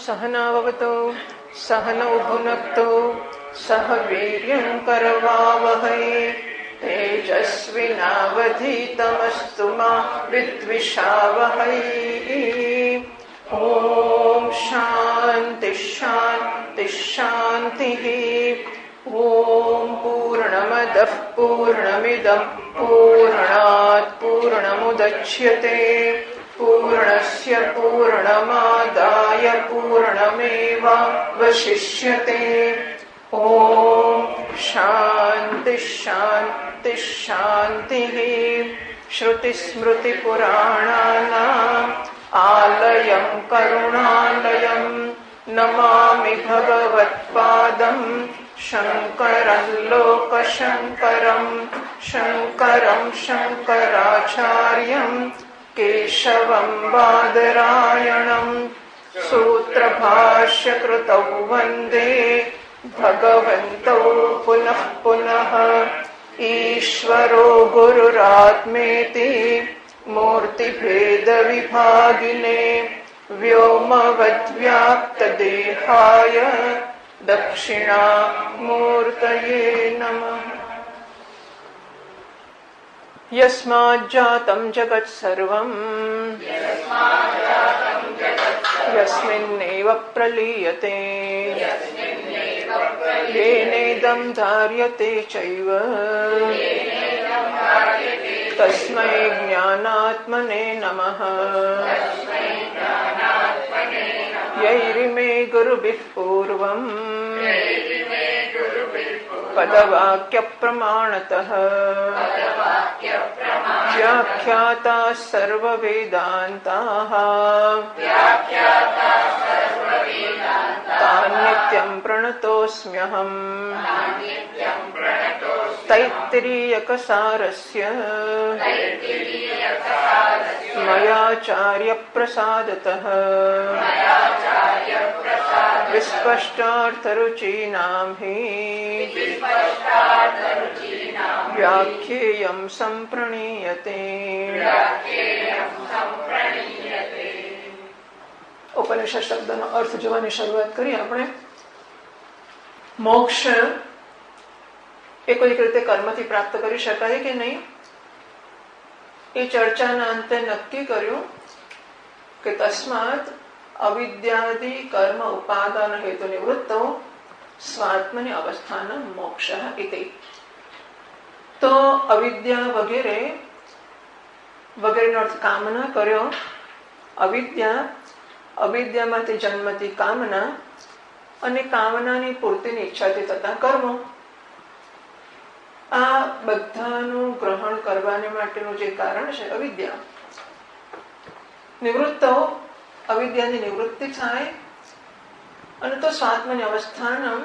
सहनाववतु सहनौ भुनक्तु सह वीर्यं करवावहै तेजस्विनावधीतमस्तु मा विद्विषावहै। ॐ शान्ति शान्ति शान्तिः। ॐ पूर्णमदः पूर्णमिदं पूर्णात् पूर्णमुदच्यते पूर्णस्य पूर्णमादाय पूर्णमेवावशिष्यते। ॐ शान्ति शान्ति शान्तिः। श्रुतिस्मृतिपुराणानाम् आलयं करुणालयं नमामि भगवत्पादं शङ्करं लोकशङ्करं शङ्करं शङ्कराचार्यं केशवं बादरायणं सूत्रभाष्यकृतौ वन्दे भगवन्तौ पुनः पुनः। ईश्वरो गुरुरात्मेति मूर्तिभेदविभागिने व्योमवद्व्याप्तदेहाय दक्षिणामूर्तये नमः। यस्माज्जातं जगत्सर्वं यस्मिन्नेव प्रलीयते येनेदं धार्यते चैव तस्मै ज्ञानात्मने नमः। यैरिमे गुरुभिः पूर्वं पदवाक्यप्रमाणतः व्याख्याताः सर्ववेदान्ताः तान् नित्यं प्रणतोऽस्म्यहम्। तैत्तिरीयकसारस्य मयाचार्यप्रसादतः विस्पष्टार्थरुचीनां हि व्याख्येयं सम्प्रणीयते। ઉપનિષદ શબ્દનો અર્થ જોવાની શરૂઆત કરી આપણે. મોક્ષ એ કોઈક રીતે કર્મથી પ્રાપ્ત કરી શકાય કે નહીં એ ચર્ચાના અંતે નક્કી કર્યું કે તસ્માત અવિદ્યાદિ કર્મ ઉપાદાન હેતુ નિવૃત્તો સ્વાત્મની અવસ્થાન મોક્ષ ઇતિ. તો અવિદ્યા વગેરે વગેરેનો અર્થ કામના કર્યો. અવિદ્યા, અવિદ્યામાંથી જન્મતી કામના અને કામનાની પૂર્તિની ઈચ્છાથી થતા કર્મો. આ બધાનું ગ્રહણ કરવાને માટેનું જે કારણ છે અવિદ્યા. નિવૃત્તો, અવિદ્યાની નિવૃત્તિ થાય અને તો સ્વાત્મની અવસ્થાનમ.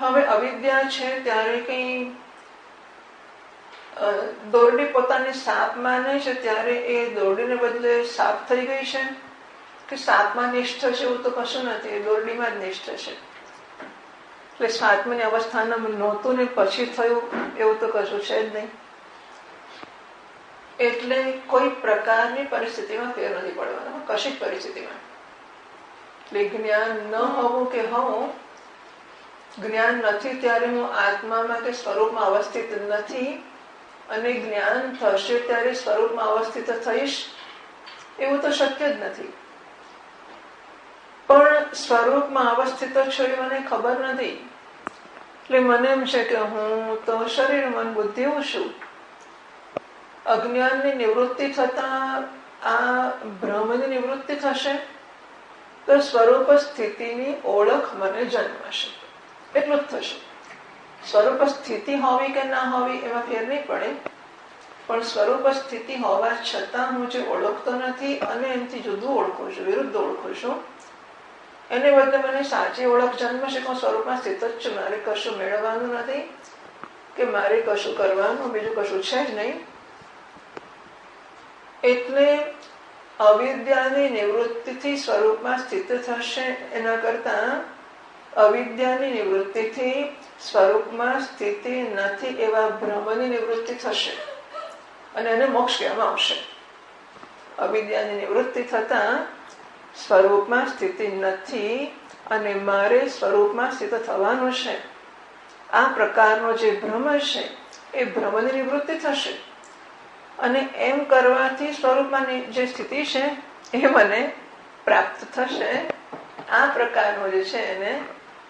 હવે અવિદ્યા છે ત્યારે કઈ દોરડી પોતાની સાપ માને છે ત્યારે એ દોરડીને બદલે સાપ થઈ ગઈ છે કે સાપમાં નિષ્ઠ છે એવું તો કશું નથી, એ દોરડીમાં જ નિષ્ઠ છે. એટલે સ્વાત્મની અવસ્થામાં નહોતું ને પછી થયું એવું તો કશું છે જ નહીં. એટલે કોઈ પ્રકારની પરિસ્થિતિમાં ફેર નથી પડવાનો, કશી જ પરિસ્થિતિમાં. એટલે જ્ઞાન ન હોવું કે હોવું, જ્ઞાન નથી ત્યારે હું આત્મામાં કે સ્વરૂપમાં અવસ્થિત નથી અને જ્ઞાન થશે ત્યારે સ્વરૂપમાં અવસ્થિત થઈશ એવું તો શક્ય જ નથી. પણ સ્વરૂપમાં અવસ્થિત છો એ મને ખબર નથી. એટલે મને એમ છે કે હું તો શરીર મન બુદ્ધિ હું છું. અજ્ઞાનની નિવૃત્તિ થતા આ ભ્રમની નિવૃત્તિ થશે તો સ્વરૂપ સ્થિતિની ઓળખ મને જન્મશે, એટલું જ થશે. સ્વરૂપ સ્થિતિ હોવી કે ના હોવી એમાં ફેર નહીં પડે, પણ સ્વરૂપ સ્થિતિ હોવા છતાં હું જે ઓળખતો નથી અને એમથી જુદું ઓળખું છું, વિરુદ્ધ ઓળખું છું, એને બદલે મને સાચી ઓળખ જન્મશે કે હું સ્વરૂપમાં સ્થિત જ છું, મારે કશું મેળવવાનું નથી કે મારે કશું કરવાનું, બીજું કશું છે જ નહીં. એટલે અવિદ્યાની નિવૃત્તિથી સ્વરૂપમાં સ્થિત થશે એના કરતા અવિદ્યાની નિવૃત્તિથી સ્વરૂપમાં સ્થિતિ નથી એવા ભ્રમની નિવૃત્તિ થશે અને એને મોક્ષ કહેવામાં આવશે. અવિદ્યાની નિવૃત્તિ થતા સ્વરૂપમાં સ્થિતિ નથી અને મારે સ્વરૂપમાં સ્થિત થવાનું છે. આ પ્રકારનો જે ભ્રમ છે એ ભ્રમની નિવૃત્તિ થશે અને એમ કરવાથી સ્વરૂપમાં જે સ્થિતિ છે એ મને પ્રાપ્ત થશે. આ પ્રકારનો જે છે એને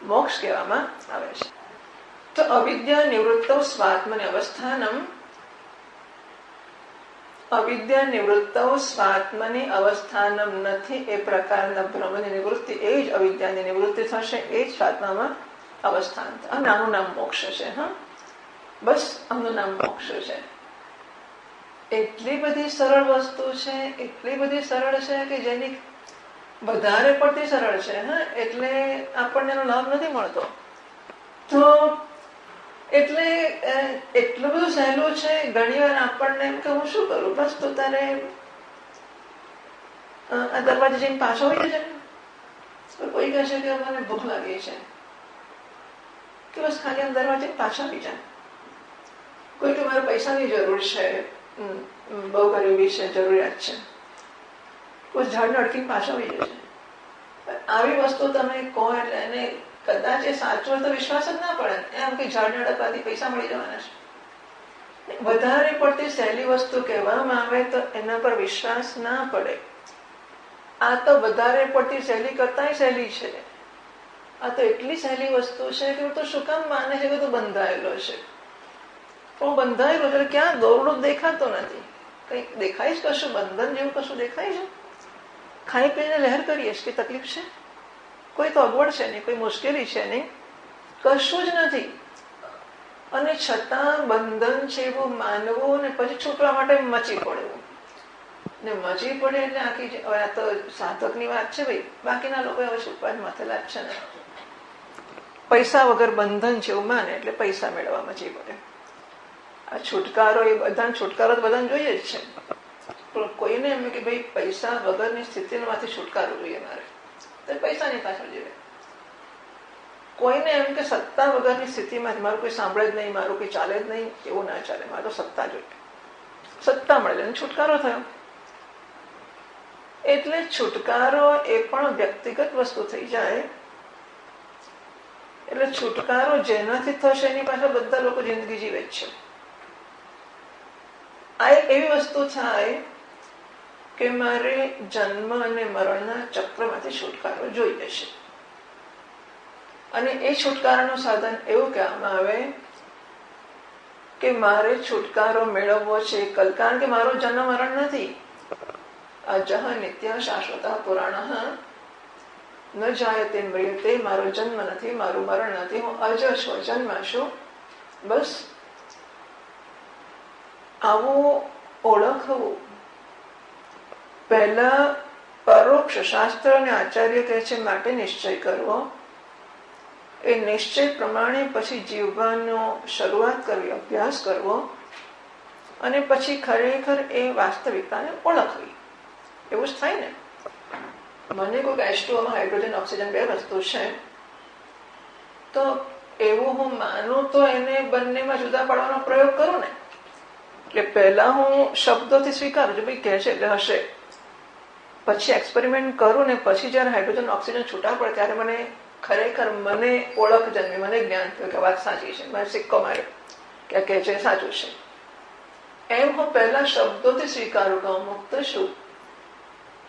મોક્ષ કહેવામાં આવે છે. તો અવિદ્યા નિવૃત્તો સ્વાત્મને અવસ્થાનમ, અવિદ્યા નિવૃત્તો સ્વાત્મની અવસ્થાનમ નથી એ પ્રકારના ભ્રમની નિવૃત્તિ, એ જ અવિદ્યાની નિવૃત્તિ થશે, એ જ સ્વાત્મામાં અવસ્થાન. અને આનું નામ મોક્ષ છે. હા, બસ આનું નામ મોક્ષ છે. એટલી બધી સરળ વસ્તુ છે, એટલી બધી સરળ છે કે જેની વધારે પડતી સરળ છે. હા, એટલે આપણને એનો લાભ નથી મળતો. તો એટલે એટલું બધું સહેલું છે. ઘણી વાર આપણને એમ કે હું શું કરું, બસ તો તારે આ દરવાજે જઈને પાછો આવી જશે. કોઈ કહેશે કે મને ભૂખ લાગી છે, કે બસ ખાલી આમ દરવાજે પાછા આવી જાય. કોઈ કે મારે પૈસાની જરૂર છે, બહુ ગરીબી છે, જરૂરિયાત છે, કોઈ ઝાડને અડકીને પાછો આવી જશે. આવી વસ્તુ તમે કહો એટલે એને કદાચ એ સાચું હોય તો વિશ્વાસ જ ના પડે. એમ કે ઝાડને અડકવાથી પૈસા મળી જવાના છે. વધારે પડતી સહેલી વસ્તુ કહેવામાં આવે તો એના પર વિશ્વાસ ના પડે. આ તો વધારે પડતી સહેલી કરતા સહેલી છે. આ તો એટલી સહેલી વસ્તુ છે કે તો શું કામ માને છે કે તું બંધાયેલો છે. પણ બંધાયેલો એટલે ક્યાં દોરડું દેખાતો નથી. કંઈક દેખાય છે, કશું બંધન જેવું કશું દેખાય છે. ખાઈ પીને લહેર કરીએ કે તકલીફ છે, કોઈ તો અગવડ છે નહીં, કોઈ મુશ્કેલી છે નહીં, કશું જ નથી. અને છતાં બંધન છે એવું માનવું ને પછી છૂટવા માટે મચી પડવું. ને મચી પડે એટલે આખી હવે આ તો સાધકની વાત છે ભાઈ, બાકીના લોકો હવે છૂટવા જ મથેલા જ છે ને. પૈસા વગર બંધન છે એવું માને એટલે પૈસા મેળવવા મચી પડે. આ છુટકારો એ બધાને છુટકારો તો બધાને જોઈએ જ છે. પણ કોઈને એમ કે ભાઈ પૈસા વગરની સ્થિતિમાંથી છુટકારો જોઈએ મારે, તો પૈસાની પાછળ જીવે. કોઈને એમ કે સત્તા વગરની સ્થિતિમાંથી મારું કોઈ સાંભળે જ નહીં, મારું કોઈ ચાલે જ નહીં, એવું ના ચાલે, મારે તો સત્તા જોઈએ. સત્તા મળે અને છુટકારો થયો. એટલે છુટકારો એ પણ વ્યક્તિગત વસ્તુ થઈ જાય. એટલે છુટકારો જેનાથી થશે એની પાછળ બધા લોકો જિંદગી જીવે જ છે. આ એક એવી વસ્તુ થાય કે મારે જન્મ અને મરણના ચક્રમાંથી છુટકારો જોઈએ છે. અને એ છુટકારાનું સાધન એવું કહેવામાં આવે કે મારે છુટકારો મેળવવો છે કારણ કે મારો જન્મ મરણ નથી. અજઃ નિત્ય શાશ્વત પુરાણ ન જાયતે મ્રિયતે. મારો જન્મ નથી, મારું મરણ નથી, હું અજ છું, જન્મ છું. બસ આવું ઓળખવું. પહેલા પરોક્ષ શાસ્ત્ર અને આચાર્ય કહે છે માટે નિશ્ચય કરવો. એ નિશ્ચય પ્રમાણે પછી જીવવાનો શરૂઆત કરવી, અભ્યાસ કરવો. અને પછી ખરેખર એ વાસ્તવિકતાને ઓળખવી. એવું જ થાય ને. મને કોઈ H2O માં હાઇડ્રોજન ઓક્સિજન બે વસ્તુ છે, તો એવું હું માનું તો એને બંનેમાં જુદા પાડવાનો પ્રયોગ કરું ને. એટલે પહેલા હું શબ્દોથી સ્વીકારું છું ભાઈ કહે છે એટલે હશે. પછી એક્સપેરિમેન્ટ કરું ને પછી જયારે હાઇડ્રોજન ઓક્સિજન છૂટા પડે ત્યારે મને ખરેખર મને ઓળખ જન્મી, મને જ્ઞાન થયું કે વાત સાચી છે. મને સિક્કો માર્યો કે કહે છે સાચું છે. એમ હું પહેલા શબ્દોથી સ્વીકારું કે હું મુક્ત છું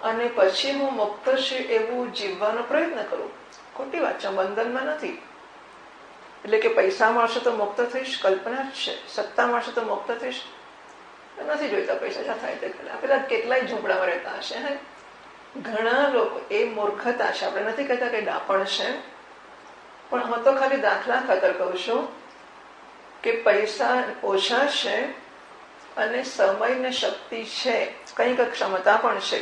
અને પછી હું મુક્ત છું એવું જીવવાનો પ્રયત્ન કરું. ખોટી વાત છે, બંધનમાં નથી. એટલે કે પૈસા મળશે તો મુક્ત થઈશ, કલ્પના જ છે. સત્તા મળશે તો મુક્ત થઈશ, નથી જોઈતા પૈસા જ્યાં થાય તે પેલા પેલા કેટલાય ઝૂંપડામાં રહેતા હશે. હે ઘણા લોકો એ મૂર્ખતા છે. આપણે નથી કહેતા કે ડાપણ છે, પણ હું તો ખાલી દાખલા ખાતર કહું છું કે પૈસા ઓછા છે અને સમય ને શક્તિ છે, કંઈક ક્ષમતા પણ છે,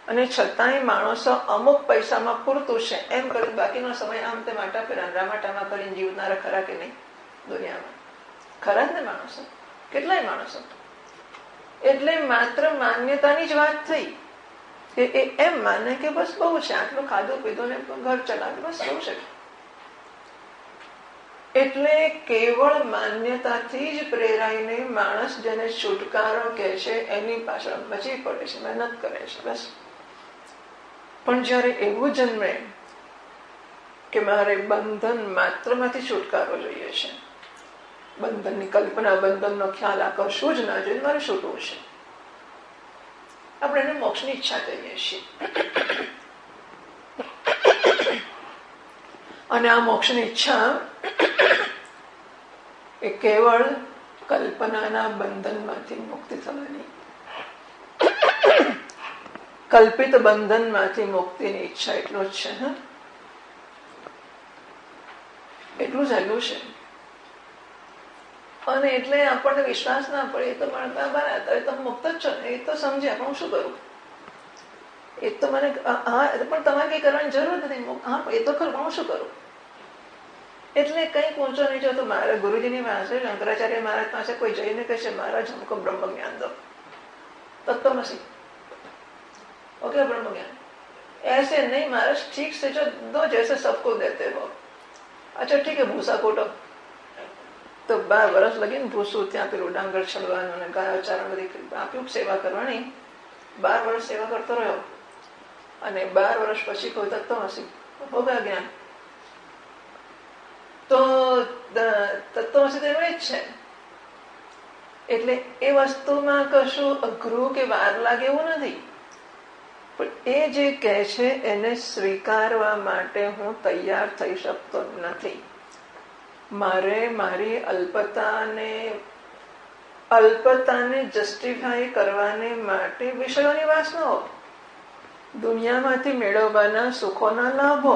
અને છતાંય માણસો અમુક પૈસામાં પૂરતું છે એમ કરી બાકીનો સમય આમ તે માટા ફેરા રામાટામાં કરીને જીવનારા ખરા કે નહીં દુનિયામાં? ખરા જ ને માણસો, કેટલાય માણસો. એટલે માત્ર માન્યતાની જ વાત થઈ કે એ એમ માને કે બસ બહુ છે, આટલું ખાધું પીધું ને ઘર ચલાવ્યું, બસ બહુ છે. એટલે કેવળ માન્યતાથી જ પ્રેરાઈને માણસ જેને છુટકારો કહે છે એની પાછળ મચી પડે છે, મહેનત કરે છે. બસ પણ જ્યારે એવું જન્મે કે મારે બંધન માત્રમાંથી છુટકારો જોઈએ છે, બંધનની કલ્પના, બંધનનો ખ્યાલ આ કશું જ ના જોઈએ, મારે છૂટવું છે, આપણે એને મોક્ષની ઈચ્છા કહીએ છીએ. અને આ મોક્ષની ઈચ્છા એ કેવળ કલ્પનાના બંધનમાંથી મુક્તિ થવાની, કલ્પિત બંધનમાંથી મુક્તિની ઈચ્છા એટલું જ છે. એટલું જ આવ્યું છે. અને એટલે આપણને વિશ્વાસ ના પડે, એ તો બરાબર, તો મુક્ત જ છો ને, એ તો સમજ્યા, પણ હું શું કરું? એ તો મને પણ તમારે કઈ કરવાની જરૂર નથી. હા, એ તો ખરું, પણ હું શું કરું? એટલે કઈ ઊંચો નીચો તો મારા ગુરુજીની પાસે, શંકરાચાર્ય મહારાજ પાસે કોઈ જઈને કહેશે, મહારાજ हमको બ્રહ્મ જ્ઞાન દો, तत्त्वमसि, ओके ब्रह्म ज्ञान. ऐसे नहीं महाराज, ठीक से जो दो जैसे सबको देते हो. अच्छा ठीक है, भूसा कोटो. તો 12 વર્ષ લગીને ભૂસું ત્યાં પેલું ડાંગર છડવાનું અને ગાયો ચારણ બધી આપ્યું, સેવા કરવાની. 12 વર્ષ સેવા કરતો રહ્યો અને 12 વર્ષ પછી કોઈ તત્વમસી હો ગયા જ્ઞાન. તો તત્વમસી તો એવડે જ છે. એટલે એ વસ્તુમાં કશું અઘરું કે વાર લાગે એવું નથી, પણ એ જે કહે છે એને સ્વીકારવા માટે હું તૈયાર થઈ શકતો નથી. મારે મારી અલ્પતાને જસ્ટિફાય કરવાને માટે વિષયોની વાસનાઓ, દુનિયામાંથી મેળવવાના સુખોના લાભો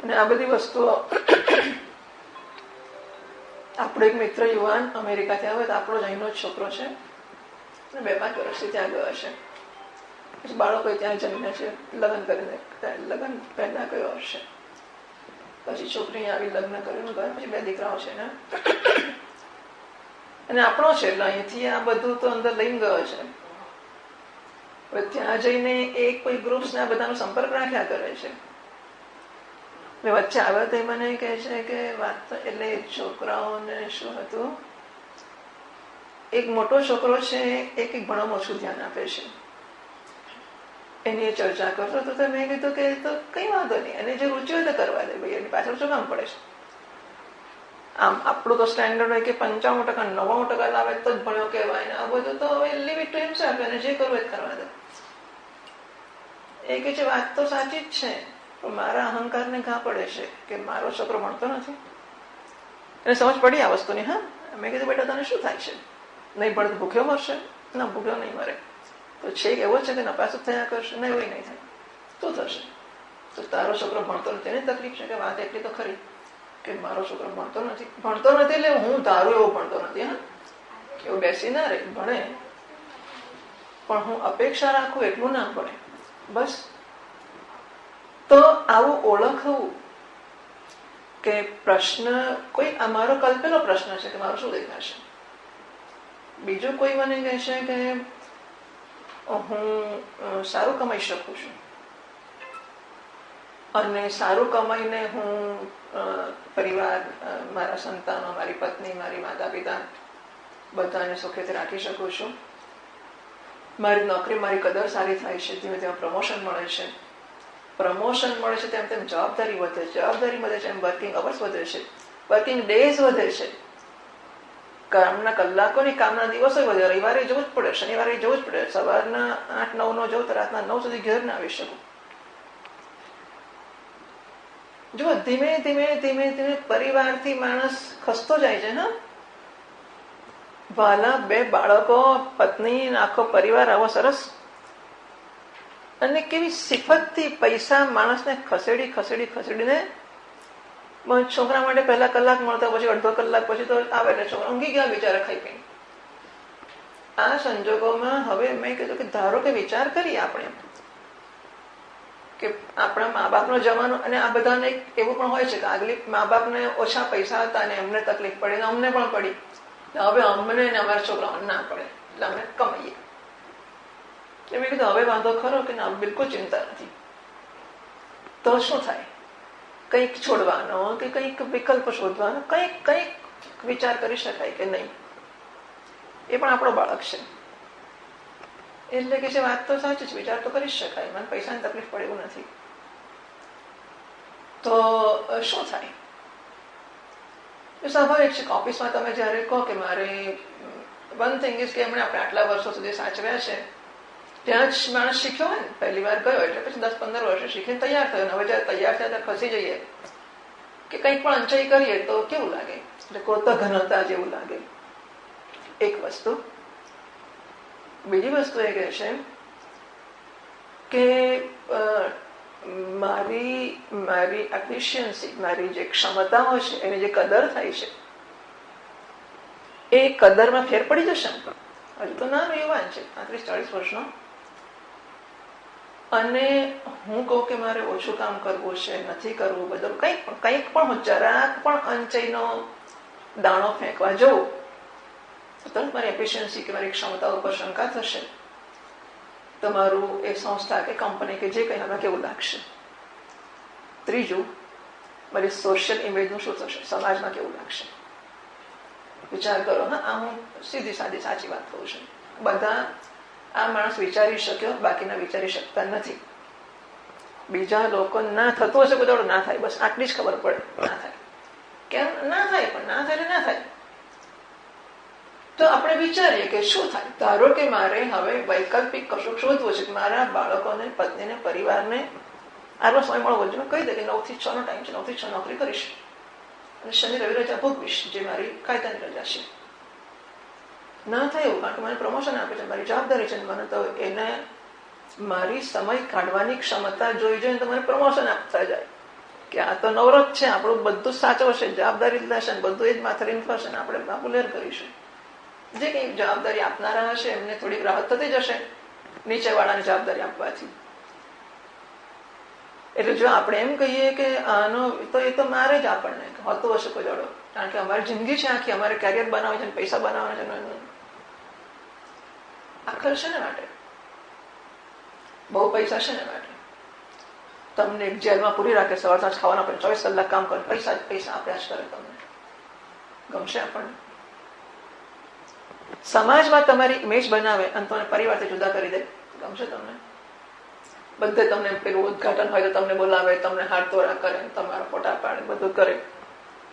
અને આ બધી વસ્તુઓ. આપણો એક મિત્ર યુવાન અમેરિકાથી આવ્યો, તો આપણો જ અહીંનો જ છોકરો છે, 2-5 વર્ષથી ત્યાં ગયો છે. પછી બાળકો ત્યાં જન્મ્યા છે, લગ્ન પહેલા કયો હશે, પછી છોકરી આવી લગ્ન કર્યું, પછી 2 દીકરાઓ છે ને, અને આપણો છે એટલે અહીંથી આ બધું તો અંદર લઈને ગયો છે. હવે ત્યાં જઈને એક કોઈ ગ્રુપ્સ ને આ બધાનો સંપર્ક રાખ્યા કરે છે. વચ્ચે આવ્યો તો મને કહે છે કે વાત, એટલે છોકરાઓને શું હતું, એક મોટો છોકરો છે, એક ભણવામાં ઓછું ધ્યાન આપે છે, એની ચર્ચા કરતો હતો. તો મેં કીધું કે તો કઈ વાંધો નહીં, એને જે રુચિ હોય તો કરવા દે ભાઈ, એની પાછળ શું કામ પડે છે? આમ આપણું તો સ્ટેન્ડર્ડ હોય કે 95%, 99% લાવે તો જ ભણ્યો કહેવાય ને. આ બધું તો હવે લીવ ઇટ ટુ હિમસેલ્ફ, એને જે કરવું એ કરવા દે. એ કે છે વાત તો સાચી જ છે, પણ મારા અહંકારને ઘા પડે છે કે મારો છોકરો ભણતો નથી. એને સમજ પડી આ વસ્તુની. હા, મેં કીધું બેટા તને શું થાય છે? નહીં ભણે તો ભૂખ્યો મરશે? ના, ભૂખ્યો નહીં મરે. તો છે એવો છે કે નપાસ થયા કરશે? નહીં, એવું નહીં થાય. શું થશે? તો તારો છોકરો ભણતો નથી, એની તકલીફ છે. કે વાત એટલી તો ખરી કે મારો છોકરો ભણતો નથી. ભણતો નથી એટલે હું ધારું એવો ભણતો નથી. હા, એવું બેસી ના રહે, ભણે, પણ હું અપેક્ષા રાખું એટલું ના ભણે, બસ. તો આવું ઓળખવું કે પ્રશ્ન કોઈ અમારો કલ્પેલો પ્રશ્ન છે કે મારો શું દેખાશે. બીજું કોઈ મને કહે છે કે હું સારું કમાઈ શકું છું અને સારું કમાઈને હું પરિવાર, મારા સંતાનો, મારી પત્ની, મારી માતા પિતા બધાને સુખેથી રાખી શકું છું. મારી નોકરી, મારી કદર સારી થાય છે, ધીમે ધીમે પ્રમોશન મળે છે. પ્રમોશન મળે છે તેમ તેમ જવાબદારી વધે છે, જવાબદારી વધે છે એમ વર્કિંગ અવર્સ વધે છે, વર્કિંગ ડેઝ વધે છે, કામના કલાકોની, કામના દિવસો વધે. રવિવારે જવું જ પડે, શનિવારે જવું જ પડે. સવારના 8-9 જવું તો રાતના 9 સુધી ઘેર ના આવી શકું. જો ધીમે ધીમે ધીમે ધીમે પરિવારથી માણસ ખસતો જાય છે. હા, વાલા 2 બાળકો, પત્ની, આખો પરિવાર આવો સરસ, અને કેવી સિફતથી પૈસા માણસને ખસેડીને છોકરા માટે પહેલા કલાક મળતો, પછી અડધો કલાક પછી તો આવે એટલે છોકરા ઊંઘી ગયા બિચારા ખાઈ પીને. આ સંજોગોમાં હવે મેં કીધું કે ધારો કે વિચાર કરીએ આપણે કે આપણા મા બાપનો જમાનો, અને આ બધાને એવું પણ હોય છે કે આગલી મા બાપને ઓછા પૈસા હતા અને એમને તકલીફ પડી, અમને પણ પડી. હવે અમને ને અમારા છોકરાઓને ના પડે એટલે અમે કમાઈએ. મેં કીધું હવે વાંધો ખરો કે ના, બિલકુલ ચિંતા નથી. તો શું થાય? કંઈક છોડવાનો કે કંઈક વિકલ્પ શોધવાનો, કંઈક વિચાર કરી શકાય કે નહીં, એ પણ આપણો બાળક છે. એટલે કે જે વાત તો સાચી છે, વિચાર તો કરી શકાય, મને પૈસાની તકલીફ પડે એવું નથી. તો શું થાય? સ્વાભાવિક છે કે ઓફિસમાં તમે જયારે કહો કે મારે વન થિંગ ઇઝ કે એમણે આપણે આટલા વર્ષો સુધી સાચવ્યા છે, ત્યાં જ માણસ શીખ્યો હોય ને, પહેલી વાર ગયો એટલે પછી 10-15 વર્ષે શીખીને તૈયાર થયો. હવે જયારે તૈયાર થયા ત્યારે ખસી જઈએ કે કંઈક પણ અંચાઈ કરીએ તો કેવું લાગે? એટલે કૃતજ્ઞતા જેવું લાગે. એક વસ્તુ. બીજી વસ્તુ એ કહે છે કે મારી એફિશિયન્સી, મારી જે ક્ષમતાઓ છે એની જે કદર થાય છે એ કદરમાં ફેર પડી જશે. હજુ તો નાનો યુવાન છે, 35-40 વર્ષનો, અને હું કહું કે મારે ઓછું કામ કરવું છે, નથી કરવું, બધું કંઈક પણ હું જરાક પણ અંચઈનો દાણો ફેંકવા જઉં તો તરત મારી એફિશિયન્સી કે મારી ક્ષમતાઓ પર શંકા થશે. તમારું એ સંસ્થા કે કંપની કે જે કંઈ હવે કેવું લાગશે. ત્રીજું, મારી સોશિયલ ઇમેજનું શું થશે, સમાજમાં કેવું લાગશે. વિચાર કરો. હા, આ હું સીધી સાદી સાચી વાત કહું છું. બધા આ માણસ વિચારી શક્યો, બાકીના વિચારી શકતા નથી. બીજા લોકો ના થતું હશે બધું ના થાય, બસ આટલી જ ખબર પડે ના થાય. કેમ ના થાય? પણ ના થાય ના થાય. તો આપણે વિચારીએ કે શું થાય. ધારો કે મારે હવે વૈકલ્પિક કશું શોધવું છે કે મારા બાળકોને, પત્નીને, પરિવારને આટલો સમય મળવો જોઈએ. કહી દે કે 9 થી 6 નો ટાઈમ છે, 9 થી 6 નોકરી કરીશ અને શનિ રવિ રજા ભોગવીશ, જે મારી કાયદાની રજા છે. ના થાય એવું, કારણ કે મને પ્રમોશન આપે છે, મારી જવાબદારી છે, મને તો એને મારી સમય કાઢવાની ક્ષમતા જોઈ જોઈને તો મને પ્રમોશન આપતા જાય કે આ તો નવરત છે, આપણું બધું સાચવશે, જવાબદારી લેશે, બધું એ જ માથે ફરશે, આપણે બાપુલેર કરીશું. જે કંઈ જવાબદારી આપનારા હશે એમને થોડીક રાહત થતી જશે નીચેવાળાને જવાબદારી આપવાથી. એટલે જો આપણે એમ કહીએ કે આનો તો એ તો મારે જ આપણને હોતું હશે કોઈ જોડો, કારણ કે અમારી જિંદગી છે આખી, અમારે કેરિયર બનાવે છે, પૈસા બનાવવાના છે, આખર છે ને માટે, બહુ પૈસા છે ને માટે. તમને એક જેલમાં પૂરી રાખે, સવાર સાંજ ખાવાના પડે, 24 કલાક કામ કરે, પૈસા આપ્યા જ કરે. તમને ગમશે? આપણને સમાજમાં તમારી ઇમેજ બનાવે અને તમને પરિવારથી જુદા કરી દે, ગમશે તમને? બધે તમને પેલું ઉદઘાટન હોય તો તમને બોલાવે, તમને હાથતોરા કરે, તમારા ફોટા પાડે, બધું કરે.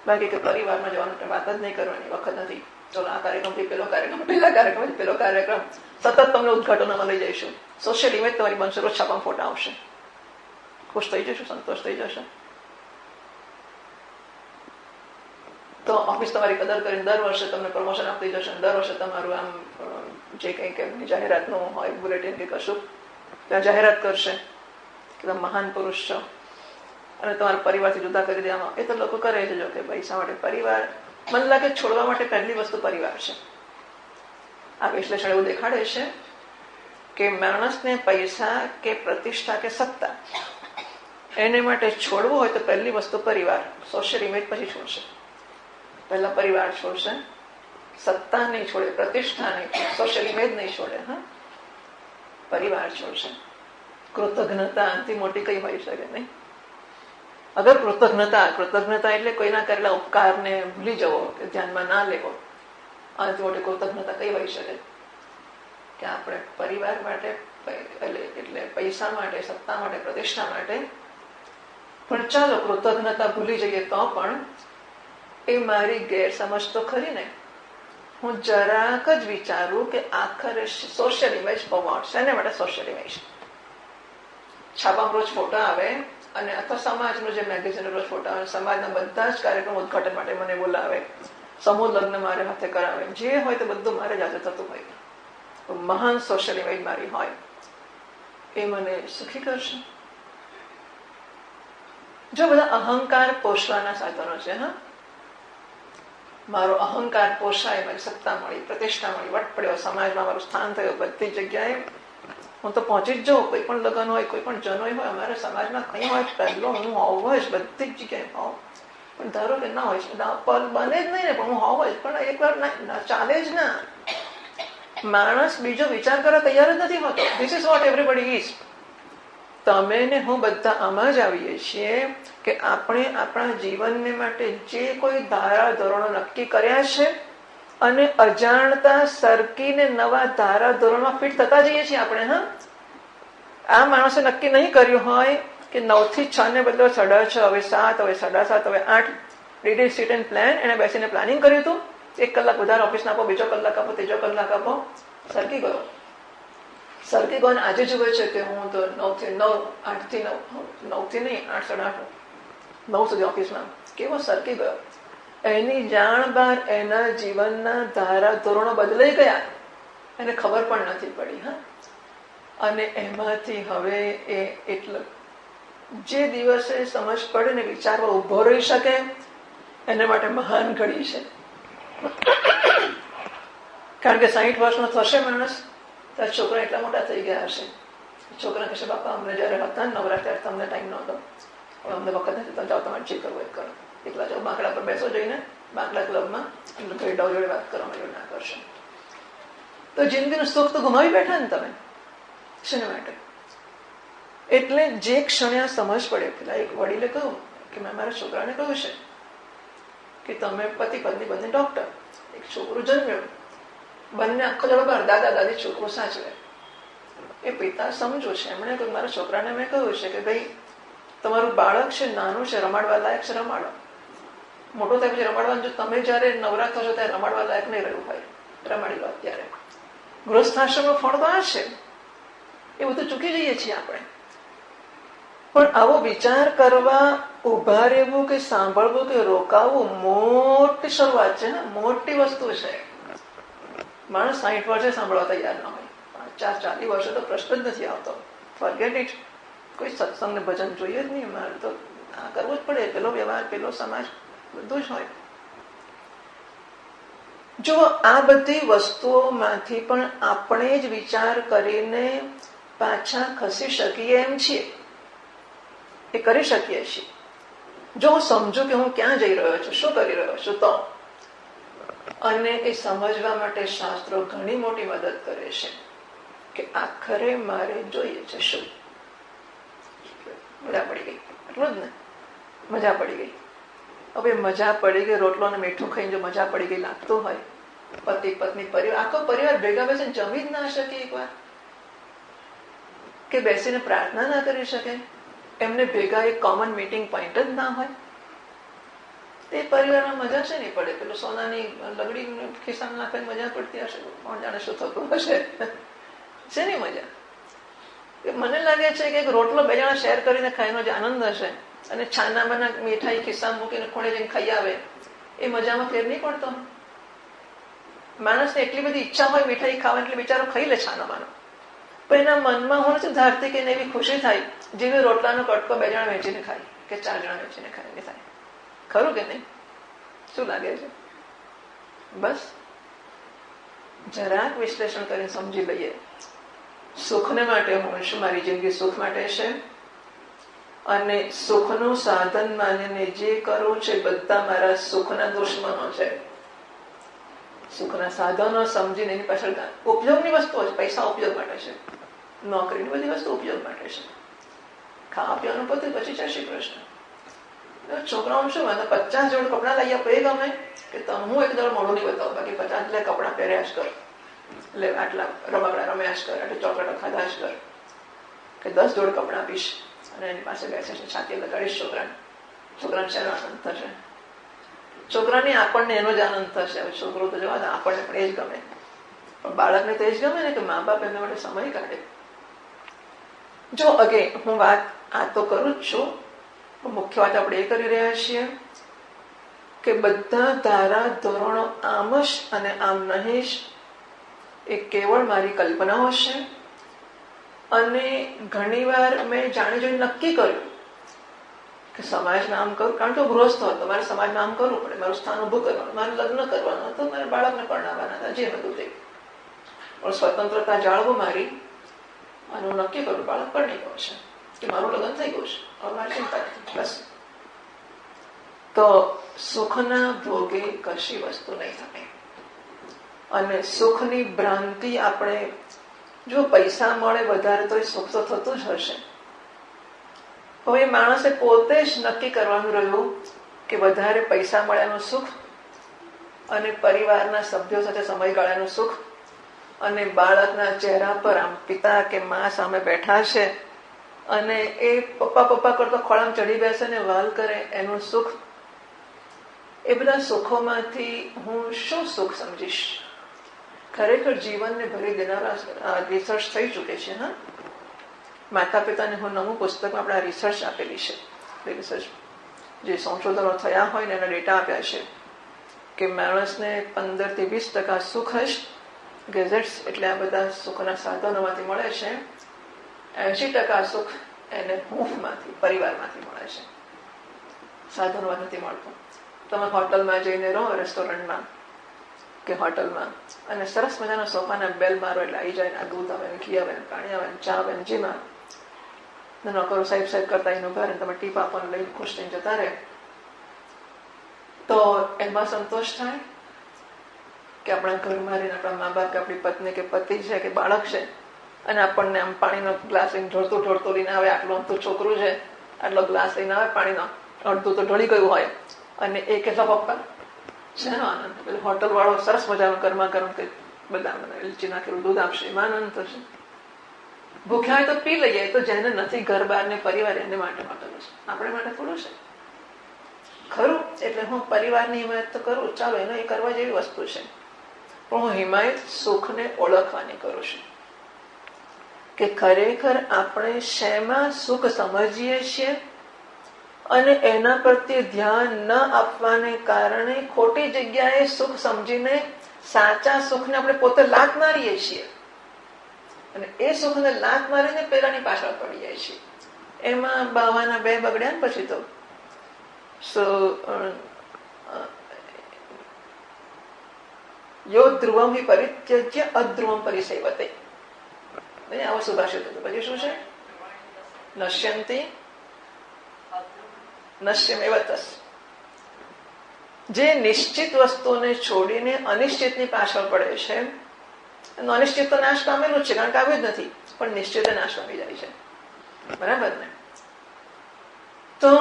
બાકી કે પરિવારમાં જવાનું વાત જ નહીં કરવાની, વખત નથી. ચલો આ કાર્યક્રમથી પેલો કાર્યક્રમ, પેલા કાર્યક્રમથી પેલો કાર્યક્રમ, સતત તમને ઉદઘાટનમાં લઈ જઈશું. સોશિયલ ઇમેજ તમારી બનશે, રોજ છાપામાં ફોટા આવશે. ખુશ થઈ જશું, સંતોષ થઈ જશે. તો ઓફિસ તમારી કદર કરીને દર વર્ષે તમને પ્રમોશન આપતી જશે. દર વર્ષે તમારું આમ જે કંઈ કે જાહેરાતનું હોય, બુલેટિન કે કશું, ત્યાં જાહેરાત કરશે કે તમે મહાન પુરુષ છો, અને તમારા પરિવારથી જુદા કરી દેવામાં. એ તો લોકો કરે છે, જો કે પૈસા માટે પરિવાર, મને લાગે છોડવા માટે પહેલી વસ્તુ પરિવાર છે. આ વિશ્લેષણ એવું દેખાડે છે કે માણસને પૈસા કે પ્રતિષ્ઠા કે સત્તા એને માટે છોડવું હોય તો પહેલી વસ્તુ પરિવાર. સોશિયલ ઇમેજ પછી છોડશે, પહેલા પરિવાર છોડશે. સત્તા નહીં છોડે, પ્રતિષ્ઠા નહીં, સોશિયલ ઇમેજ નહીં છોડે, હા, પરિવાર છોડશે. કૃતજ્ઞતા આનાથી મોટી કઈ હોઈ શકે નહીં. અગર કૃતજ્ઞતા એટલે કોઈના કરેલા ઉપકારને ભૂલી જવો કે ધ્યાનમાં ના લેવો, આનાથી મોટી કૃતજ્ઞતા કઈ હોઈ શકે? કે આપણે પરિવાર માટે, એટલે પૈસા માટે, સત્તા માટે, પ્રતિષ્ઠા માટે પણ ચાલો કૃતજ્ઞતા ભૂલી જઈએ તો પણ એ મારી ગેરસમજ તો ખરી ને. હું જરાક જ વિચારું કે આખરે સોશિયલ ઇમેજ પહોંચશે, એના માટે સોશિયલ ઇમેજ. છાપામાં રોજ ફોટા આવે, અને અથવા સમાજનું જે મેગેઝિન રોજ ફોટા આવે, સમાજના બધા જ કાર્યક્રમ ઉદઘાટન માટે મને બોલાવે, સમૂહ લગ્ન મારે હાથે કરાવે, જે હોય તે બધું મારે જ હાથે થતું હોય. મહાન સોશિયલ ઇમેજ મારી હોય, એ મને સુખી કરશે. જો બધા અહંકાર પોષવાના સાધનો છે, હા, મારો અહંકાર પોષાય, મારી સત્તા મળી, પ્રતિષ્ઠા મળી, વટ પડ્યો, સમાજમાં મારું સ્થાન થયું, બધી જગ્યાએ હું તો પહોંચી જ જાઉં. કોઈ પણ લગ્ન હોય, કોઈ પણ જનોય હોય, અમારા સમાજમાં કંઈ હોય, પહેલો હું હોવ જ, બધી જ જગ્યાએ હોવ. પણ ધારો કે ના હોય, બને જ નહીં ને, પણ હું હોવ જ, પણ એકવાર ચાલે જ ના. માણસ બીજો વિચાર કરવા તૈયાર જ નથી હોતો. This is what everybody is. તમે ને હું બધા આમાં જ આવીએ છીએ કે આપણે આપણા જીવનને માટે જે કોઈ ધારા ધોરણો નક્કી કર્યા છે અને અજાણતા સરકીને નવા ધારા ધોરણમાં ફિટ થતા જઈએ છીએ આપણે. હા, આ માણસે નક્કી નહીં કર્યું હોય કે 9 થી 6 ને બદલો 6:30, હવે 7, હવે 7:30, હવે 8. Did seat and plan. એને બેસીને પ્લાનિંગ કર્યું હતું. 1 કલાક વધારે ઓફિસ આપો, બીજો કલાક આપો, ત્રીજો કલાક આપો. સરકી ગયો. સરકી ગયો. આજે જુએ છે કે હું તો 9 થી 9, 8 થી 9, 9 થી નહીં 8, 8:30, 9 સુધી ઓફિસમાં. કેવો સરકી ગયો. એની જાણ બહાર એના જીવનના ધારા ધોરણો બદલાઈ ગયા, એને ખબર પણ નથી પડી. હા, અને એમાંથી હવે એ એટલો જે દિવસે સમજ પડે ને વિચારવા ઉભો રહી શકે, એને માટે મહાન ઘડી છે. કારણ કે 60 વર્ષનો થશે માણસ, ત્યારે છોકરા એટલા મોટા થઈ ગયા હશે. છોકરા કહેશે, બાપા અમને જયારે હતા નવરા ત્યારે તમને ટાઈમ નહોતો, હવે અમને વખત નથી, તમે જાઓ, તમારે જે કરવું એ કરો. એકલા જાઓ, બાંકડા પર બેસો જઈને બાંકડા ક્લબમાં ગઈડાઓ જોડે વાત કરવા જોડે ના કરશો. તો જિંદગીનું સુખ તો ગુમાવી બેઠા ને તમે, શેના માટે? એટલે જે ક્ષણે આ સમજ પડે, પેલા એક વડીલે કહ્યું કે મેં મારા છોકરાને કહ્યું છે કે તમે પતિ પત્ની બંને ડોક્ટર, એક છોકરું જન્મ્યું, બંને આખો દડો બહાર, દાદા દાદી છોકરો સાચવે. એ પિતા સમજો છે. એમણે કહ્યું મારા છોકરાને મેં કહ્યું છે કે ભાઈ તમારું બાળક છે, નાનું છે, રમાડવા લાયક છે, રમાડો. મોટો થાય પછી રમાડવાનું, જો તમે જયારે નવરા થશો ત્યારે રમાડવા લાયક નહીં રહ્યું હોય, રમાડી લો અત્યારે. ગૃહસ્થાશ્રમનું ફળ તો આ છે. એ બધું ચૂકી જઈએ છીએ આપણે. પણ આવો વિચાર કરવા ઉભા રહેવું કે સાંભળવું કે રોકાવું મોટી શરૂઆત છે ને, મોટી વસ્તુ છે. માણસ 60 વર્ષે સાંભળવા તૈયાર ન હોય, 40 વર્ષે તો પ્રશ્ન જ નથી આવતો. Forget it. કોઈ સત્સંગ ને ભજન જોઈએ જ નહીં. મારે તો આ કરવું જ પડે, પેલો વ્યવહાર, પેલો સમાજ, બધું જ હોય. જો આ બધી વસ્તુઓમાંથી પણ આપણે જ વિચાર કરીને પાછા ખસી શકીએ એમ છીએ, એ કરી શકીએ છીએ. જો હું સમજુ કે હું ક્યાં જઈ રહ્યો છું, શું કરી રહ્યો છું, તો અને એ સમજવા માટે શાસ્ત્રો ઘણી મોટી મદદ કરે છે કે આખરે મારે જોઈએ છે શું. મજા પડી ગઈ, એટલું જ ને, મજા પડી ગઈ. હવે મજા પડી ગઈ, રોટલો ને મીઠું ખાઈને જો મજા પડી ગઈ લાગતું હોય, પતિ પત્ની પરિવાર, આખો પરિવાર ભેગા બેસીને જમી જ ના શકે એકવાર, કે બેસીને પ્રાર્થના ના કરી શકે, એમને ભેગા એક કોમન મીટિંગ પોઈન્ટ જ ના હોય, તે પરિવારમાં મજા છે નહીં પડે. પેલું સોનાની લગડી ખિસ્સામાં નાખીને મજા પડતી હશે, કોણ જાણે શું થતું હશે. છે નહીં મજા. મને લાગે છે કે એક રોટલો 2 જણા શેર કરીને ખાઈનો જે આનંદ હશે, અને છાનામાં મીઠાઈ ખિસ્સામાં મૂકીને ખૂણે જઈને ખાઈ આવે, એ મજામાં ફેર નહીં પડતો. માણસને એટલી બધી ઈચ્છા હોય મીઠાઈ ખાવાની, એટલે બિચારો ખાઈ લે છાનામાનો, પણ એના મનમાં હું નથી ધારતી કે એને એવી ખુશી થાય જેવી રોટલાનો કટકો 2 જણા વેચીને ખાય કે 4 જણા વેચીને ખાય નહીં થાય. ખરું કે નહીં? શું લાગે છે? બસ જરાક વિશ્લેષણ કરીને સમજી લઈએ. સુખને માટે હું છું, મારી જિંદગી સુખ માટે છે, અને સુખનું સાધન માનીને જે કરું છે બધા મારા સુખના દુશ્મનો છે. સુખના સાધનો સમજીને એની પાછળ ઉપયોગની વસ્તુઓ છે. પૈસા ઉપયોગ માટે છે, નોકરીની બધી વસ્તુ ઉપયોગ માટે છે, ખાવા પીવાનું બધું પછી છે શ્રી કૃષ્ણ. છોકરાઓ શું મને 50 જોડ કપડા લઈ આપો એ ગમે, કે હું એક દળ મોડું નહીં બતાવું, બાકી 50 એટલે કપડા પહેર્યા જ કર, એટલે આટલા રમકડા રમ્યા જ કર, આટલી ચોકલેટો ખાધા જ કર, કે 10 જોડ કપડા આપીશ અને એની પાસે બેસે છે, છાતી લગાડીશ છોકરાને. છોકરાને શેનો આનંદ થશે? છોકરાને આપણને એનો જ આનંદ થશે. હવે છોકરો તો જવા દે, આપણને પણ એ જ ગમે, પણ બાળકને તો એ જ ગમે ને કે મા બાપ એમના માટે સમય કાઢે. જો અગે હું વાત આ તો કરું જ છું, મુખ્ય વાત આપણે એ કરી રહ્યા છીએ કે બધા ધારા ધોરણો આમ જ અને આમ નહીં જ, એ કેવળ મારી કલ્પનાઓ છે. અને ઘણીવાર મેં જાણી જોઈને નક્કી કર્યું કે સમાજમાં આમ કરું, કારણ કે ગૃહસ્થ હતો, મારે સમાજમાં આમ કરવું પડે, મારું સ્થાન ઉભું કરવાનું, મારે લગ્ન કરવાનું હતું, મારે બાળકને પરણાવવાના હતા, જે બધું તે પણ સ્વતંત્રતા જાળવું મારી, અને હું નક્કી કરું બાળક પરણી ગયો છે કે મારું લગ્ન થઈ ગયું છે, હવે મારી ચિંતા નથી. બસ તો સુખના ભોગે કશી વસ્તુ નહીં થાય. અને સુખની ભ્રાંતિ આપણે, જો પૈસા મળે વધારે તો એ સુખ તો થતું જ હશે. હવે માણસે પોતે જ નક્કી કરવાનું રહ્યું કે વધારે પૈસા મળ્યાનું સુખ અને પરિવારના સભ્યો સાથે સમયગાળાનું સુખ, અને બાળકના ચહેરા પર આમ પિતા કે મા સામે બેઠા છે અને એ પપ્પા પપ્પા કરતો ખોળામાં ચડી બેસે ને વાલ કરે એનું સુખ. એ બધા સુખોમાંથી હું શું સુખ સમજીશ? ખરેખર જીવનને ભરી દેનારા રિસર્ચ થઈ ચૂકે છે. હા, માતા પિતાને હું નવું પુસ્તકમાં આપણે આ રિસર્ચ આપેલી છે. રિસર્ચ જે સંશોધનો થયા હોય ને એના ડેટા આપ્યા છે કે માણસને 15 થી 20% સુખ જ ગેજેટ્સ એટલે આ બધા સુખના સાધનોમાંથી મળે છે. 80% સુખ એને હૂંફમાંથી, પરિવારમાંથી મળે છે, સાધનોમાં નથી મળતું. તમે હોટલમાં જઈને રહો, રેસ્ટોરન્ટમાં કે હોટલમાં, અને સરસ મજાના સોફાના બેલ મારો એટલે આવી જાય ને આ દૂધ આવે ને ઘી આવે ને પાણી આવે ને ચા આવે ને જેમાં નોકરો સાહેબ સાહેબ કરતા એનું ઘર તમે ટીપ આપવાનું લઈને ખુશ થઈને જતા રહે, તો એમાં સંતોષ થાય કે આપણા ઘરમાં રહીને આપણા મા બાપ કે આપણી પત્ની કે પતિ છે કે બાળક છે અને આપણને આમ પાણીનો ગ્લાસ લઈને ઢોળતો લઈને આવે, આટલું અમતું છોકરું છે આટલો ગ્લાસ લઈને આવે પાણીનો, અડધું તો ઢળી ગયું હોય, અને એ કેટલા પપ્પા શેનો આનંદ. પેલું હોટલ વાળો સરસ મજાનું ગરમા ગરમ કંઈક બધા એલચી નાખેલું દૂધ આપશે, એમાં આનંદ થશે. ભૂખ્યા હોય તો પી લઈએ, તો જેને નથી ઘર બાર ને પરિવાર એને માટે હોટલ છે, આપણે માટે થોડું છે. ખરું, એટલે હું પરિવારની હિમાયત તો કરું, ચાલો એનો એ કરવા જેવી વસ્તુ છે, પણ હું હિમાયત સુખને ઓળખવાની કરું છું કે ખરેખર આપણે શેમાં સુખ સમજીએ છીએ અને એના પ્રત્યે ધ્યાન ન આપવાને કારણે ખોટી જગ્યાએ સુખ સમજીને સાચા સુખને આપણે પોતે લાત મારીએ છીએ, અને એ સુખને લાત મારીને પેલાની પાછળ પડી જાય છે. એમાં બાવાના બે બગડ્યા ને પછી તો યો ધ્રુવમ હિ પરિત્યજ્ય અધ્રુવમ પરિસેવતે, આવો સુભાષિત હતું. પછી શું છે? નશ્યંતિ નશ્યમેવ તસ્. જે નિશ્ચિત વસ્તુને છોડીને અનિશ્ચિતની પાછળ પડે છે, અનિશ્ચિત તો નાશ પામેલું જ છે, કારણ કે આવ્યું જ નથી, પણ નિશ્ચિત નાશ પામી જાય છે. બરાબર ને? તો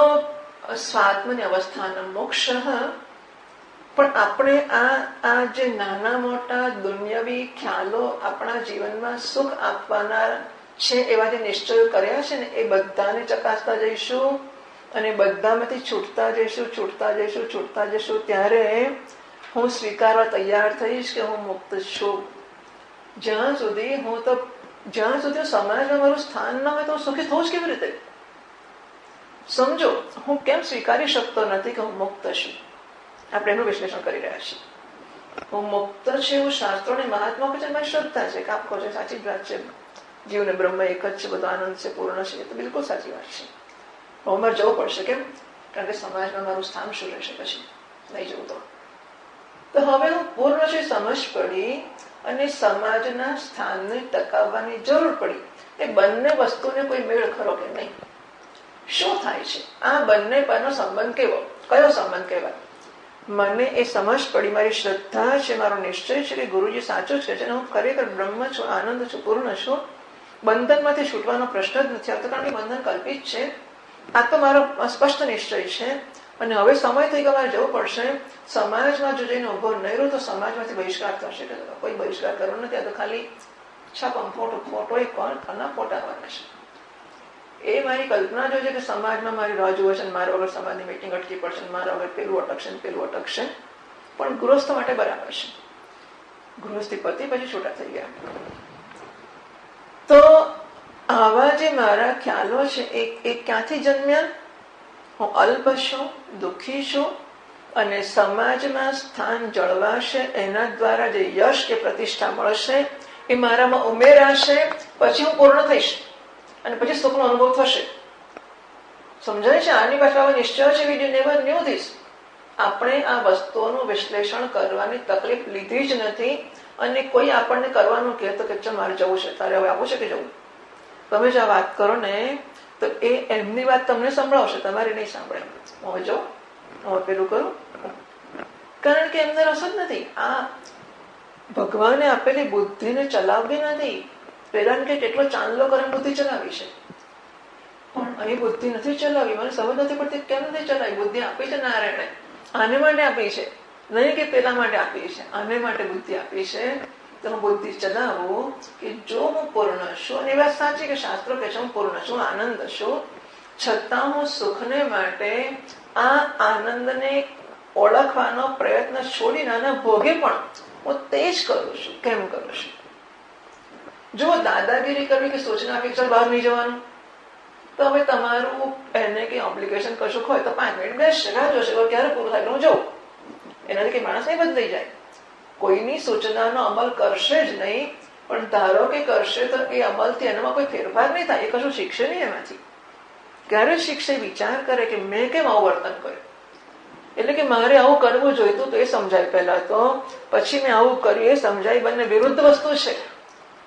સ્વાત્મની અવસ્થાના મોક્ષ. પણ આપણે આ જે નાના મોટા દુન્યવી ખ્યાલો આપણા જીવનમાં સુખ આપવાના છે એવા જે નિશ્ચયો કર્યા છે ને, એ બધાને ચકાસતા જઈશું અને બધામાંથી છૂટતા જઈશું, ત્યારે હું સ્વીકારવા તૈયાર થઈશ કે હું મુક્ત છું. જ્યાં સુધી સમાજમાં મારું સ્થાન ના હોય તો હું સુખી થવું જ કેવી રીતે? સમજો, હું કેમ સ્વીકારી શકતો નથી કે હું મુક્ત છું? આપણે એનું વિશ્લેષણ કરી રહ્યા છીએ. હું મુક્ત છે એવું શાસ્ત્રોને મહાત્મા પછી મારી શ્રદ્ધા છે કે આપકો છે, સાચી જ વાત છે, જીવ ને બ્રહ્મ એક જ છે, બધો આનંદ છે, પૂર્ણ છે, તો બિલકુલ સાચી વાત છે. હું મારે જવું પડશે. કેમ? કારણ કે સમાજમાં મારું સ્થાન શું રહેશે પછી નહીં જવું તો હવે હું પૂર્ણ છે સમજ પડી અને સમાજના સ્થાનને ટકાવવાની જરૂર પડી. એ બંને વસ્તુને કોઈ મેળ ખરો કે નહીં? શું થાય છે? આ બંને પરનો સંબંધ કેવો? કયો સંબંધ કહેવાય? મને એ સમજ પડી, મારી શ્રદ્ધા છે, મારો નિશ્ચય છે કે ગુરુજી સાચું છે અને હું ખરેખર બ્રહ્મ છું, આનંદ છું, પૂર્ણ છું. બંધનમાંથી છૂટવાનો પ્રશ્ન જ નથી આવતો, કારણ કે બંધન કલ્પિત છે. આ તો મારો સ્પષ્ટ નિશ્ચય છે અને હવે સમય થઈ ગયો, મારે જવું પડશે. સમાજમાં જો જઈને ઉભો નહીં રહ્યો તો સમાજમાંથી બહિષ્કાર થશે. કોઈ બહિષ્કાર કરવો નથી, આ તો ખાલી છાપમ ફોટો એ કોણ ઘણા ફોટા આવવાના છે. એ મારી કલ્પના જો છે કે સમાજમાં મારી રાહ જુએ છે, મારા વગર સમાજની મીટિંગ અટકી પડશે, મારા વગર પેલું અટકશે. પણ ગૃહસ્થ માટે બરાબર છે. ગૃહસ્થી પતિ પછી છૂટા થઈ ગયા. તો આવા જે મારા ખ્યાલો છે એ ક્યાંથી જન્મ્યા? હું અલ્પ છું, દુઃખી છું અને સમાજમાં સ્થાન જળવાશે, એના દ્વારા જે યશ કે પ્રતિષ્ઠા મળશે એ મારામાં ઉમેરાશે, પછી હું પૂર્ણ થઈશ અને પછી સુખનો અનુભવ થશે. સમજાય છે? આની પાછળ નિશ્ચય છે. વી નેવર ન્યુ ધીસ. આપણે આ વસ્તુઓનું વિશ્લેષણ કરવાની તકલીફ લીધી જ નથી અને કોઈ આપણને કરવાનું કહેતો કે ચાલ મારે જવું છે, તારે હવે આવું છે કે જવું? તમે જો આ વાત કરો ને તો એ એમની વાત તમને સંભળાવશે, તમારે નહીં સાંભળે. હું જો હું પેલું કરું, કારણ કે એમને રસ જ નથી. આ ભગવાને આપેલી બુદ્ધિને ચલાવવી નથી. પેલા કે કેટલો ચાંદલો કરે બુદ્ધિ ચલાવી છે, પણ અહીં બુદ્ધિ નથી ચલાવી. મને સમજ નથી પડતી કેમ નથી ચલાવી. બુદ્ધિ આપી છે નારાયણે, આને માટે આપી છે નહીં કે પેલા માટે આપી છે, આને માટે બુદ્ધિ આપી છે. તમે બુદ્ધિ ચલાવો કે જો હું પૂર્ણ છું, અને એ વાત સાચી કે શાસ્ત્રો કહે છે હું પૂર્ણ છું, આનંદ છું, છતાં હું સુખને માટે આ આનંદને ઓળખવાનો પ્રયત્ન છોડીને આના ભોગે પણ હું તે જ કરું છું. કેમ કરું છું? જો દાદાગીરી કરવી કે સૂચના આપી ચાલ બહાર નહીં જવાનું, તો હવે તમારું એને કઈ ઓબ્લિગેશન કશું હોય તો 5 મિનિટ બેસશે, રાહ જોશે ક્યારે પૂરું થાય હું જઉં. એનાથી કઈ માણસ નહીં બદલાઈ જાય. કોઈની સૂચનાનો અમલ કરશે જ નહીં, પણ ધારો કે કરશે તો એ અમલથી એનામાં કોઈ ફેરફાર નહીં થાય, એ કશું શીખશે નહીં એમાંથી. ક્યારે શીખશે? વિચાર કરે કે મેં કેમ આવું વર્તન કર્યું, એટલે કે મારે આવું કરવું જોઈતું તો એ સમજાય પહેલા તો, પછી મેં આવું કર્યું એ સમજાય. બંને વિરુદ્ધ વસ્તુ છે.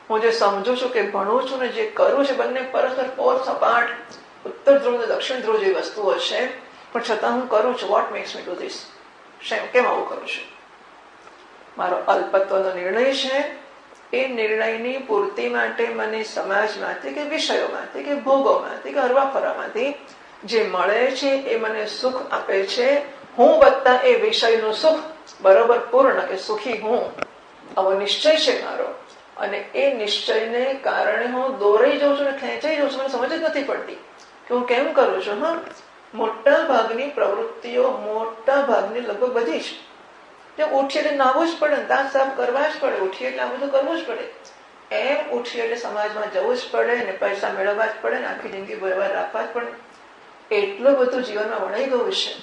હું જે સમજુ છું કે ભણું છું ને જે કરું છે બંને પરસ્પર પોર સપાટ, ઉત્તર ધ્રુવ ને દક્ષિણ ધ્રુવ જેવી વસ્તુઓ છે, પણ છતાં હું કરું છું. What makes me do this? કેમ આવું કરું છું? મારો અલ્પત્વનો નિર્ણય છે. એ નિર્ણયની પૂર્તિ માટે મને સમાજમાંથી કે વિષયોમાંથી કે ભોગોમાંથી કે હરવા ફરવામાંથી જે મળે છે એ મને સુખ આપે છે. હું વત્તા એ વિષયનું સુખ બરોબર પૂર્ણ કે સુખી હું, આવો નિશ્ચય છે મારો. અને એ નિશ્ચયને કારણે હું દોરાઈ જાઉં છું ને ખેંચાઈ જાઉં છું. મને સમજ જ નથી પડતી કે હું કેમ કરું છું. મોટા ભાગની પ્રવૃત્તિઓ, મોટા ભાગની લગભગ બધી જ, જે ઉઠીએ એટલે નાહવું જ પડે, દાંત સાફ કરવા જ પડે, ઉઠીએ એટલે આ બધું કરવું જ પડે, એમ ઉઠીએ એટલે સમાજમાં જવું જ પડે ને પૈસા મેળવવા જ પડે ને આખી જિંદગી વ્યવહાર રાખવા જ પડે. એટલું બધું જીવનમાં વણાઈ ગયું છે.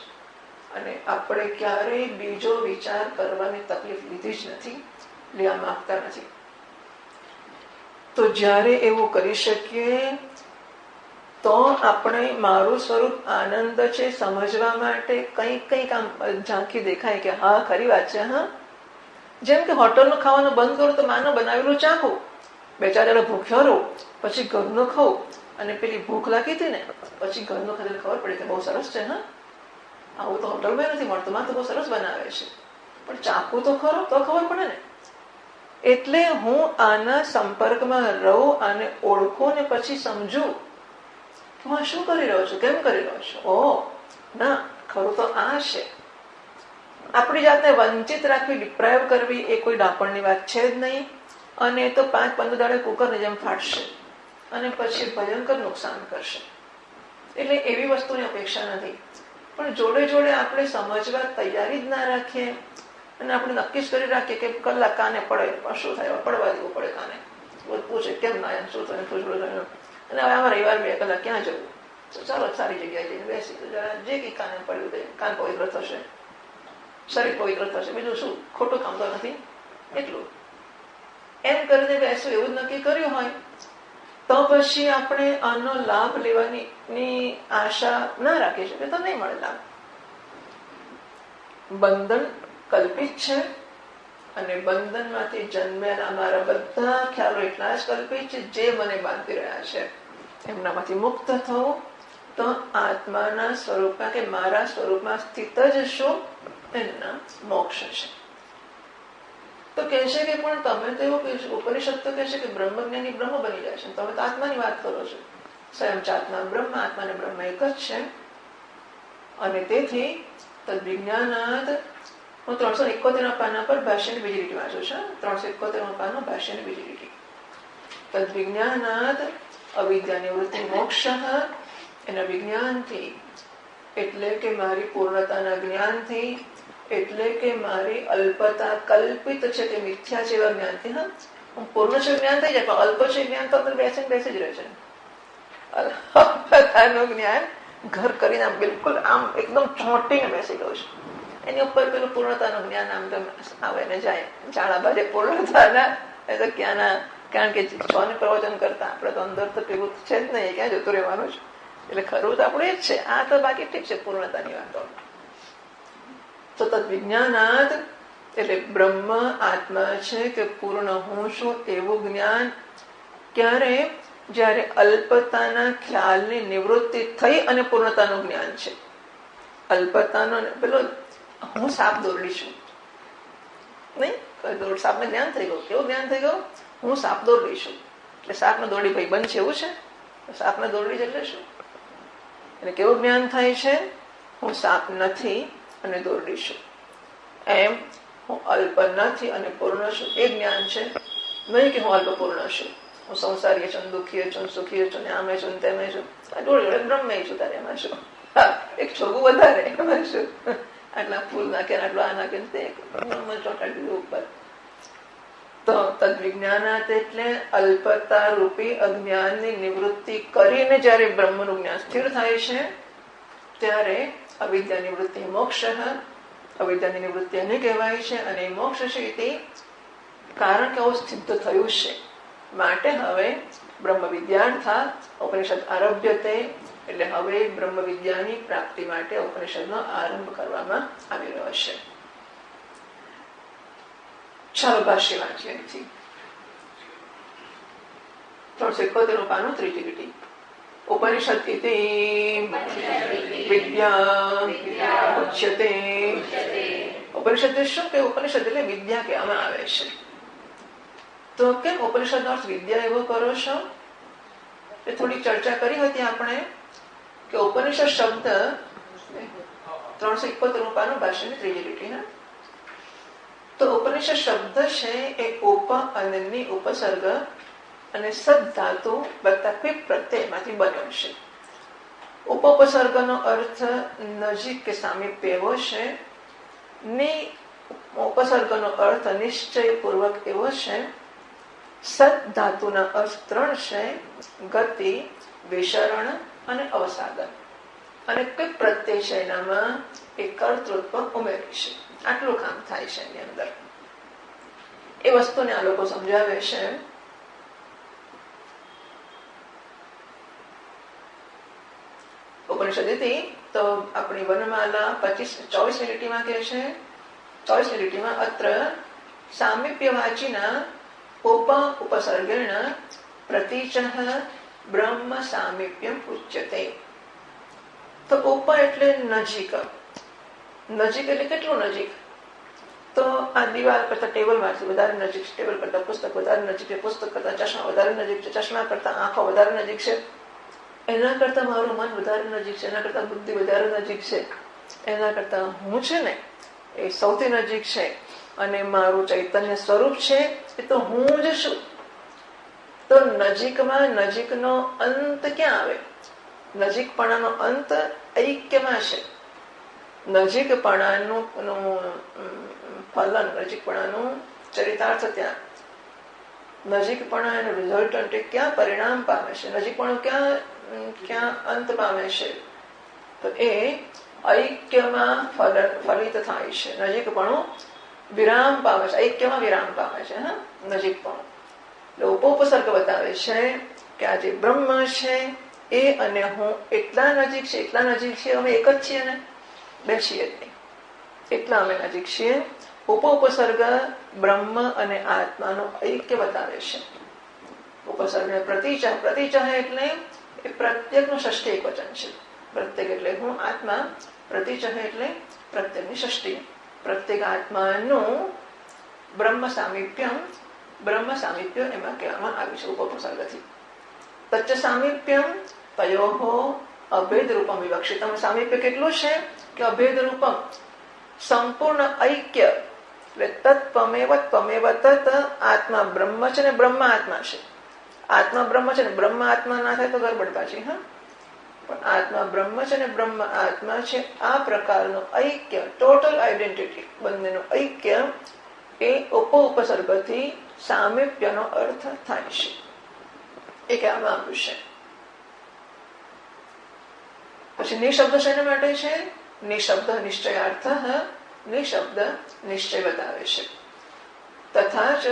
અને આપણે ક્યારેય બીજો વિચાર કરવાની તકલીફ લીધી જ નથી, લેવા માંગતા નથી. તો જ્યારે એવું કરી શકીએ તો આપણે મારું સ્વરૂપ આનંદ છે સમજવા માટે કંઈક આમ ઝાંખી દેખાય કે હા ખરી વાત છે. જેમ કે હોટલનું ખાવાનું બંધ કરું તો માનો બનાવેલું ચાખું, 2-4 દાડા ભૂખ્યો રહું, પછી ઘરનું ખાઉં, અને પેલી ભૂખ લાગી હતી ને પછી ઘરનું ખાધેલું ખબર પડી કે બહુ સરસ છે. આવું તો હોટલમાં નથી મળતું, માં તો બહુ સરસ બનાવે છે, પણ ચાખું તો ખરો તો ખબર પડે ને. એટલે હું આના સંપર્કમાં રહું, આને ઓળખું ને પછી સમજું હું આ શું કરી રહ્યો છું, કેમ કરી રહ્યો છું. ના, ખરું તો આ છે. આપણી જાતને વંચિત રાખવી, ડિપ્રાઇવ કરવી એ કોઈ ડાપણની વાત છે જ નહીં. અને એ તો 5-15 દાડે કુકરની જેમ ફાટશે અને પછી ભયંકર નુકસાન કરશે. એટલે એવી વસ્તુની અપેક્ષા નથી. પણ જોડે જોડે આપણે સમજવા તૈયારી જ ના રાખીએ અને આપણે નક્કી જ કરી રાખીએ કે કલાક કાને પડે પણ શું થાય, પડવા દેવું પડે કાને. પૂછે કેમ ના એમ શું થયું, પૂછવું થયું. અને હવે આમાં રવિવાર 2 કલાક ક્યાં જવું, તો ચાલો સારી જગ્યાએ જઈને બેસી તો જરા જે કંઈ કાને પડ્યું તે કાન પવિત્ર થશે, શરીર પવિત્ર થશે, બીજું શું, ખોટું કામ તો નથી. એટલું એમ કરીને બેસવું એવું જ નક્કી કર્યું હોય તો પછી આપણે આનો લાભ લેવાની આશા ના રાખી શકીએ તો નહીં મળે લાભ. બંધન કલ્પિત છે અને બંધનમાંથી જન્મેલા અમારા બધા ખ્યાલો એટલા જ કલ્પિત છે જે મને બાંધી રહ્યા છે. એમનામાંથી મુક્ત થવું તો આત્માના સ્વરૂપમાં કે મારા સ્વરૂપમાં સ્થિત જ શું એમના મોક્ષ છે. તો કહે છે કે પણ તમે તો એવું કહે છે, ઉપનિષદ તો કહે છે કે બ્રહ્મજ્ઞાની બ્રહ્મ બની જાય છે, તમે તો આત્માની વાત કરો છો. સ્વયં આત્મા બ્રહ્મ, આત્મા ને બ્રહ્મ એક જ છે. અને તેથી તદ્વિજ્ઞાનાદ, હું 371 પાના પર ભાષ્યની બીજી લીટી વાંચું છું. 371 પાનો ભાષ્યની બીજી લીટી. તદ્વિજ્ઞાનાદ અવિદ્યા નિવૃત્તિ મોક્ષ, એના વિજ્ઞાનથી એટલે કે મારી પૂર્ણતાના જ્ઞાનથી, એટલે કે મારી અલ્પતા કલ્પિત છે કે મિથ્યા છે એવા જ્ઞાનથી. હું પૂર્ણ છે જ્ઞાન થઈ જાય, પણ અલ્પ છે જ્ઞાન તો બેસી જ રહે છે. અલ્પતાનું જ્ઞાન ઘર કરીને આમ બિલકુલ આમ એકદમ ચોંટીને બેસી ગયું છે. એની ઉપર પેલું પૂર્ણતાનું જ્ઞાન આમ આવે ને જાય. જાણા બાજે પૂર્ણતાના એ તો ક્યાંના, કારણ કે છને પ્રવચન કરતા આપણે તો અંદર તો પેલું છે જ નહીં, ક્યાં જતું રહેવાનું છે. એટલે ખરું તો આપણે જ છે. આ તો બાકી ઠીક છે પૂર્ણતાની વાતો. તો તદ્વિજ્ઞાનાદ એટલે બ્રહ્મ આત્મા છે કે પૂર્ણ હું છું એવું જ્ઞાન ક્યારે, જ્યારે અલ્પતાના ખ્યાલની નિવૃત્તિ થઈ અને પૂર્ણતાનું જ્ઞાન છે. અલ્પતાનો પેલો હું સાપ દોરડી છું નહીં, સાપને જ્ઞાન થઈ ગયું. કેવું જ્ઞાન થઈ ગયું? હું સાપ દોરડી છું. એટલે સાપને દોરડી ભાઈ બંધ છે એવું છે. સાપને દોરડી એટલે શું? એટલે કેવું જ્ઞાન થાય છે? હું સાપ નથી અને દોરડી છું. એમ હું અલ્પ નથી અને પૂર્ણ છું એ જ્ઞાન છે. નહીં કે હું અલ્પ પૂર્ણ છું, હું સંસારી છું, દુઃખી છું, સુખી છું, ને આમે છું, તેમે છું, જોડે જોડે બ્રહ્મ છું, તારે એમાં શું એક છોગું વધારે એમાં શું, આટલા ફૂલ નાખે આટલું આ નાખે તે ચોટાડી દીધું ઉપર. તો તદ્વિજ્ઞાનાત એટલે અલ્પતા રૂપી અજ્ઞાનની નિવૃત્તિ કરીને જયારે બ્રહ્મનું જ્ઞાન સ્થિર થાય છે ત્યારે અવિદ્યા નિવૃત્તિ મોક્ષ. અવિદ્યાની નિવૃત્તિ એને કહેવાય છે અને મોક્ષ છે તે કારણ કે આવું સિદ્ધ થયું છે માટે હવે બ્રહ્મ વિદ્યાર્થા ઉપનિષદ આરભ્યતે એટલે હવે બ્રહ્મ વિદ્યાની પ્રાપ્તિ માટે ઉપનિષદનો આરંભ કરવામાં આવી રહ્યો છે. ચાલો ભાષ્ય વાંચીએ. 371 પાનું ત્રીજી લીટી. ઉપનિષદ ઇતિ વિદ્યા ઉચ્યતે. ઉપનિષદ શું કે ઉપનિષદ એટલે વિદ્યા કહેવામાં આવે છે. તો કેમ ઉપનિષદ નો અર્થ વિદ્યા એવો કરો છો? એ થોડી ચર્ચા કરી હતી આપણે કે ઉપનિષદ શબ્દ 371 પાનું ભાષ્યની ત્રીજી લીટી. તો ઉપનિષદ શબ્દ છે એ ઉપ અનની ઉપસર્ગ અને સદ ધાતુ વત્તા ક્વિક પ્રત્યયમાંથી બન્યો છે. ઉપસર્ગનો અર્થ નજીક કે સામીપ્ય એવો છે. ની ઉપસર્ગનો અર્થ નિશ્ચયપૂર્વક એવો છે. સદ ધાતુના અર્થ 3 છે: ગતિ, વિસરણ અને અવસાદન. અને ક્વિક પ્રત્યય છે એનામાં એ કર્તૃત્વ ઉમેરી છે. આટલું કામ થાય છે એની અંદર. એ વસ્તુને આ લોકો સમજાવે છે. ઉપનિષદ તો આપણી વનમાલા 24મી લીટીમાં કહે છે. 24મી લીટીમાં અત્ર સામીપ્ય વાચીના ઉપસર્ગેણ પ્રતિચઃ બ્રહ્મ સામીપ્યમ ઉચ્યતે. તો ઉપ એટલે નજીક. નજીક એટલે કેટલું નજીક? તો આ દિવાલ કરતા ટેબલ માંથી વધારે નજીક છે, ટેબલ કરતા પુસ્તક વધારે નજીક છે, પુસ્તક કરતા ચશ્મા વધારે નજીક છે, ચશ્મા કરતા આંખો વધારે નજીક છે, એના કરતા મારું મન વધારે નજીક છે, એના કરતા બુદ્ધિ વધારે નજીક છે, એના કરતા હું છે ને એ સૌથી નજીક છે. અને મારું ચૈતન્ય સ્વરૂપ છે એ તો હું જ છું. તો નજીકમાં નજીકનો અંત ક્યાં આવે? નજીકપણાનો અંત ઐક્યમાં છે. નજીકપણાનું ફલન, નજીકપણાનું ચરિતાર્થ ત્યાં, નજીકપણા એનું રિઝલ્ટન્ટ ક્યાં પરિણામ પામે છે, નજીકપણું ક્યાં અંત પામે છે? તો એ ઐક્યમાં ફલિત થાય છે. નજીકપણું વિરામ પામે છે, ઐક્યમાં વિરામ પામે છે. નજીકપણું એટલે ઉપસર્ગ બતાવે છે કે આ જે બ્રહ્મ છે એ અને હું એટલા નજીક છે, એટલા નજીક છે, અમે એક જ છીએ ને, બે છીએ જ નહીં, એટલા અમે નજીક છીએ. ઉપસર્ગ બ્રહ્મ અને આત્માનો ઐક્ય બતાવે છે. ઉપસર્ગ પ્રતિચહ. પ્રતિચહ એટલે એ પ્રત્યેકનું ષષ્ઠી એક વચન છે. પ્રત્યેક એટલે હું આત્મા, પ્રતિચહ એટલે પ્રત્યેકની ષષ્ઠી. પ્રત્યેક આત્માનું બ્રહ્મ સામીપ્ય એમાં કહેવામાં આવ્યું છે ઉપસર્ગથી. તચ્ચ સામીપ્યમ તયોહો અભેદ રૂપમ વિવક્ષિતમ. સામીપ્ય કેટલું છે કે અભેદ રૂપમ, સંપૂર્ણ ઐક્ય. એટલે તત્પમેવ ત્વમેવ તત. આત્મા બ્રહ્મ છે ને બ્રહ્મ આત્મા છે. આત્મા બ્રહ્મ છે ને બ્રહ્મ આત્મા ના થાય તો ગરબડ પાછી. પણ આત્મા બ્રહ્મ છે ને બ્રહ્મ આત્મા છે. આ પ્રકારનું ઐક્ય, ટોટલ આઈડેન્ટિટી, બંનેનું ઐક્ય એ ઉપસર્ગથી સામીપ્યનો અર્થ થાય છે. એ કહેવામાં આવ્યું છે. પછી નિશબ્દ શેના માટે છે? નિશબ્દ નિશ્ચયાર્થ. નિશબ્દ નિશ્ચય બતાવે છે. તથા જ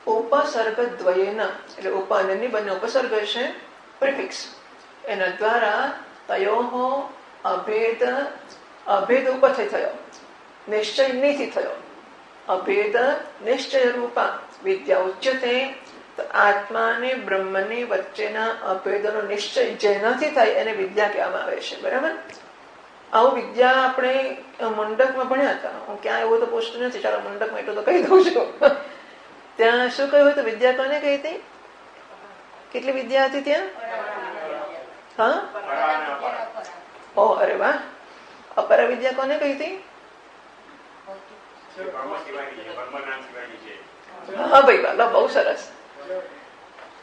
ઉપસર્ગ દ્વયેન એટલે ઉપાનની બંને ઉપસર્ગ છે, પ્રિફિક્સ, એના દ્વારા તયોહો અભેદ. અભેદ ઉપરથી થયો, નિશ્ચય નીથી થયો. અભેદ નિશ્ચય રૂપા વિદ્યા ઉચ્યતે. તો આત્મા અને બ્રહ્મની વચ્ચેના અભેદનો નિશ્ચય જેનાથી થાય એને વિદ્યા કહેવામાં આવે છે. બરાબર? આવું વિદ્યા આપણે મંડકમાં ભણ્યા હતા. હું ક્યાં એવું તો પોસ્ટ નથી, ચાલો મંડકમાં એટલું તો કહી દઉં છું. ત્યાં શું કહ્યું હતું? વિદ્યા કોને કહી હતી? કેટલી વિદ્યા હતી ત્યાં? અરે વાહ. અપરા વિદ્યા કોને કહી હતી? હા ભાઈ વાલા, બહુ સરસ.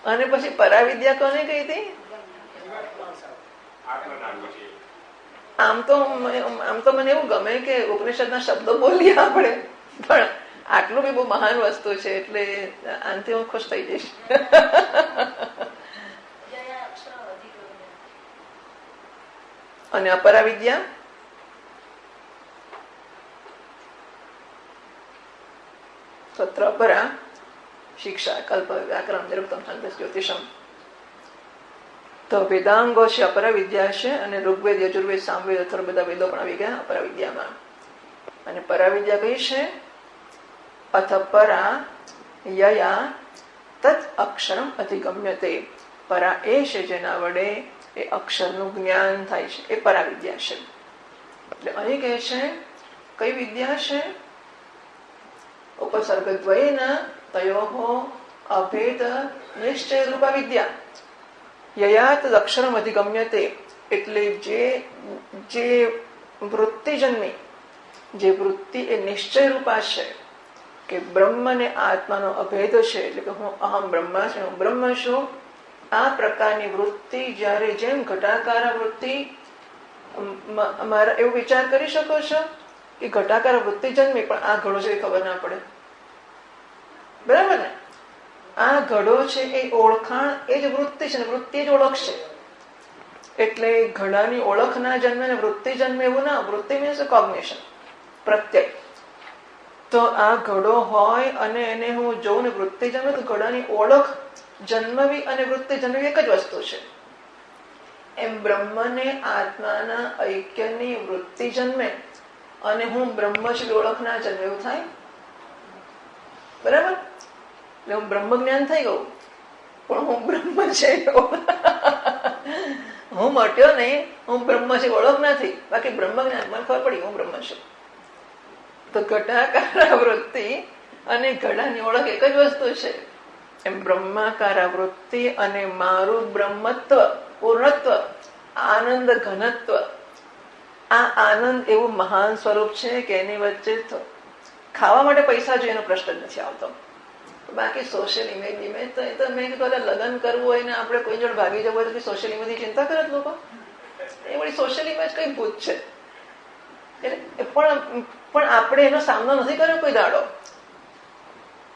અને પછી પરાવિદ્યા કોને કહી હતી? આમ તો મને એવું ગમે કે ઉપનિષદના શબ્દો બોલીએ આપણે, પણ આટલું બી બહુ મહાન વસ્તુ છે એટલે આનાથી હું ખુશ થઈ જઈશ. અને અપરાવિદ્યા તત્ર અપરા શિક્ષા કલ્પ વ્યાકરણ નિરુક્તમ છંદસ જ્યોતિષમ. તો વેદાંગો છે અપરા વિદ્યા છે, અને ઋગ્વેદ યજુર્વેદ સામવેદ અથર્વ બધા વેદો પણ આવી ગયા અપરા વિદ્યામાં. અને પરાવિદ્યા કઈ છે? અથ પરા યયા તત અક્ષરમ અધિગમ્યતે. પરા એ છે જેના વડે એ અક્ષરનું જ્ઞાન થાય છે, એ પરાવિદ્યા છે. એટલે અહીં કહે છે કઈ વિદ્યા છે? ઉપસર્ગદ્વયના તયોઃ અભેદ નિશ્ચય રૂપા વિદ્યા યયા તદ અક્ષરમ અધિગમ્યતે. એટલે જે વૃત્તિ જન્મી, જે વૃત્તિ એ નિશ્ચય રૂપા છે કે બ્રહ્મ ને આત્માનો અભેદ છે, એટલે કે હું અહમ બ્રહ્મા છું, હું બ્રહ્મ છું. આ પ્રકારની વૃત્તિ જ્યારે જેમ ઘટાકાર વૃત્તિ, એવું વિચાર કરી શકો છો કે ઘટાકાર વૃત્તિ જન્મી પણ આ ઘડો છે એ ખબર ના પડે, બરાબર ને? આ ઘડો છે એ ઓળખાણ એ જ વૃત્તિ છે ને વૃત્તિ જ ઓળખ છે. એટલે ઘડાની ઓળખ ના જન્મે ને વૃત્તિ જન્મે એવું ના. વૃત્તિ મીન્સ કોગ્નિશન, પ્રત્યય. તો આ ઘડો હોય અને એને હું જોઉં ને વૃત્તિ જન્મે, તો ઘડાની ઓળખ જન્મવી અને વૃત્તિ જન્મવી એક જ વસ્તુ છે. એમ બ્રહ્મને આત્માના ઐક્યની વૃત્તિ જન્મે અને હું બ્રહ્મ છું ઓળખ ના જન્મે, એવું થાય, બરાબર? એટલે હું બ્રહ્મ જ્ઞાન થઈ ગયું, પણ હું બ્રહ્મ છે હું મટ્યો નહીં, હું બ્રહ્મ છે ઓળખ નથી. બાકી બ્રહ્મ જ્ઞાન મને ખબર પડી હું બ્રહ્મ છું. તો ઘટાકાર વૃત્તિ અને ઘડાની ઓળખ એક જ વસ્તુ છે. એમ બ્રહ્માકાર વૃત્તિ અને મારું બ્રહ્મત્વ, પૂર્ણત્વ, આનંદ ઘનત્વ. આ આનંદ એવું મહાન સ્વરૂપ છે કે એની વચ્ચે ખાવા માટે પૈસા જોઈએ એનો પ્રશ્ન જ નથી આવતો. બાકી સોશિયલ ઇમેજ તો મેં કીધું લગ્ન કરવું હોય ને આપણે કોઈ જોડે ભાગી જવું હોય તો સોશિયલ ઇમેજ ની ચિંતા કરે લોકો. એ વળી સોશિયલ ઇમેજ કઈ ભૂત છે. પણ આપણે એનો સામનો નથી કર્યો કોઈ દાડો.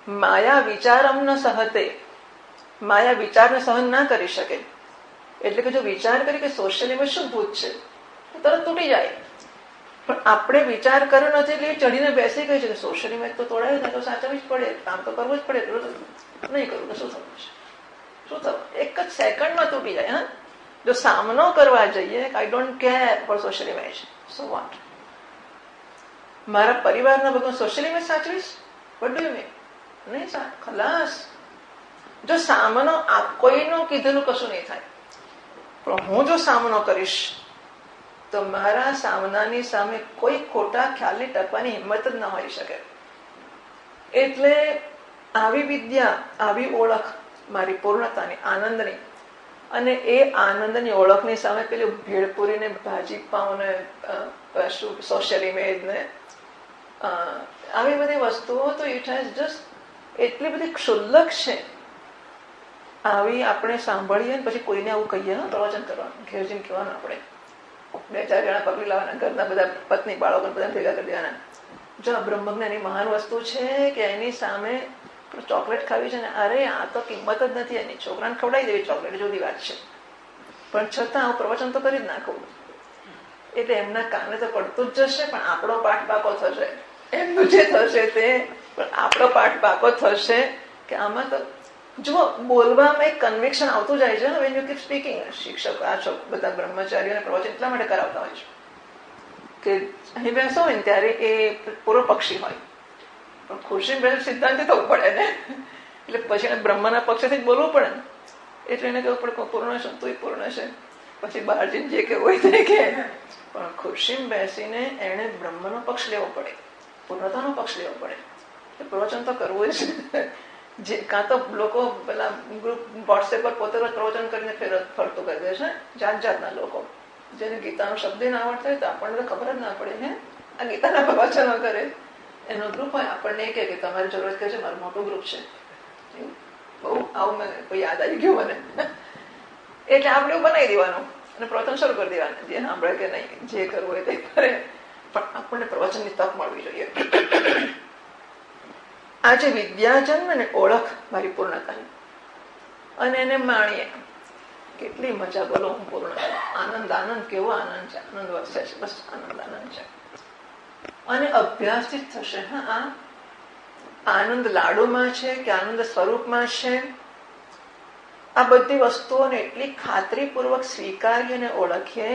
માયા વિચારમ ન સહતે. માયા વિચારને સહન ના કરી શકે. એટલે કે જો વિચાર કરી કે સોશિયલ ઇમેજ શું ભૂત છે, તરત તૂટી જાય. પણ આપણે વિચાર કર્યો નથી એટલે ચડીને બેસી ગઈ છે કે સોશિયલ ઇમેજ તો તોડાય ને, તો સાચવવી જ પડે, કામ તો કરવું જ પડે, નહીં કરવું તો શું થવું છે? શું થવું? એક જ સેકન્ડમાં તૂટી જાય. હા, જો સામનો કરવા જઈએ I don't care for social image, so what? મારા પરિવારના બધું સોશિયલ ઇમેજ સાચવીશ? What do you mean? નહીં, ખલાસ. જો સામનો કોઈનું કીધેલું કશું નહીં થાય, પણ હું જો સામનો કરીશ તો મારા સામનાની સામે કોઈ ખોટા ખ્યાલની ટકવાની હિંમત જ ના હોઈ શકે. એટલે આવી વિદ્યા, આવી ઓળખ મારી પૂર્ણતાની, આનંદની, અને એ આનંદની ઓળખની સામે પેલું ભેળપુરી ને ભાજી પાઉં ને શું સોશિયલ ઇમેજ ને આવી બધી વસ્તુઓ, તો ઇટ હેઝ જસ્ટ એટલી બધી ક્ષુલ્લક છે. આવી આપણે સાંભળીએ ને પછી કોઈને આવું કહીએ, પ્રવચન કરવાનું, ઘેર જઈને કહેવાનું, આપણે 2-4 જણા પકડી લાવવાના, ઘરના બધા પત્ની બાળકો બધા ભેગા કરી દેવાના. જો બ્રહ્મજ્ઞાન મહાન વસ્તુ છે કે એની સામે ચોકલેટ ખાવી છે ને, અરે આ તો કિંમત જ નથી એની, છોકરાને ખવડાવી દેવી ચોકલેટ, જુદી વાત છે. પણ છતાં હું પ્રવચન તો કરી જ નાખું. એટલે એમના કારણે તો પડતું જ જશે, પણ આપણો પાઠ પાકો થશે. એમનું જે થશે તે, પણ આપણો પાઠ પાકો થશે કે આમાં તો જુઓ, બોલવામાં એક કન્વિક્શન આવતું જાય છે. When you keep speaking. શિક્ષકો આ બધા બ્રહ્મચારીઓને પ્રવચન એટલા માટે કરાવતા હોય છે કે અહીં બેસો હોય ને ત્યારે એ પૂર્વ પક્ષી હોય, પણ ખુરશી બેસે સિદ્ધાંતિ થવું પડે ને, એટલે પછી એને બ્રહ્મના પક્ષેથી જ બોલવું પડે ને. એટલે એને કહેવું પડે પૂર્ણ છે, તું પૂર્ણ છે, પછી બહાર જઈને જે કેવું હોય તે કે. પણ ખુરશી બેસીને એને બ્રહ્મનો પક્ષ લેવો પડે, પૂર્ણતાનો પક્ષ લેવો પડે. પ્રવચન તો કરવું જ. જે કાં તો લોકો પેલા ગ્રુપ વોટ્સએપ પર પોતે પ્રવચન કરીને ફરતું કરી દે છે, જાત જાતના લોકો, જેને ગીતાનો શબ્દ ના આવડતા હોય તો આપણને તો ખબર જ ના પડે, હે આ ગીતાના પ્રવચનો કરે. એનો ગ્રુપ હોય, આપણને કે તમારી જરૂરત કે છે, મારું મોટું ગ્રુપ છે. બહુ આવું મને કોઈ યાદ આવી ગયું મને. એટલે આપણે એવું બનાવી દેવાનું અને પ્રવચન શરૂ કરી દેવાનું. જે સાંભળે કે નહીં, જે કરવું હોય તે કરે, પણ આપણને પ્રવચનની તક મળવી જોઈએ. આજે વિદ્યા જન્મ ને ઓળખ મારી પૂર્ણતાની, અને એને માણીએ. કેટલી મજા, બોલો હું પૂર્ણ છું. આનંદ આનંદ, કેવો આનંદ છે, આનંદ વરસે છે, બસ આનંદ આનંદ છે. અને અભ્યાસથી જ થશે. હા, આ આનંદ લાડુમાં છે કે આનંદ સ્વરૂપમાં છે, આ બધી વસ્તુઓને એટલી ખાતરીપૂર્વક સ્વીકારીએ અને ઓળખીએ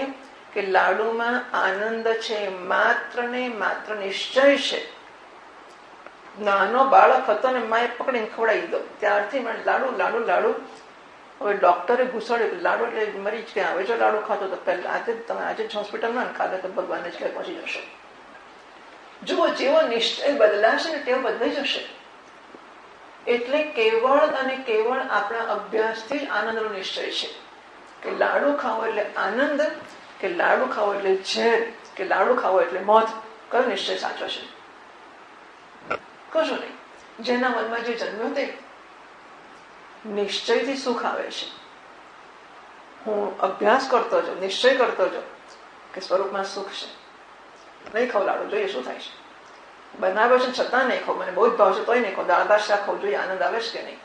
કે લાડુમાં આનંદ છે, માત્ર ને માત્ર નિશ્ચય છે. નાનો બાળક હતો ને માએ પકડીને ખવડાવી દીધો, ત્યારથી મને લાડુ લાડુ લાડુ. હવે ડોક્ટરે ઘુસાડ્યું લાડુ એટલે મરી જ ગયા. હવે જો લાડુ ખાતો તો પહેલા આજે તમે આજે જ હોસ્પિટલમાં કાલે તો ભગવાનને જ ક્યાં પહોંચી જશો. જુઓ, જેવો નિશ્ચય બદલાશે ને તેવો બદલાઈ જશે. એટલે કેવળ અને કેવળ આપણા અભ્યાસથી જ આનંદનો નિશ્ચય છે કે લાડુ ખાવો એટલે આનંદ, કે લાડુ ખાવો એટલે ઝેર, કે લાડુ ખાવો એટલે મોત. કયો નિશ્ચય સાચો છે? કશું નહીં. જેના મનમાં જે જન્મ્યો તે નિશ્ચયથી સુખ આવે છે. હું અભ્યાસ કરતો જાઉં, નિશ્ચય કરતો જાઉં કે સ્વરૂપમાં સુખ છે. નહીં ખાવ લાડુ, જોઈએ શું થાય છે. બનાવે છે છતાં નહીં ખાવ, મને બહુ જ ભાવ છે તોય નહીં ખાવ. દાળ ભાત શાક ખાવ, જોઈએ આનંદ આવે છે કે નહીં.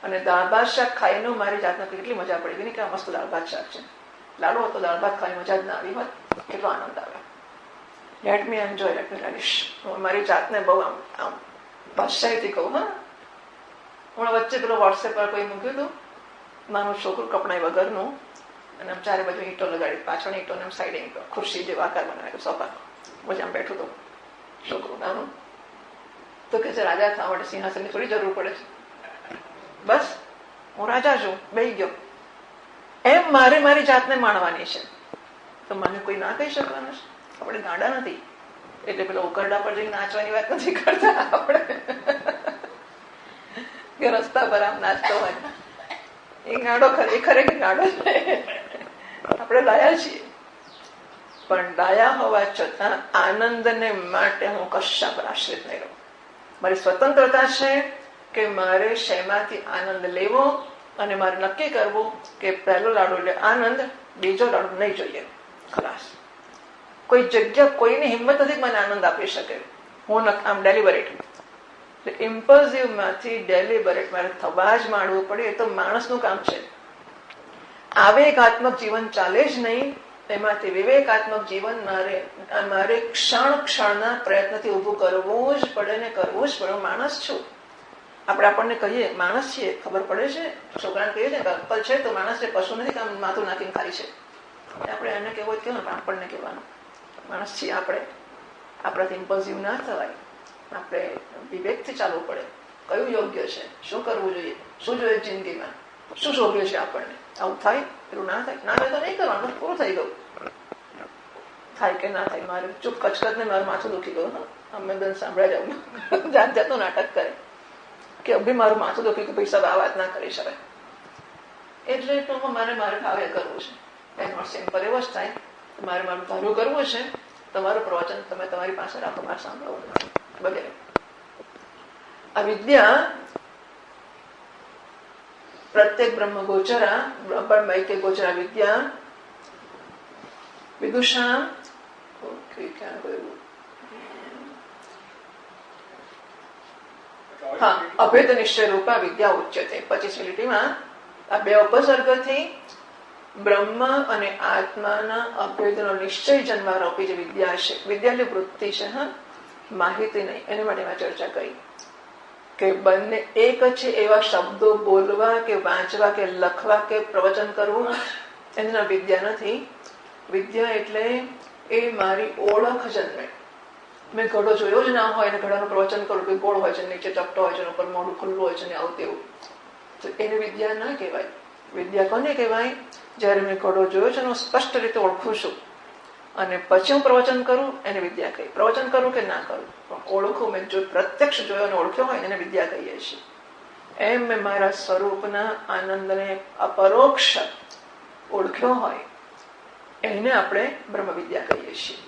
અને દાળ ભાત શાક ખાઈને મારી જાતને કેટલી મજા પડી ગઈ ને કે આ મસ્ત દાળ ભાત શાક છે. લાડુ હતો દાળ ભાત ખાવાની મજા જ ના આવી હોત, કેટલો આનંદ આવે. Let me enjoy, let me relish. હું મારી જાતને બહુ આમ બાદશાહીથી કહું. હા, હમણાં વચ્ચે પેલો વોટ્સએપ પર કોઈ મૂક્યું હતું, નાનું છોકરું કપડાં વગરનું, અને આમ ચારે બાજુ ઈંટો લગાડી, પાછળ ઈંટો ને સાઈડ ઈંટો, ખુરશી જેવો આકાર બનાવ્યો સોફાનો. પછી આમ બેઠું હતું છોકરું નાનું. તો કે છે રાજા થવા માટે સિંહાસનની થોડી જરૂર પડે છે. બસ હું રાજા છું, બેસી ગયો. એમ મારે મારી જાતને માણવાની છે. તો મને કોઈ ના કહી શકવાનું છે? આપણે ગાંડા નથી એટલે પેલા ઉકરડા પર જઈને નાચવાની વાત નથી કરતા આપણે, કે રસ્તા પર આમ નાચતો હોય એ ગાડો ખરેખર ગાડો છે. આપણે ડાયા છીએ, પણ ડાયા હોવા છતાં આનંદને માટે હું કશા પર આશ્રિત નહીં રહું. મારી સ્વતંત્રતા છે કે મારે શેમાંથી આનંદ લેવો, અને મારે નક્કી કરવું કે પહેલો લાડુ એટલે આનંદ, બીજો લાડુ નહીં જોઈએ. ખલાસ. કોઈ જગ્યા, કોઈની હિંમત નથી મને આનંદ આપી શકે. હું આમ ડેલિબરેટ, ઇમ્પલ્સિવ માંથી ડેલિબરેટ મારે થવા જ માંડવું પડે. એ તો માણસનું કામ છે. આવેગાત્મક જીવન ચાલે જ નહીં. એમાંથી વિવેકાત્મક જીવન મારે ક્ષણ ક્ષણના પ્રયત્નથી ઉભું કરવું જ પડે ને કરવું જ પડે. હું માણસ છું. આપણને કહીએ માણસ છીએ, ખબર પડે છે. છોકરાને કહીએ છે અક્કલ છે તો માણસ છે, પશુ નથી કે આમ માથું નાખીને ખાય છે. આપણે એને કહેવું જ કેવું, આપણને કહેવાનું માણસ છીએ આપણે. આપણાથી ઇમ્પલ્સિવ ના થવાય. આપણે વિવેકથી ચાલવું પડે. કયું યોગ્ય છે, શું કરવું જોઈએ, શું જોઈએ જિંદગીમાં, શું શોભ્ય છે આપણને. આવું થાય, પેલું ના થાય, ના થાય તો નહીં કરવાનું, પૂરું થઈ ગયું. થાય કે ના થાય, મારે ચૂપ કચકચ ને મારું માથું દુખી ગયું. અમે બધાને સાંભળ્યા જાઉં, જાત જાતનું નાટક કરે કે અભી મારું માથું દુખી ગયું, પૈસા આ વાત ના કરી શકાય. એટલે મારે ભાવે કરવું છે. એનો સિમ્પલ એવો જ થાય. મારે મારું ધારું કરવું છે. તમારું પ્રવચન તમે તમારી પાસે રાખો, મારે સાંભળવું વગેરે. આ વિદ્યા પ્રત્યેક બ્રહ્મ ગોચરા, બ્રહ્મમય કે ગોચરા વિદ્યા વિદુષા હા અભેદ નિશ્ચય રૂપા વિદ્યા ઉચ્યતે. 25મી લીટીમાં આ બે ઉપસર્ગથી બ્રહ્મ અને આત્માના અભેદનો નિશ્ચય જન્મારોપી જે વિદ્યા છે, વિદ્યાની વૃત્તિ છે, હા, માહિતી નહીં. એના માટે મેં ચર્ચા કરી કે બંને એક છે. એવા શબ્દો બોલવા કે વાંચવા કે લખવા કે પ્રવચન કરવું એના વિદ્યા નથી. વિદ્યા એટલે એ મારી ઓળખ જન્મે. મેં ઘડો જોયો જ ના હોય અને ઘડાનું પ્રવચન કરું કે ગોળ હોય છે, નીચે ચપટો હોય છે, ઉપર મોઢું ખુલ્લું હોય છે ને આવું તેવું, તો એને વિદ્યા ના કહેવાય. વિદ્યા કોને કહેવાય? જયારે મેં ઘડો જોયો છે હું સ્પષ્ટ રીતે ઓળખું છું અને પછી હું પ્રવચન કરું, એને વિદ્યા કહી. પ્રવચન કરું કે ના કરું પણ ઓળખું, મેં જો પ્રત્યક્ષ જોયો અને ઓળખ્યો હોય એને વિદ્યા કહીએ છીએ. એમ મેં મારા સ્વરૂપના આનંદને અપરોક્ષ ઓળખ્યો હોય એને આપણે બ્રહ્મ વિદ્યા કહીએ છીએ.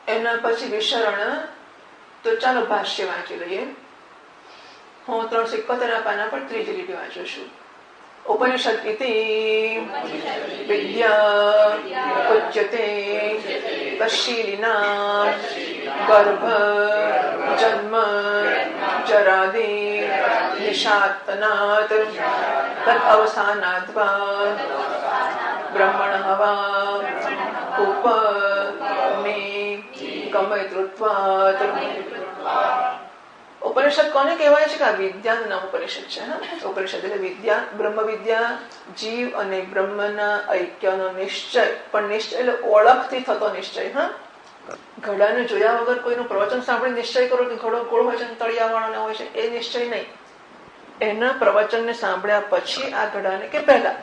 એના પછી વિશરણ. તો ચાલો ભાષ્ય વાંચી લઈએ. હું 371 પાના પર ત્રીજી લીટી વાંચું છું. ઉપનિષદ ઇતિ વિદ્યા ઉચ્યતે તશીલિના ગર્ભ જન્મ જરાદિ નિશાતનાત તદ અવસાનાદ્વા બ્રહ્મણ હવા ઉપમે ગમયતૃત્વાત. ઉપનિષદ કોને કહેવાય છે કે આ વિદ્યાનું નામ ઉપનિષદ છે. ઉપનિષદ એટલે વિદ્યા, બ્રહ્મ વિદ્યા, જીવ અને બ્રહ્મના ઐક્યનો નિશ્ચય. પણ નિશ્ચય એટલે ઓળખથી થતો નિશ્ચય. ઘડાને જોયા વગર કોઈનું પ્રવચન સાંભળી નિશ્ચય કરો કે ઘડો ગોળ હોય છે તળિયા વાળો હોય છે, એ નિશ્ચય નહીં. એના પ્રવચનને સાંભળ્યા પછી આ ઘડાને કે પહેલા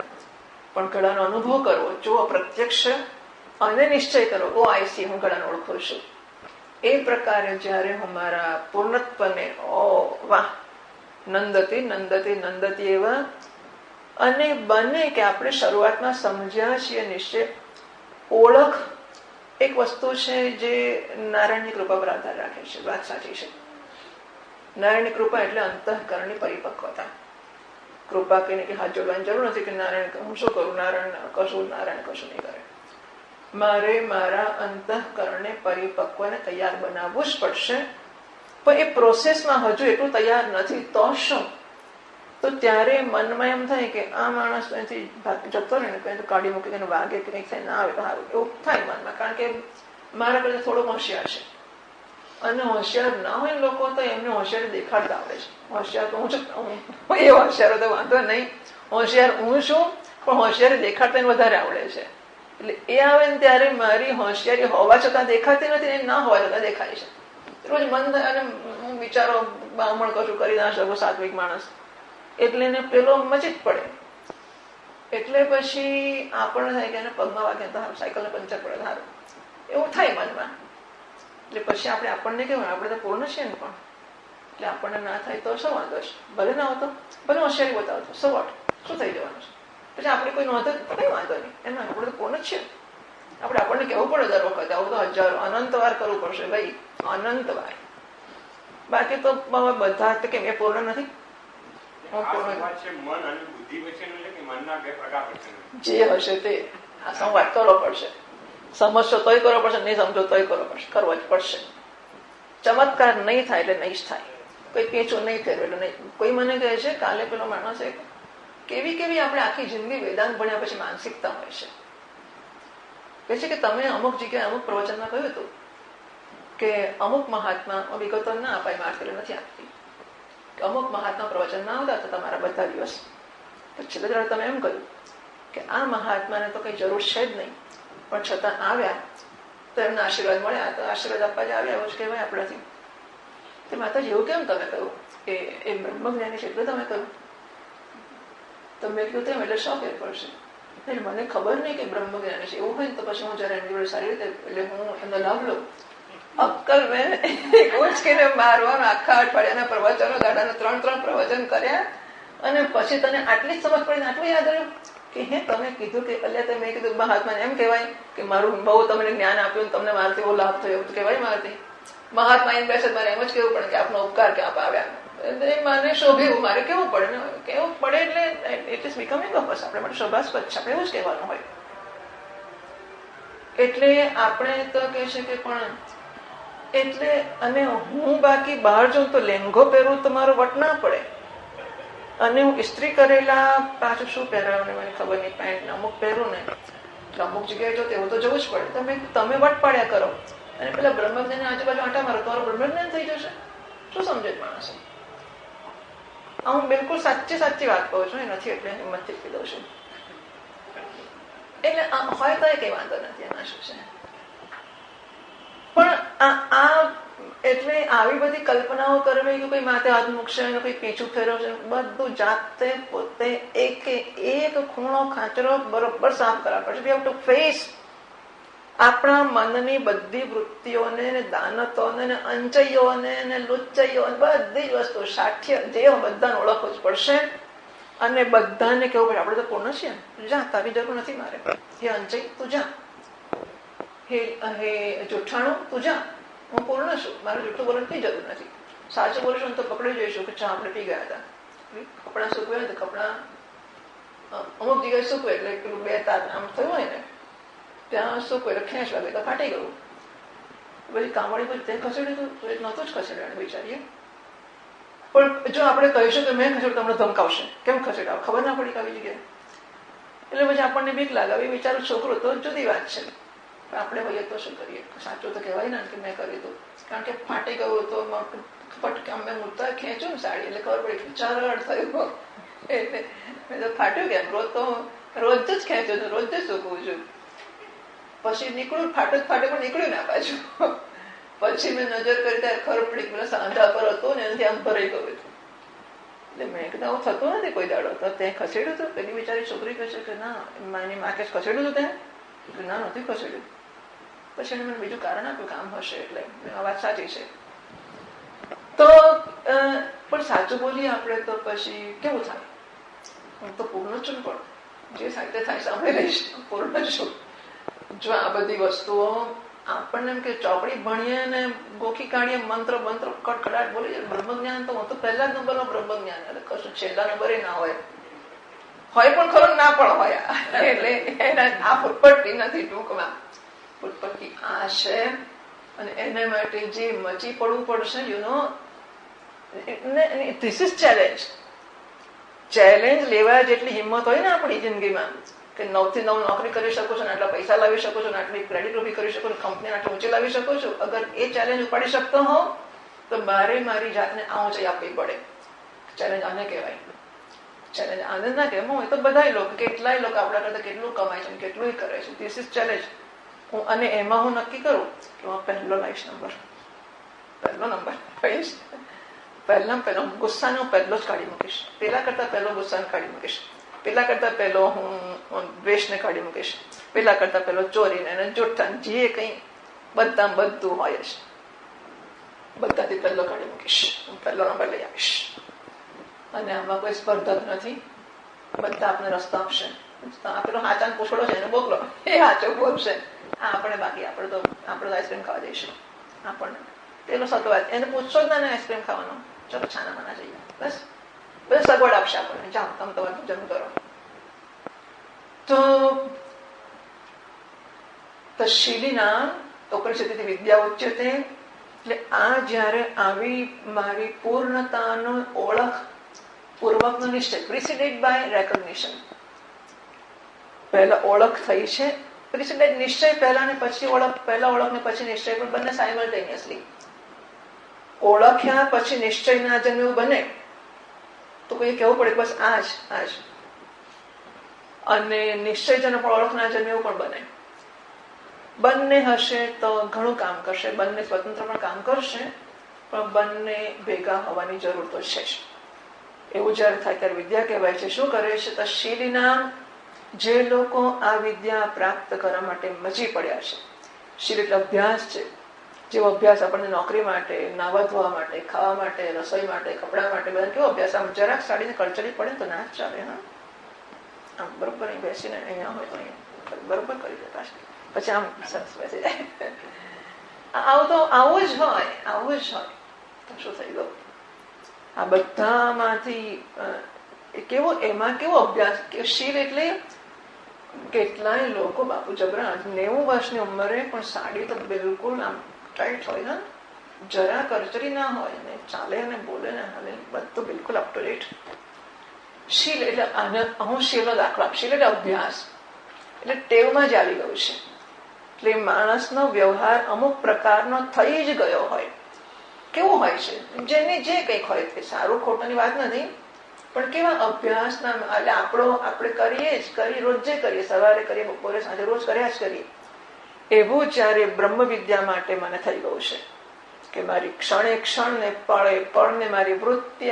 પણ ઘડાનો અનુભવ કરવો, જો પ્રત્યક્ષ અને નિશ્ચય કરો. ઓ આઈ સી, હું ઘડાને ઓળખું છું. એ પ્રકારે જયારે હું મારા પૂર્ણત્વને ઓ વાહ નંદતી નંદતી નંદતી એવા, અને બને કે આપણે શરૂઆતમાં સમજ્યા છીએ નિશ્ચય. ઓળખ એક વસ્તુ છે જે નારાયણની કૃપા પર આધાર રાખે છે. વાત સાચી છે. નારાયણની કૃપા એટલે અંતઃકરણની પરિપક્વતા. કૃપા કહીને કે હાથ જોડવાની જરૂર નથી કે નારાયણ હું શું કરું, નારાયણ કશું નહીં કરે. મારે મારા અંતઃકરણને પરિપક્વને તૈયાર બનાવવું જ પડશે. પણ એ પ્રોસેસમાં હજુ એટલું તૈયાર નથી. તો શું? તો ત્યારે મનમાં એમ થાય કે આ માણસ અહીંથી જતો રહે ને કઈ તો કાઢી મૂકી એને વાગે કે કંઈક થાય, ના આવે તો સારું, એવું થાય મનમાં. કારણ કે મારા કરતા થોડોક હોશિયાર છે. અને હોશિયાર ના હોય લોકો તો એમને હોશિયારી દેખાડતા આવડે છે. હોશિયાર તો હું છું, એ હોશિયારો તો વાંધો નહીં. હોશિયાર હું છું, પણ હોશિયારી દેખાડતા વધારે આવડે છે. એટલે એ આવે ને ત્યારે મારી હોશિયારી હોવા છતાં દેખાતી નથી, એ ના હોવા છતાં દેખાય છે. રોજ મન થાય અને હું વિચારો બામણ કશું કરી ના શકું, સાત્વિક માણસ. એટલે એને પેલો મજી જ પડે. એટલે પછી આપણને થાય કે એને પગમાં વાગે તો સારું, સાયકલને પંચર પડે સારું, એવું થાય મનમાં. એટલે પછી આપણને કેવું, આપણે તો પૂર્ણ છીએ ને, પણ એટલે આપણને ના થાય તો શું વાંધો છે? ભલે ના આવતો, ભલે હોશિયારી બતાવતો, સો વોટ, શું થઈ જવાનું છે? પછી આપણે કોઈ નોંધ કઈ વાંધો નહીં. એમાં આપણે તો પૂર્ણ જ છીએ. આપણને કેવું પડે દર વખતે, આવું તો હજારો અનંત વાર કરવું પડશે ભાઈ, અનંત વાર. બાકી તો બધા કેમ એ પૂર્ણ નથી. જે હશે તે આ સંવાદ કરવો પડશે. સમજશો તોય કરવો પડશે, નહીં સમજો તોય કરવો પડશે, કરવો જ પડશે. ચમત્કાર નહીં થાય એટલે નહીં જ થાય. કોઈ પેચું નહીં ફેરવે એટલે નહીં. કોઈ મને કહે છે કાલે પેલો માણસ કેવી આપણે આખી જિંદગી વેદાંત ભણ્યા પછી માનસિકતા હોય છે. કહે છે કે તમે અમુક જગ્યાએ અમુક પ્રવચનમાં કહ્યું હતું કે અમુક મહાત્મા, વિગતો ના અપાય, માર્કેટ નથી આપતી, કે અમુક મહાત્મા પ્રવચન ના આવતા હતા તમારા બધા દિવસ. છેલ્લે જરા તમે એમ કહ્યું કે આ મહાત્માને તો કઈ જરૂર છે જ નહીં, પણ છતાં આવ્યા તો એમના આશીર્વાદ મળ્યા, તો આશીર્વાદ આપવા જ આવ્યા, એવું જ કહેવાય આપણાથી. તે માતાજી એવું કેમ તમે કહ્યું કે એ બ્રહ્મજ્ઞાની છે એટલે તમે કહ્યું? તમે કહ્યું તેમ એટલે શું ફેર પડશે? એટલે મને ખબર નહીં કે બ્રહ્મજ્ઞાની છે. એવું હોય ને તો પછી હું જયારે એમની જોડે સારી રીતે એટલે હું એમનો લાભ લઉં. અક્કલ મેં ઉચકીને મારવાનું આખા અઠવાડિયાના પ્રવચનો ગાડાના 3 પ્રવચન કર્યા, અને પછી તને આટલી જ સમજ પડીને આટલું યાદ રહ્યું કે હે તમે કીધું કે અલ્યા તમે કીધું મહાત્માને એમ કહેવાય કે મારું બહુ તમને જ્ઞાન આપ્યું, તમને મારાથી એવો લાભ થયો, એવું તો કહેવાય મારાથી. મહાત્મા એમ બેસે મારે એમ જ કેવું પડે કે આપનો ઉપકાર કે આપ આવ્યા. મને શોભ્યું, મારે કેવું પડે ને, કેવું પડે એટલે it is becoming of us. આપણે માટે શોભાસ્પદ છે, આપણે એવું જ કહેવાનું હોય. એટલે આપણે તો કહે છે કે પણ એટલે, અને હું બાકી બહાર જાઉં તો લેંઘો પહેરવું તો મારો વટ ના પડે, અને હું ઇસ્ત્રી કરેલા પાછું શું પહેરાવું ને મને ખબર નહીં, પેન્ટ અમુક પહેરું ને અમુક જગ્યાએ જો તેવું તો જવું જ પડે. તમે વટ પાડ્યા કરો અને પેલા બ્રહ્મજ્ઞાની આજુબાજુ આંટા મારો, તમારું બ્રહ્મજ્ઞાન થઈ જશે. શું સમજે માણસો? હું બિલકુલ સાચી વાત કહું છું, એ નથી એટલે હિંમતથી કહી દઉં છું. એટલે હોય તો એ કઈ વાંધો નથી, એમાં શું છે. પણ એટલે આવી બધી કલ્પનાઓ કરવી કે કોઈ માથે હાથ મૂકશે, કોઈ પીછું ફેરવશે, બધું જાતે પોતે એક ખૂણો ખાંચરો બરોબર સાફ કરવા પડશે. વી હેવ ટુ ફેસ આપણા મનની બધી વૃત્તિઓને, દાનતોને, અંચૈયોને, લુચ્ચૈયોને, બધી જ વસ્તુ સાઠ્ય જે બધાને ઓળખવું જ પડશે. અને બધાને કેવું પડે આપણે તો પૂર્ણ છીએ, જા, તારી જરૂર નથી મારે. હે અંચઈ તું જા, હે જુઠ્ઠાણું તું જા, હું પૂર્ણ છું, મારે જુઠ્ઠું બોલવાની કઈ જરૂર નથી. સાચું બોલશું તો પકડી જઈશું કે ચા આપણે પી ગયા હતા, કપડા સૂકવ્યા તો કપડા અમુક જગ્યાએ સૂકવે એટલે પેલું 2 તાર આમ થયું હોય ને ત્યાં સૂકવે એટલે ખેંચ વાગે તો ફાટી ગયું. પછી કામવાળી પછી તે ખસેડ્યું હતું તો નહોતું જ ખસેડ્યું વિચારીએ. પણ જો આપણે કહીશું કે મેં ખસેડ્યું તમને ધમકાવશે, કેમ ખસેડાવ, ખબર ના પડી આવી જગ્યાએ. એટલે પછી આપણને બીક લાગે. એ બિચારો છોકરો તો જુદી વાત છે, આપણે હોઈએ તો શું કરીએ, સાચું તો કહેવાય ને કે મેં કરી દઉં. કારણ કે ફાટી ગયું તો ફટકે અમે મૂર્તા ખેંચ્યું ને સાડી એટલે ખબર પડી ચરડ થયું એટલે મેં તો ફાટ્યું કેમ, રોજ જ ખેંચ્યું હતું, રોજ જ સૂકવું છું. પછી નીકળ્યું, ફાટું પણ નીકળ્યું ના પાછું. પછી મેં નજર કરી ત્યારે ખબર પડી પેલા સાંધા પર હતો ને એનાથી આમ ભરાઈ ગયું હતું. એટલે મેં કીધું આવું થતું નથી કોઈ દાડો, તો ત્યાં ખસેડ્યું હતું. પેલી બિચારી છોકરી કહે છે કે ના એની માકે ખસેડ્યું હતું ત્યાં, ના નથી ખસેડ્યું. પછી એને મને બીજું કારણ આપ્યું કામ હશે, એટલે આ વાત સાચી છે. તો પણ સાચું બોલીએ આપણે તો પછી કેવું થાય, હું તો પૂર્ણ છું, પણ જે થાય તે થાય, સાંભળી લઈશ, પૂર્ણ છું. જો આ બધી વસ્તુઓ આપણને એમ કે ચોપડી ભણીએ ને ગોખી કાઢીએ, મંત્ર કડકડાટ બોલીએ, બ્રહ્મજ્ઞાન તો હું તો પહેલા જ નંબરનો બ્રહ્મજ્ઞાન, એટલે કશું છેલ્લા નંબરે ના હોય પણ ખરો ના પણ હોય. એટલે એના આ ફૂટપટ્ટી નથી, ટૂંકમાં ફૂટપટ્ટી આ છે. અને એના માટે જે મચી પડવું પડશે, ધીસ ઇઝ ચેલેન્જ લેવા જેટલી હિંમત હોય ને આપણી જિંદગીમાં કે 9 થી 9 નોકરી કરી શકો છો, આટલા પૈસા લાવી શકો છો, આટલી ક્રેડિટ ઉભી કરી શકો છો, કંપની આટલી ઊંચી લાવી શકો છો. અગર એ ચેલેન્જ ઉપાડી શકતો હોવ તો મારે મારી જાતને આ ઊંચાઈ આપવી પડે. ચેલેન્જ આને કહેવાય. ચેલેન્જ આને ના કહેવાય. હું એ તો બધા લોકો, કેટલાય લોકો આપણા કરતા કેટલું કમાય છે, કેટલું કરે છે. This is challenge. અને એમાં હું નક્કી કરું કે હું પહેલો લાવીશ નંબર કહીશ. પહેલો ગુસ્સાનો પહેલો જ કાઢી મૂકીશ, પેલા કરતા પહેલો ગુસ્સાને કાઢી મૂકીશ, પેલા કરતા પહેલો હું દ્વેષને કાઢી મૂકીશ, પેલા કરતા પહેલો ચોરીને અને જુઠ્ઠા જે કઈ બધું હોય છે બધાથી પહેલો કાઢી મૂકીશ, હું પહેલો નંબર લઈ આવીશ. અને આમાં કોઈ સ્પર્ધક નથી, બધા આપણે રસ્તો આપશે. પેલો હાચાને પૂછડો છે એને મોકલો, એ હાચો બોલશે. આપણે બાકી આપણે તો આઈસ્ક્રીમ ખાવા જઈશું. આપણને પેલો સગવડ એને પૂછશો જ ના આઈસ્ક્રીમ ખાવાનો, ચલો છાના માના જઈએ, બસ બસ સગવડ આપશે આપણને, જાઓ તમે તમારું ભોજન કરો. તો શીલીના ઉપનિષદથી વિદ્યા ઉચ્યતે. એટલે આ જયારે આવી મારી પૂર્ણતાનો ઓળખ પૂર્વકનો નિશ્ચય, પ્રિસિડેડ બાય રેકોગ્નિશન. પહેલા ઓળખ થઈ છે, પ્રિસિડેડ નિશ્ચય પહેલા ને પછી ઓળખ, પહેલા ઓળખ ને પછી નિશ્ચય, પણ બંને સાયમલ્ટેનિયસલી. ઓળખ્યા પછી નિશ્ચય ના જન્મ બને તો કોઈ કહેવું પડે બસ આજ. અને નિશ્ચય જન પણ ઓળખ ના જન્મ એવું પણ બને. બંને હશે તો ઘણું કામ કરશે, બંને સ્વતંત્ર પણ કામ કરશે, પણ બંને ભેગા હોવાની જરૂર તો છે જ. એવું જયારે થાય ત્યારે વિદ્યા કહેવાય છે. શું કરે છે તો શીલીના જે લોકો આ વિદ્યા પ્રાપ્ત કરવા માટે મચી પડ્યા છે. શીલ એટલે અભ્યાસ છે. જેવો અભ્યાસ આપણને નોકરી માટે, નાવા ધોવા માટે, ખાવા માટે, રસોઈ માટે, કપડા માટે, બધા કેવો અભ્યાસ, આમ જરાક સાડીને કળચડી પડે તો ના જ ચાલે. હા, આમ બરોબર અહીં બેસીને અહીંયા હોય તો અહીંયા બરોબર કરી દેતા છે, પછી આમ સરસ બેસી જાય. આવું જ હોય તો શું થઈ ગયું? આ બધામાંથી કેવો, એમાં કેવો અભ્યાસ, શીલ એટલે કેટલાય લોકો બાપુ જબરા 90 વર્ષની ઉંમરે પણ સાડી તો બિલકુલ આમ ટાઈટ હોય, ને જરા કરચરી ના હોય, ને ચાલે ને બોલે ને હાલે બધું બિલકુલ અપ ટુ ડેટ. શીલ એટલે હું શીલનો દાખલો આપ. શીલ એટલે અભ્યાસ, એટલે ટેવમાં જ આવી ગયું છે. એટલે માણસનો વ્યવહાર અમુક પ્રકારનો થઈ જ ગયો હોય. કેવું હોય છે, જેને જે કંઈક હોય તે સારું ખોટાની વાત નથી, પણ કેવા અભ્યાસના, એટલે આપણે કરીએ જ કરીએ, રોજે કરીએ, સવારે કરીએ, બપોરે સાંજે રોજ કર્યા જ કરીએ. એવું જયારે બ્રહ્મ વિદ્યા માટે મને થઈ ગયું છે કે મારી ક્ષણે ક્ષણ ને પળે પળને મારી વૃત્તિ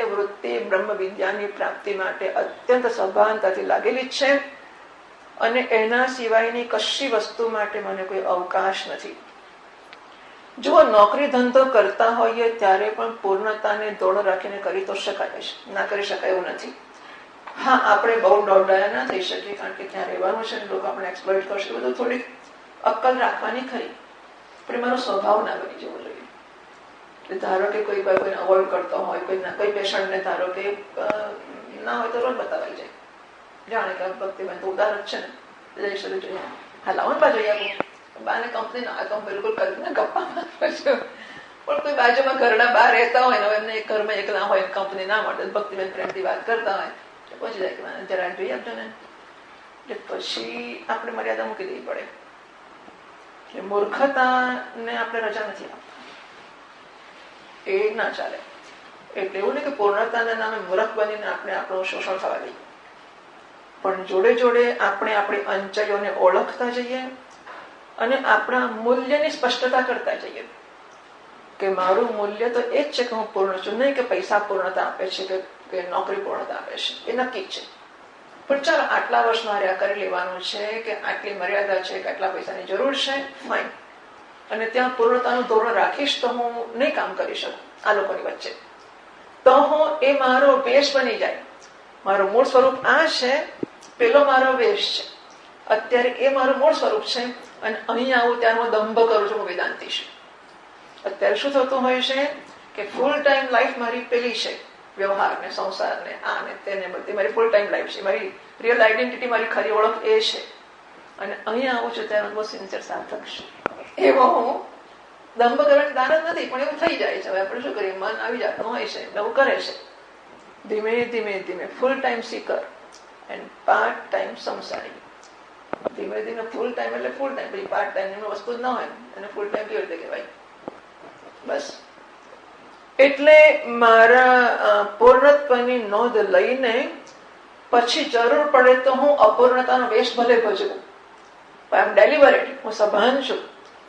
બ્રહ્મ વિદ્યાની પ્રાપ્તિ માટે અત્યંત સભાનતાથી લાગેલી જ છે. અને એના સિવાયની કશી વસ્તુ માટે મને કોઈ અવકાશ નથી. જો નોકરી ધંધો કરતા હોઈએ ત્યારે પણ પૂર્ણતાને દોડ રાખીને કરી તો શકાય છે, ના કરી શકાય એવું નથી. હા, આપણે બહુ દોડાયા ના થઈ શકીએ, કારણ કે ત્યાં રહેવાનું છે, લોકો આપણે એક્સપ્લોઇટ કરશે, બધું થોડીક અક્કલ રાખવાની ખરી, પણ મારો સ્વભાવ ના બની જવો જોઈએ. ધારો કે કોઈ કોઈને અવોઇડ કરતો હોય, કોઈ પેશન્ટને ધારો કે ના હોય તો રોજ બતાવાઈ જાય, જાણે કે ભક્તિબેન તો ઉદાર જ છે ને, જઈ શકે જોઈએ, હા લાવો ને બા જોઈએ આપો બાને કંપની ના તો બિલકુલ કરીને ગપ્પા મારવા છું. પણ કોઈ બાજુમાં ઘરના બહાર રહેતા હોય ને, એમને એક ઘરમાં એકલા હોય, કંપની ના મળે, ભક્તિબેન પ્રેમથી વાત કરતા હોય, પછી જાય કે જરા જોઈ આપજો ને. એટલે પછી આપણે મર્યાદા મૂકી દેવી પડે. એટલે મૂર્ખતાને આપણે રજા નથી આપતા, એ ના ચાલે. એટલે એવું નહીં કે પૂર્ણતાના નામે મૂર્ખ બનીને આપણે આપણું શોષણ થવા દઈએ, પણ જોડે જોડે આપણે આપણી અંચયોને ઓળખતા જઈએ અને આપણા મૂલ્યની સ્પષ્ટતા કરતા જઈએ કે મારું મૂલ્ય તો એ જ છે કે હું પૂર્ણ છું, નહીં કે પૈસા પૂર્ણતા આપે છે કે નોકરી પૂર્ણતા આપે છે, એ નક્કી જ છે. પણ ચાલો આટલા વર્ષ મારે આ કરી લેવાનું છે કે આટલી મર્યાદા છે કે આટલા પૈસાની જરૂર છે, ફાઇન, અને ત્યાં પૂર્ણતાનું ધોરણ રાખીશ તો હું નહીં કામ કરી શકું આ લોકોની વચ્ચે, તો હું એ મારો વેશ બની જાય. મારું મૂળ સ્વરૂપ આ છે, પેલો મારો વેશ છે, અત્યારે એ મારું મૂળ સ્વરૂપ છે, અને અહીં આવું ત્યારે હું દંભ કરું છું, હું વેદાંતિ છું. અત્યારે શું થતું હોય છે કે ફૂલ ટાઈમ લાઈફ મારી પેલી છે, વ્યવહાર ને સંસાર ને આ ને તેને બધી મારી ફૂલ ટાઈમ લાઈફ છે, મારી રિયલ આઈડેન્ટિટી, મારી ખરી ઓળખ એ છે, અને અહીં આવું છું ત્યારે બહુ સિન્સિયર સાર્થક છે. એવો હું દંભ કરવાની દાનત નથી, પણ એવું થઈ જાય છે. હવે આપણે શું કરીએ, મન આવી જાતનું હોય છે, એવું કરે છે. ધીમે ધીમે ધીમે full time seeker and part time સંસારી. ધીમે ધીમે ફૂલ ટાઈમ એટલે ફૂલ ટાઈમ, પછી પાર્ટ ટાઈમ વસ્તુ જ ના હોય એને ફૂલ ટાઈમ કેવી રીતે કહેવાય? બસ. એટલે મારા પૂર્ણત્વની નોંધ લઈને પછી જરૂર પડે તો હું અપૂર્ણતાનો વેશ ભલે ભજવું, પણ ડેલિબરેટ, હું સભાન છું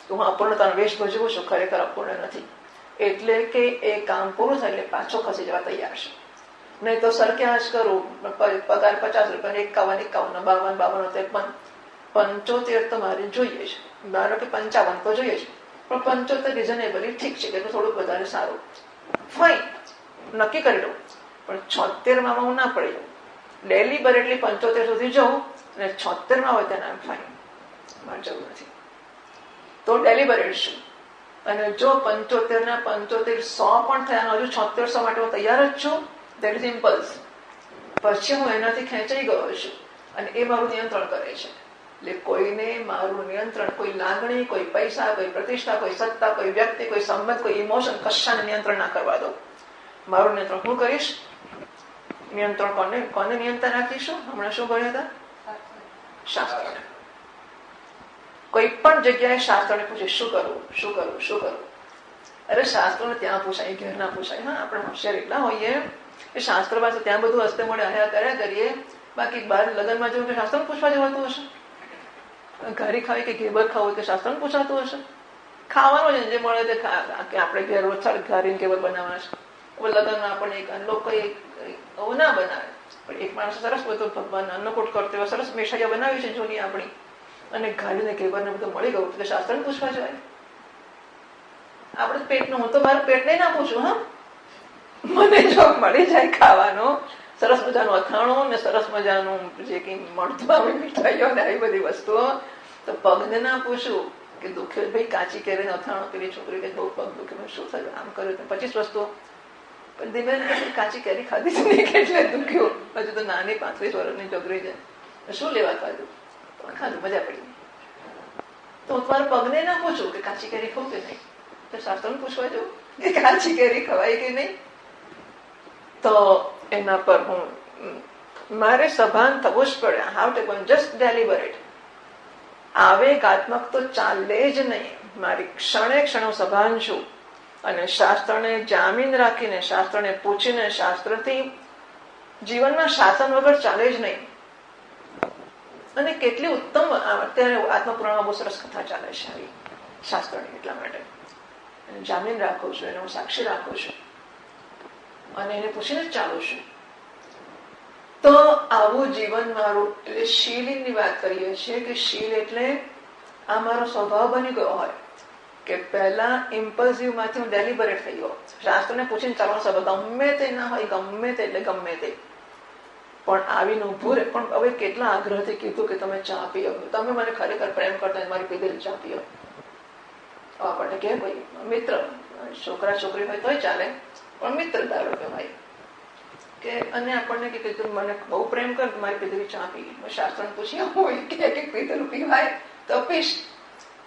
તો હું અપૂર્ણતાનો વેશ ભજવું છું, ખરેખર અપૂર્ણ નથી. એટલે કે એ કામ પૂરું થાય એટલે પાછો ખસી જવા તૈયાર છે. નહીં તો સરખ્યા જ કરું, પગાર 50 રૂપિયા, 51, 52, 53, 75 તો મારે જોઈએ છે. ધારો કે 55 તો જોઈએ છે, પણ 75 રિઝનેબલી ઠીક છે, એટલે થોડુંક વધારે સારું, ફાઇન, નક્કી કરી દઉં. પણ 76 હું ના પડી જાઉં, ડેલિબરેટલી 75 સુધી જવું અને 76 હોય તેને ફાઇન, મારે જરૂર નથી, તો ડેલિબરેટ છું. અને જો 75 ના 75 100 પણ થયા, હજુ 7600 માટે હું તૈયાર જ છું, દેટ ઇઝ ઇમ્પલ્સ. પછી હું એનાથી ખેંચાઈ ગયો છું અને એ મારું નિયંત્રણ કરે છે. એટલે કોઈને મારું નિયંત્રણ, કોઈ લાગણી, કોઈ પૈસા, કોઈ પ્રતિષ્ઠા, કોઈ સત્તા, કોઈ વ્યક્તિ, કોઈ સંબંધ, કોઈ ઇમોશન, કશાને નિયંત્રણ ના કરવા દો. મારું નિયંત્રણ હું કરીશ. નિયંત્રણ કોને નિયંત્રણ રાખીશું? હમણાં શું ભણ્યા હતા? શાસ્ત્રને. કોઈ પણ જગ્યાએ શાસ્ત્રને પૂછે શું કરવું, શું કરવું, શું કરવું? અરે શાસ્ત્રોને ત્યાં પૂછાય, ઘેર ના પૂછાય. હા, આપણે હોશિયાર એટલા હોઈએ કે શાસ્ત્ર પાસે ત્યાં બધું હસ્તે મળે હયા કર્યા કરીએ, બાકી બહાર લગ્નમાં જવું કે શાસ્ત્રને પૂછવા જવાતું હશે? ઘારી ખાવી કે ઘેબર ખાવું કે શાસ્ત્રને પૂછાતું હશે? ખાવાનું જે મળે તે આપણે ઘેર ઘારીને ઘેબર બનાવવાના છે. લગ્નમાં આપણને લોકો એવું ના બનાવે, પણ એક માણસ સરસ બધું ભગવાન અન્નકૂટ કરતો હોય, સરસ મેષાઈયા બનાવી છે જૂની આપણી, અને ઘારીને ઘેબરને બધું મળી ગયું તો શાસ્ત્રને પૂછવા જવાય? આપણે પેટનું, હું તો મારું પેટ નહીં ના પૂછું. હા, મને જો મળી જાય ખાવાનું, સરસ મજાનું અથાણું ને સરસ મજાનું જે કઈ મળતું આવે મીઠાઈઓ ને આવી બધી વસ્તુઓ, તો પગને ના પૂછું કે દુખે ભાઈ કાચી કેરીને અથાણું, પેલી છોકરી કે બહુ પગ દુખે, શું થયું, આમ કર્યું, 25 વસ્તુઓ. પણ ધીમે ધીમે કાચી કેરી ખાધી જ નહીં એટલે દુખ્યું. હજુ તો નાની 35 વર્ષની છોકરી છે, શું લેવા ખાધું? ખાધું, મજા પડી. તો હું તમારા પગને ના પૂછું કે કાચી કેરી ખાવ કે નહીં, તો શાસ્ત્રને પૂછવા જવું કે કાચી કેરી ખવાય કે નહીં. તો એના પર હું મારે સભાન થવું જ પડે. How to go just deliberate. આવેગાત્મક તો ચાલે જ નહીં. મારી ક્ષણે ક્ષણે સભાન છું અને શાસ્ત્રને જામીન રાખીને, શાસ્ત્રને પૂછીને, શાસ્ત્રથી જીવનમાં શાસન વગર ચાલે જ નહીં. અને કેટલી ઉત્તમ અત્યારે આત્મપુરાણમાં બહુ સરસ કથા ચાલે છે આવી શાસ્ત્રની, એટલા માટે જામીન રાખું છું, એને હું સાક્ષી રાખું છું અને એને પૂછીને જ ચાલું છું. તો આવું જીવન મારું. એટલે શીલની વાત કરીએ છીએ કે શીલ એટલે આ મારો સ્વભાવ બની ગયો હોય કે પહેલા ઇમ્પલ્સિવ માંથી હું ડેલિબરેટ થઈ ગયો, શાસ્ત્રને પૂછીને ચાલવાનો સ્વભાવ, ગમે તે ના હોય, ગમે તે એટલે ગમે તે. પણ આવીને ઉભું રહે. પણ હવે કેટલા આગ્રહથી કીધું કે તમે ચા પીઓ, તમે મને ખરેખર પ્રેમ કરતા મારી પીધેલી ચા પીઓ. આપણને કે ભાઈ મિત્ર, છોકરા છોકરી હોય તોય ચાલે, પણ મિત્ર ધારો કે ભાઈ કે, અને આપણને કે તું મને બહુ પ્રેમ કર, મારી પીધેલી ચા પી. શાસ્ત્ર પૂછ્યા હોય કે પીધેલું પીવાય તો પીશ,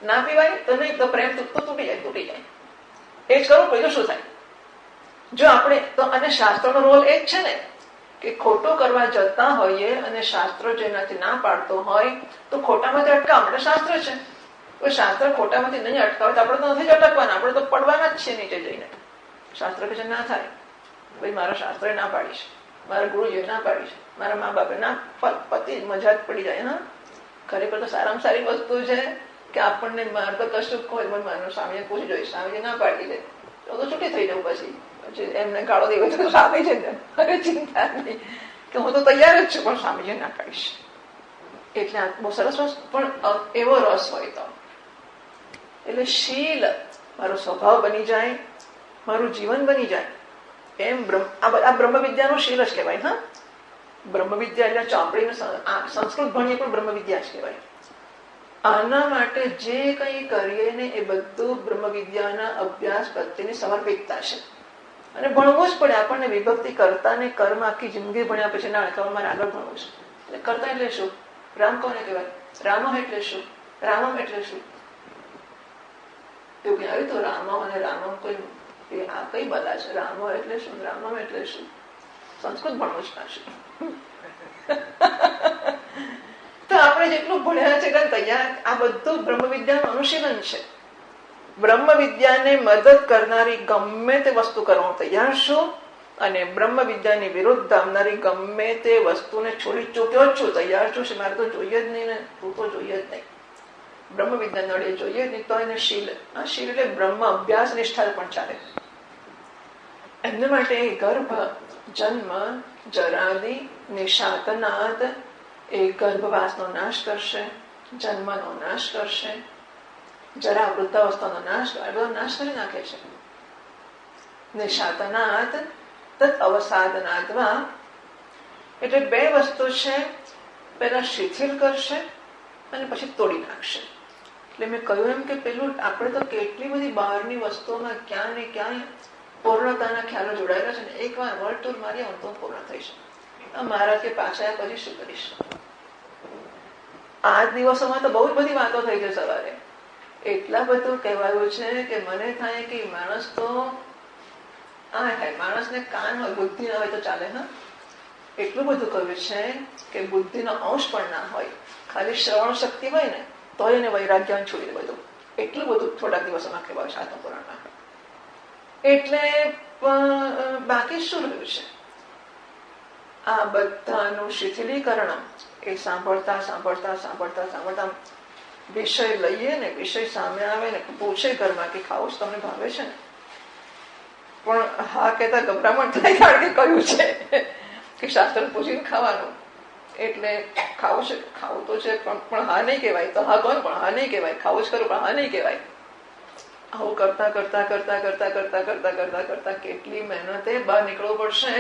ના પીવાય તો નહીં, તો પ્રેમ તૂટી જાય. એ જ કરું, બીજું શું થાય? જો આપણે તો, અને શાસ્ત્રનો રોલ એ જ છે ને કે ખોટું કરવા જતા હોઈએ અને શાસ્ત્ર જેનાથી ના પાડતો હોય તો ખોટામાંથી અટકાવવા માટે શાસ્ત્ર છે. તો શાસ્ત્ર ખોટામાંથી નહીં અટકાવે તો આપણે તો નથી જ અટકવાના, આપણે તો પડવાના જ છે નીચે જઈને. શાસ્ત્ર કે ના થાય, ભાઈ મારા શાસ્ત્રએ ના પાડી છે, મારા ગુરુજીએ ના પાડી છે, મારા મા બાપે ના, પતિ મજા જ પડી જાય. હા, ખરેખર તો સારામાં સારી વસ્તુ છે કે આપણને મારે તો કશું કોઈ મારું સ્વામીને પૂછી જોઈશ, સ્વામીજી ના પાડી દે તો છૂટી થઈ જવું. પછી એમને ગાળો દેવો તો સ્વામી છે ને, અરે ચિંતા નહીં કે હું તો તૈયાર જ છું, પણ સ્વામીજી ના પાડીશ. એટલે આ બહુ સરસ વસ્તુ, પણ એવો રસ હોય તો, એટલે શીલ મારો સ્વભાવ બની જાય, મારું જીવન બની જાય. એમ આ બ્રહ્મ વિદ્યાનું શીલ જ કહેવાય. હા, બ્રહ્મ વિદ્યા એટલે ચોપડીને સંસ્કૃત ભણીએ પણ બ્રહ્મ વિદ્યા જ કહેવાય. આના માટે જે કંઈ કરીએ ને એ બધું બ્રહ્મ વિદ્યાના અભ્યાસ પ્રત્યેની સમર્પિતતા છે. અને ભણવું જ પડે આપણને. વિભક્તિ કરતા ને કર્મ આખી જિંદગી ભણ્યા પછી ના અટકાવ, મારે આગળ ભણવું છે. એટલે કરતા એટલે શું? રામ કોને કહેવાય? રામમ એટલે શું? રામમ એટલે શું? એવું કે આવ્યું તો રામમ અને રામમ કોઈ આ કઈ બધા છે? રામો એટલે શું? રામમ એટલે શું? સંસ્કૃત ભણવું જ પાછું. તો આપણે જેટલું ભણ્યા છે કે તૈયાર, આ બધું બ્રહ્મ વિદ્યાનું અનુશીલન છે. બ્રહ્મ વિદ્યાને મદદ કરનારી ગમે તે વસ્તુ કરવા તૈયાર છું, અને બ્રહ્મ વિદ્યાની વિરુદ્ધ આવનારી ગમે તે વસ્તુને છોડી ચૂક્યો જ છું, તૈયાર છું. મારે તો જોઈએ જ નહીં ને, તું તો જોઈએ જ નહીં. બ્રહ્મ વિદ્યા નડે જોઈએ નહીં તો એને શીલ. આ શીલ એટલે બ્રહ્મ અભ્યાસ નિષ્ઠા પણ ચાલે. એમને માટે ગર્ભ, જન્મ, જરાદી, નિશાતનાદ એ ગર્ભવાસનો નાશ કરશે, જન્મનો નાશ કરશે, જરા વૃદ્ધાવસ્થાનો નાશ, બધો નાશ કરી નાખે છે. નિશાતનાદ તત અવસાદનાદમાં એટલે બે વસ્તુ છે. પેલા શિથિલ કરશે અને પછી તોડી નાખશે. એટલે મેં કહ્યું એમ કે પેલું આપણે તો કેટલી બધી બહારની વસ્તુઓમાં ક્યાં ને ક્યાં પૂર્ણતાના ખ્યાલો જોડાયેલા છે ને, એક વાર વર્લ્ડ ટૂર મારી આવું તો પૂર્ણ થઈ છે. મારા કે પાછા પછી શું કરીશ? આ દિવસોમાં તો બહુ જ બધી વાતો થઈ છે. સવારે એટલા બધું કહેવાયું છે કે મને થાય કે માણસ તો માણસને કાન હોય, બુદ્ધિ ના હોય તો ચાલે. હા, એટલું બધું કહ્યું છે કે બુદ્ધિનો અંશ પણ ના હોય, ખાલી શ્રવણ શક્તિ હોય ને તો એને વૈરાગ્ય છોડી દે બધું. એટલું બધું થોડાક દિવસોમાં કહેવાયું છે આત્મપુરાણમાં. એટલે બાકી શું રહ્યું છે? આ બધાનું શિથિલીકરણ એ સાંભળતા સાંભળતા સાંભળતા સાંભળતા વિષય લઈએ ને, વિષય સામે આવે ને, પૂછે ઘરમાં કે ખાવું જ તમને ભાવે છે ને, પણ હા કહેતા ગભરામણ થાય, કારણ કે કહ્યું છે કે શાસ્ત્ર પૂછીને ખાવાનું. એટલે ખાવું છે, ખાવું તો છે, પણ હા નહીં કહેવાય. તો હા કોણ? પણ હા નહીં કહેવાય. ખાવું જ ખરું પણ હા નહીં કહેવાય. આવું કરતા કરતા કરતા કરતા કરતા કરતા કરતા કરતા કેટલી મહેનતે બહાર નીકળવું પડશે.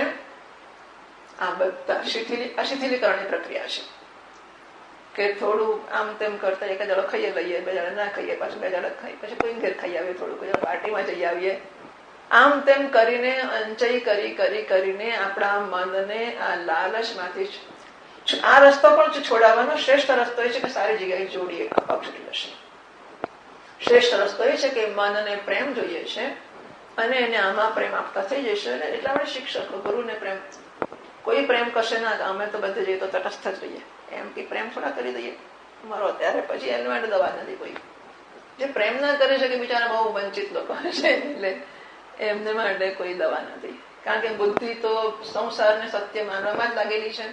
આ બધા શિથિલીકરણની પ્રક્રિયા છે કે થોડું આમ તેમ કરતા એક જળો ખાઈએ લઈએ, બે જણા ના ખાઈએ, પાછું બે જણા ખાઈએ, પછી કોઈ ઘેર ખાઈ આવીએ, થોડું કોઈ પાર્ટીમાં જઈ આવીએ. આમ તેમ કરીને અંચઈ કરીને આપણા મનને આ લાલચમાંથી, આ રસ્તો પણ છોડાવવાનો શ્રેષ્ઠ રસ્તો એ છે કે સારી જગ્યાએ જોડીએ, છૂટી જશે. શ્રેષ્ઠ રસ્તો એ છે કે મનને પ્રેમ જોઈએ છે અને એને આમાં પ્રેમ આપતા થઈ જશે. એટલા માટે શિક્ષકો, ગુરુને પ્રેમ, કોઈ પ્રેમ કરશે ના. અમે તો બધે જઈએ તો તટસ્થ જ રહીએ, એમ કે પ્રેમ થોડા કરી દઈએ મારો અત્યારે, પછી એના માટે દવા નથી. કોઈ જે પ્રેમ ના કરે છે કે બિચારા બહુ વંચિત લોકો છે, એટલે એમને માટે કોઈ દવા નથી. કારણ કે બુદ્ધિ તો સંસારને સત્ય માનવામાં જ લાગેલી છે.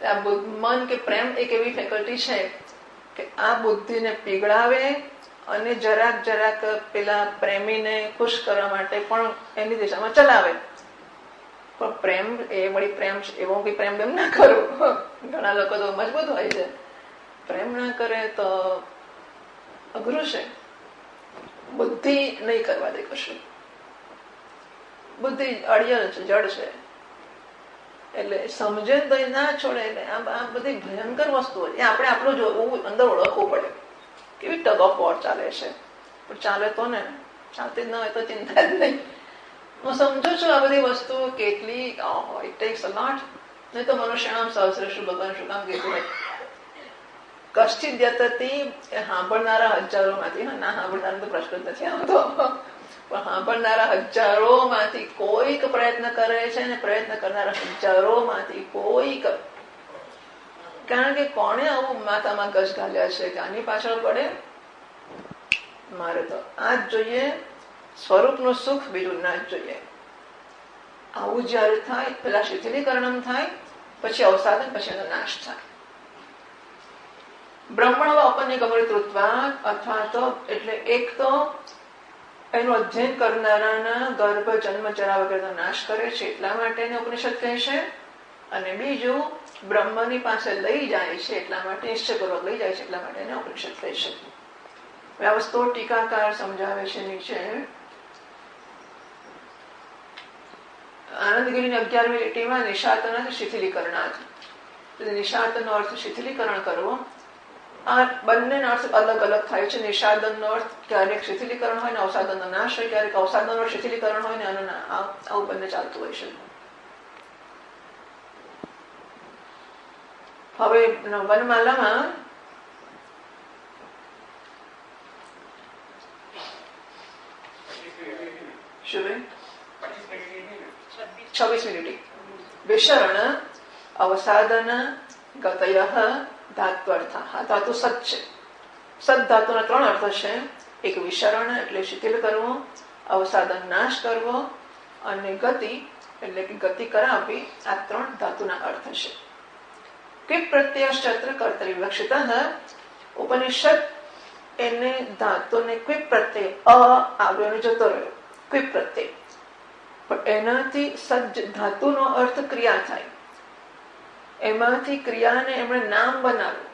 આ મન કે પ્રેમ એક એવી ફેકલ્ટી છે કે આ બુદ્ધિને પીગળાવે અને જરાક જરાક પેલા પ્રેમીને ખુશ કરવા માટે પણ એની દિશામાં ચલાવે. પણ પ્રેમ એ વળી પ્રેમ એવો કે પ્રેમ એમ ના કરો. ઘણા લોકો તો મજબૂત હોય છે, પ્રેમ ના કરે તો અઘરું છે. બુદ્ધિ નહીં કરવા દે કશું. બુદ્ધિ અડિયલ છે, જડ છે. એટલે સમજે તો ના છોડે. એટલે આ બધી ભયંકર વસ્તુઓ એ આપણે આપણું જોવું અંદર ઓળખવું પડે. કેવી ટગ ઓફ વોર ચાલે છે, પણ ચાલે તો ને, ચાલતી જ ન હોય તો ચિંતા જ નહીં. હું સમજુ છું આ બધી વસ્તુઓ કેટલી ઇટ ટેક્સ અ લોટ. નહીં તો મનુષ્યાણામ સહસ્રેષુ ભગવાન શું કામ કીધું હોય, કશ્ચિત યતતી એ સાંભળનારા હજારોમાંથી, ના સાંભળનારા તો પ્રશ્ન જ નથી આવતો, પણ સાંભળનારા હજારોમાંથી કોઈક પ્રયત્ન કરે છે ને પ્રયત્ન કરનારા હજારોમાંથી કોઈક. કારણ કે કોણે આવું માથામાં ગજ ઘાલ્યા છે કે આની પાછળ પડે, મારે તો આ જ જોઈએ, સ્વરૂપનું સુખ, બીજું ના જ જોઈએ. આવું જયારે થાય પેલા શિથિલીકરણ થાય, પછી અવસાદન, પછી એનો નાશ થાય. બ્રહ્મણ અપન્ય ગમૃતૃત્વાદ અથવા તો એટલે એક તો એનું અધ્યયન કરનારાના ગર્ભ જન્મ જરા વગેરેનો નાશ કરે છે એટલા માટે એને ઉપનિષદ કહે છે. અને બીજું બ્રહ્મની પાસે લઈ જાય છે એટલા માટે, નિશ્ચયપૂર્વક લઈ જાય છે એટલા માટે એને ઉપનિષદ કહે છે. આ વસ્તુ ટીકાકાર સમજાવે છે નીચે. આનંદગીરીની 11મી લીટીમાં નિશાતના શિથિલીકરણાર્થ. નિશાતનો અર્થ શિથિલીકરણ કરવો. આ બંનેનો અર્થ અલગ અલગ થાય છે. નિષાદનનો અર્થ ક્યારેક શિથિલીકરણ હોય ને અવસાદનનો નાશ હોય, ક્યારેક અવસાદનનો અર્થ શિથિલીકરણ હોય ને આવું બંને ચાલતું હોય છે. હવે વનમાલામાં શું 26 મિનિટ. વિશરણ અવસાદન ગતય ધાત્વર્થ. આ ધાતુ સત છે. સત ધાતુના 3 અર્થ છે. એક વિશરણ એટલે શિથિલ કરવો, અવસાદન નાશ કરવો, અને ગતિ એટલે કે ગતિ કરાવવી. આ 3 ધાતુના અર્થ છે. ક્વિપ પ્રત્યયશ્ચત્ર કર્તરી વિવક્ષિત. ઉપનિષદ એને ધાતુને ક્વિપ પ્રત્યય આવ્યો જતો રહ્યો, ક્વિપ પ્રત્યય, પણ એનાથી સજ્જ ધાતુનો અર્થ ક્રિયા થાય. એમાંથી ક્રિયાને એમણે નામ બનાવ્યું.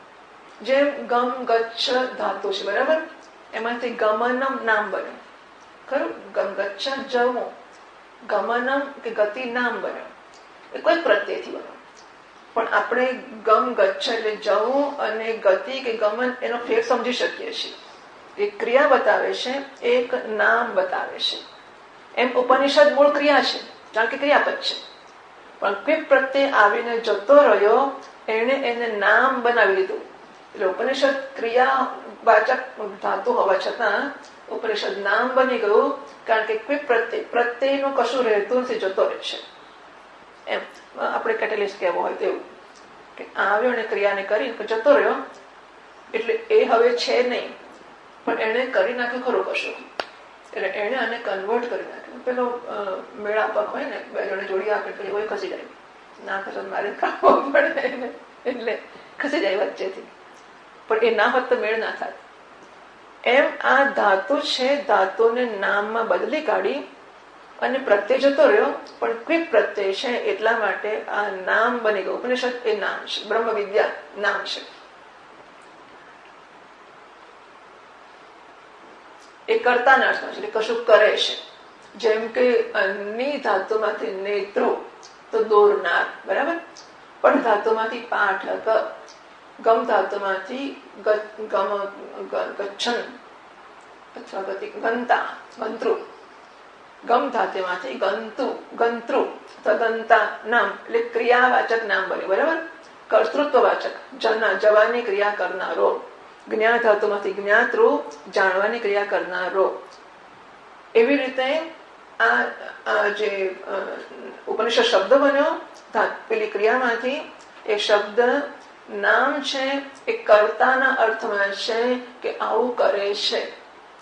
જેમ ગમ ગચ્છ ધાતુ છે, બરાબર, એમાંથી ગમનમ નામ બન્યું, ખરું? ગમ ગચ્છ જવું, ગમનમ કે ગતિ નામ બન્યું. એ કોઈ પ્રત્યયથી બન્યું. પણ આપણે ગમ ગચ્છ એટલે જવું અને ગતિ કે ગમન એનો ફેર સમજી શકીએ છીએ. એક ક્રિયા બતાવે છે, એક નામ બતાવે છે. એમ ઉપનિષદ મૂળ ક્રિયા છે, કારણ કે ક્રિયાપદ છે. પણ ક્વિપ પ્રત્યે આવીને જતો રહ્યો, એને નામ બનાવી લીધું. એટલે ઉપનિષદ ક્રિયાવાચક ધાતુ હોવા છતાં ઉપનિષદ નામ બની ગયું, કારણ કે ક્વિપ પ્રત્યયનું કશું રહેતું નથી, જતો રહે છે. એમ આપણે કેટેલિસ્ટ કહેવો હોય તેવું કે આવ્યો અને ક્રિયાને કરી જતો રહ્યો, એટલે એ હવે છે નહીં, પણ એને કરી નાખ્યું ખરું કશું. એટલે એને આને કન્વર્ટ કરી નાખ્યું. પેલો મેળાપક હોય ને, 2 જણે જોડી આપે તો એ ખસી જાય, ના ખસો મારે કાપવો પડે એને, એટલે ખસી જાય વચ્ચેથી. પણ એ ના હોત તો મેળ ના થાય. એમ આ ધાતુ છે, ધાતુને નામમાં બદલી કાઢી અને પ્રત્યય જતો રહ્યો, પણ ક્વિક પ્રત્યય છે એટલા માટે આ નામ બની ગયું. ઉપનિષદ એ નામ છે, બ્રહ્મ વિદ્યા નામ છે. એ કર્તાના અર્થમાં છે, એટલે કશું કરે છે. જેમ કે ની ધાતુમાંથી નેત્રો તો દોરનાર, બરાબર. પણ ધાતુમાંથી પાઠક, ગમ ધાતુમાંથી ગચ્છન અથવા ગતિ ગંતા, ગંતૃ. ગમ ધાતુમાંથી ગંતુ, ગંતૃ, તદંતા નામ એટલે ક્રિયાવાચક નામ બન્યું, બરાબર. કર્તૃત્વવાચક જવાની ક્રિયા કરનારો. જ્ઞા ધાતુમાંથી જ્ઞાતૃ, જાણવાની ક્રિયા કરનારો. એવી રીતે આ જે ઉપનિષદ શબ્દ બન્યો પેલી ક્રિયામાંથી, એ શબ્દ નામ છે, એ કર્તાના અર્થમાં છે કે આવું કરે છે.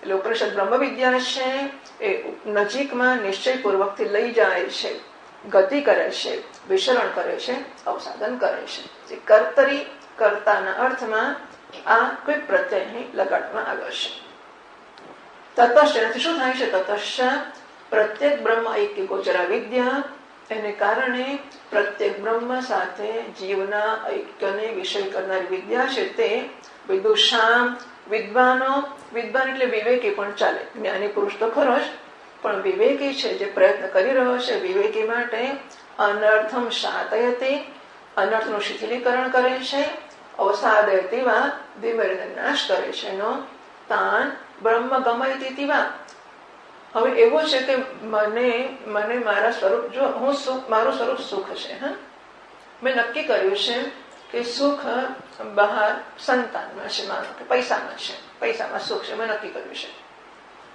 એટલે ઉપનિષદ બ્રહ્મ વિદ્યા છે, એ નજીકમાં નિશ્ચયપૂર્વકથી લઈ જાય છે, ગતિ કરે છે, વિચરણ કરે છે, અવસાદન કરે છે. કર્તરી કર્તાના અર્થમાં આ કોઈ પ્રત્યય લગાડવામાં આવ્યો છે. તતશ્ચ એનાથી શું થાય છે? તતશ્ચ પ્રત્યેક બ્રહ્મ ઐક્ય ગોચરા વિદ્યા. એને કારણે પ્રત્યેક બ્રહ્મ સાથે જીવના ઐક્યને વિષય કરનારી વિદ્યા છે તે વિદુષામ વિદ્વાનો. વિદ્વાન એટલે વિવેકી પણ ચાલે, જ્ઞાની પુરુષ તો ખરો જ, પણ વિવેકી છે જે પ્રયત્ન કરી રહ્યો છે, વિવેકી માટે અનર્થમ શાતયતિ, અનર્થનું શિથિલીકરણ કરે છે, અવસાદયતિ વા ધીમે નાશ કરે છે, નો તાન બ્રહ્મ ગમયતિ વા. હવે એવું છે કે મને મારા સ્વરૂપ, જો હું સુખ, મારું સ્વરૂપ સુખ છે. હા, મેં નક્કી કર્યું છે કે સુખ બહાર સંતાનમાં છે, માનો કે પૈસામાં છે, પૈસામાં સુખ છે, મેં નક્કી કર્યું છે.